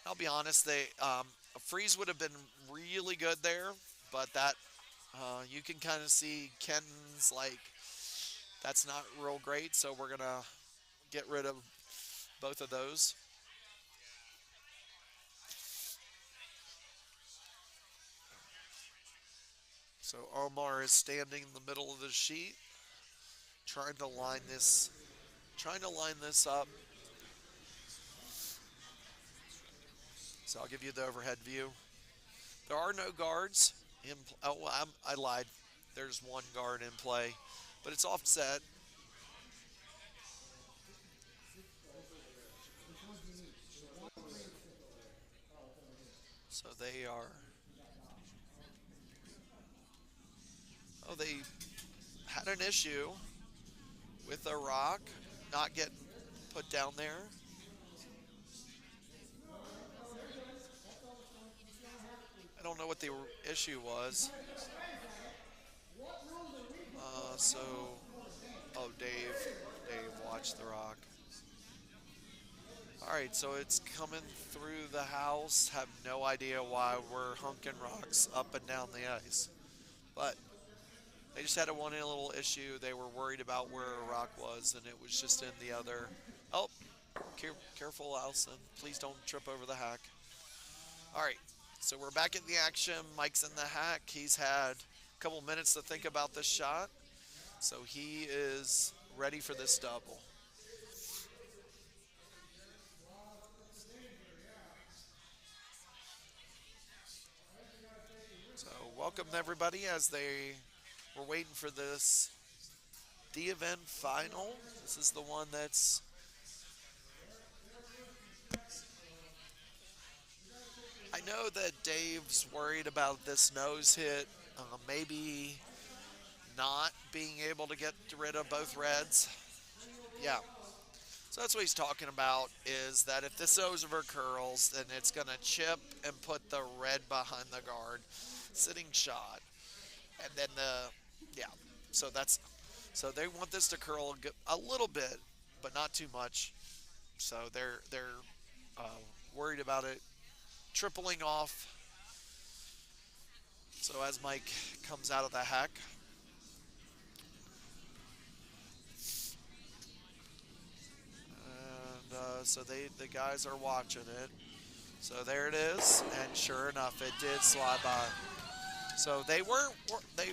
I'll be honest, a freeze would have been really good there, but that you can kind of see Kenton's like that's not real great. So we're gonna get rid of both of those. So Omar is standing in the middle of the sheet, trying to line this, trying to line this up. So I'll give you the overhead view. There are no guards in. Oh, well, I lied. There's one guard in play, but it's offset. So they are. Oh, they had an issue with a rock not getting put down there. I don't know what the issue was. So, oh, Dave watched the rock. All right, so it's coming through the house. Have no idea why we're hunking rocks up and down the ice, but they just had a one little issue. They were worried about where a rock was, and it was just in the other. Oh, careful, Allison. Please don't trip over the hack. All right, so we're back in the action. Mike's in the hack. He's had a couple minutes to think about this shot, so he is ready for this double. So welcome everybody as they were waiting for this D event final. This is the one that's I know that Dave's worried about this nose hit, maybe not being able to get rid of both reds. Yeah. So that's what he's talking about is that if this over curls, then it's going to chip and put the red behind the guard, sitting shot. And then yeah. So so they want this to curl a little bit, but not too much. So they're uh, worried about it tripling off. So as Mike comes out of the hack, and so the guys are watching it. So there it is, and sure enough, it did slide by. So they weren't they,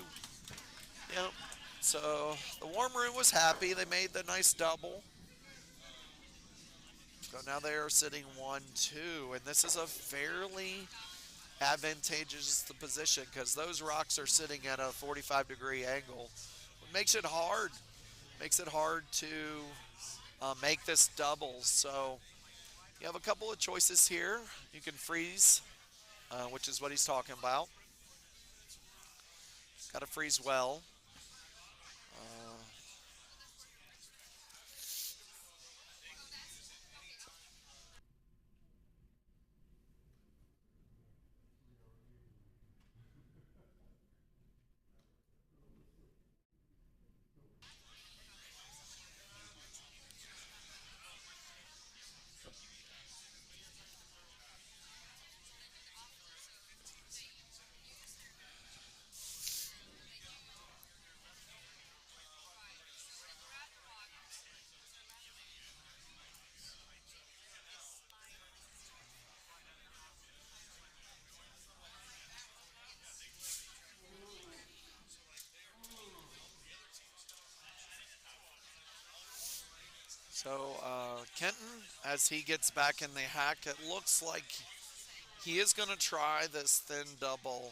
So the warm room was happy. They made the nice double. So now they are sitting 1-2, and this is a fairly advantageous position because those rocks are sitting at a 45-degree angle. It makes it hard. Makes it hard to make this double. So You have a couple of choices here. You can freeze, which is what he's talking about. Got to freeze well. Uh, Kenton, as he gets back in the hack, it looks like he is going to try this thin double.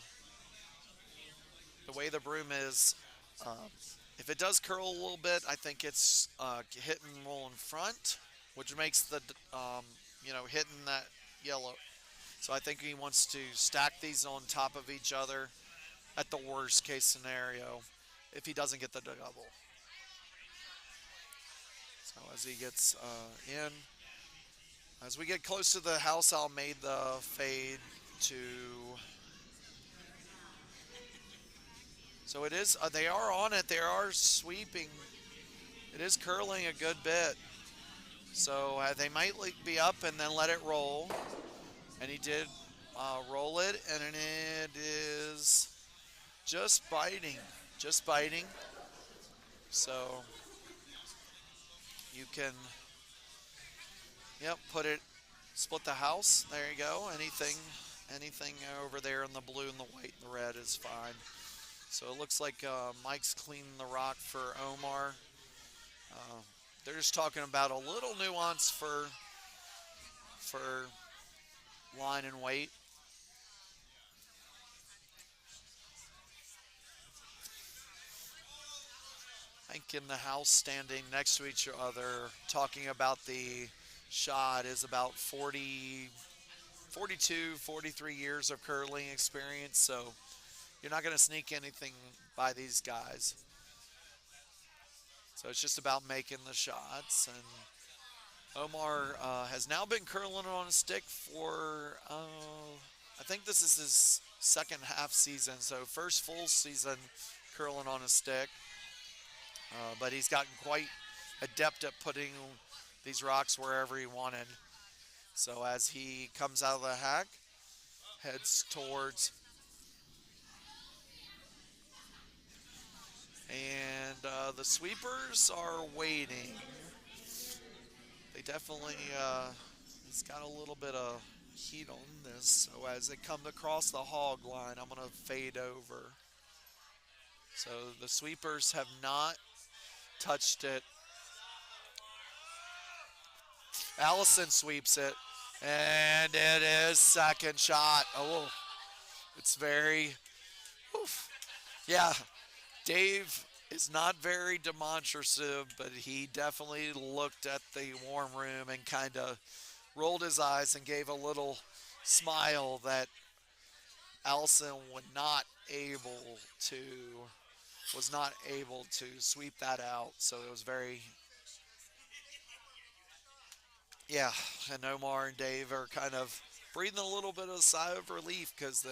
The way the broom is, um, if it does curl a little bit, I think it's hit and roll in front, which makes the hitting that yellow. So I think he wants to stack these on top of each other at the worst case scenario if he doesn't get the double. So as he gets in, as we get close to the house, I'll made the fade to. So it is. They are on it. They are sweeping. It is curling a good bit. So they might be up and then let it roll. And he did roll it, and it is just biting. Just biting. So you can, yep, put it, split the house. There you go. Anything over there in the blue and the white and the red is fine. So it looks like Mike's cleaning the rock for Omar. Uh, they're just talking about a little nuance for line and weight. I think in the house standing next to each other, talking about the shot is about 40, 42, 43 years of curling experience. So you're not going to sneak anything by these guys. So it's just about making the shots. And Omar has now been curling on a stick for, I think this is his second half season. So first full season curling on a stick. But he's gotten quite adept at putting these rocks wherever he wanted. So as he comes out of the hack, heads towards, and the sweepers are waiting. They definitely, he's got a little bit of heat on this. So as they come across the hog line, I'm going to fade over. So the sweepers have not touched it. Allison sweeps it, and it is second shot. Oh, it's very, oof. Yeah, Dave is not very demonstrative, but he definitely looked at the warm room and kind of rolled his eyes and gave a little smile that Allison to was not able to sweep that out. So it was very, yeah. And Omar and Dave are kind of breathing a little bit of a sigh of relief because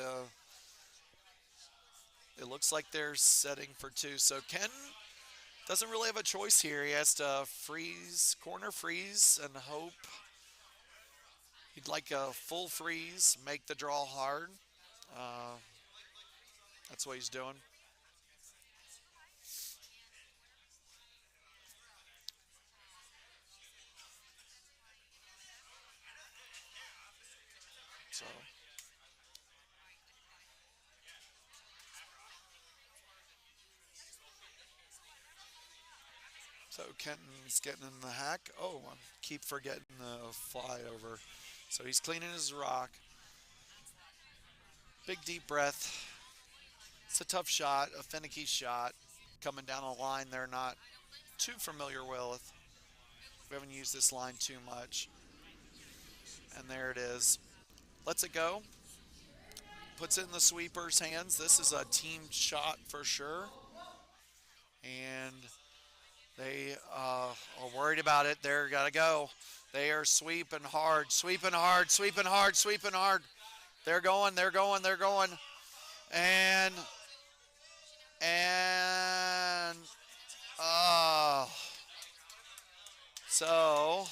it looks like they're setting for two. So Ken doesn't really have a choice here. He has to freeze, corner freeze, and hope. He'd like a full freeze, make the draw hard. Uh, that's what he's doing. So, so Kenton's getting in the hack. Oh, I keep forgetting the flyover. So he's cleaning his rock. Big deep breath. It's a tough shot, a finicky shot. Coming down a line they're not too familiar with. We haven't used this line too much. And there it is. Lets it go. Puts it in the sweeper's hands. This is a team shot for sure. And they are worried about it. They're got to go. They are sweeping hard, sweeping hard, sweeping hard, sweeping hard. They're going, they're going, they're going. And, and, uh, so,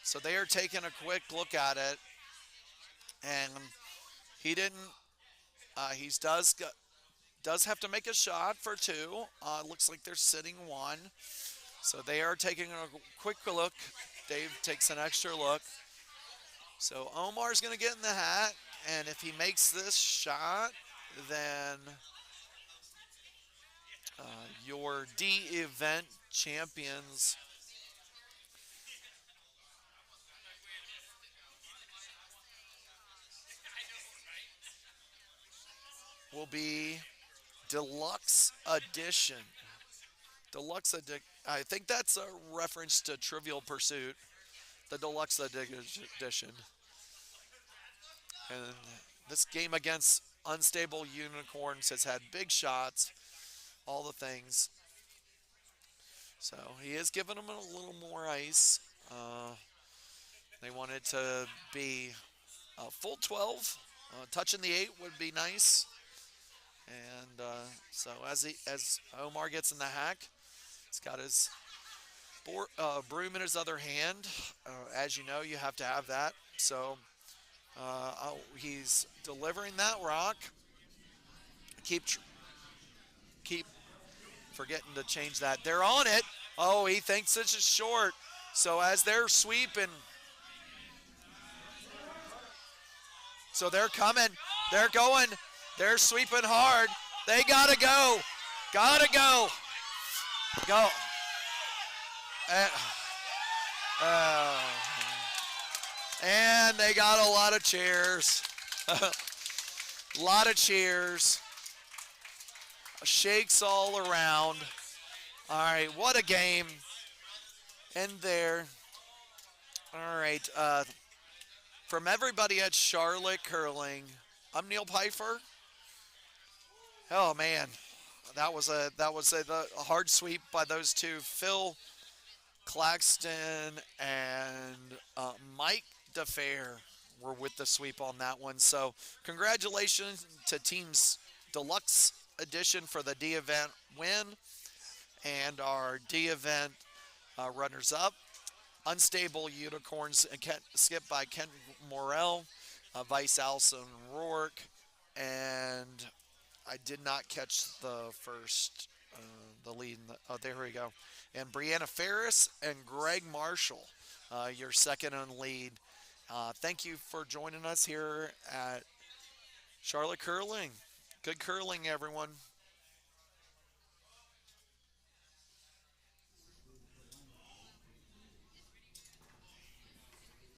so they are taking a quick look at it. And he didn't, he does have to make a shot for two. Looks like they're sitting one. So they are taking a quick look. Dave takes an extra look. So Omar's going to get in the hat, and if he makes this shot, then your D event champions will be Deluxe Edition. I think that's a reference to Trivial Pursuit, the Deluxe Edition. And this game against Unstable Unicorns has had big shots, all the things. So he is giving them a little more ice. They want it to be a full 12. Touching the 8 would be nice. And so as Omar gets in the hack, he's got his broom in his other hand. As you know, you have to have that. So he's delivering that rock. Keep keep forgetting to change that. They're on it. Oh, he thinks it's short. So as they're sweeping, so they're coming. They're going. They're sweeping hard. They gotta go. Gotta go. Go. And, and they got a lot of cheers. A lot of cheers. Shakes all around. All right, what a game. And there. All right. From everybody at Charlotte Curling, I'm Neil Pfeiffer. Oh man, a hard sweep by those two, Phil Claxton and Mike DeFair were with the sweep on that one. So congratulations to teams Deluxe Edition for the D event win, and our D event runners up. Unstable Unicorns skipped by Ken Morrell, Vice Allison Rourke, and I did not catch the first, the lead. Oh, there we go. And Brianna Ferris and Greg Marshall, your second in lead. Thank you for joining us here at Charlotte Curling. Good curling, everyone.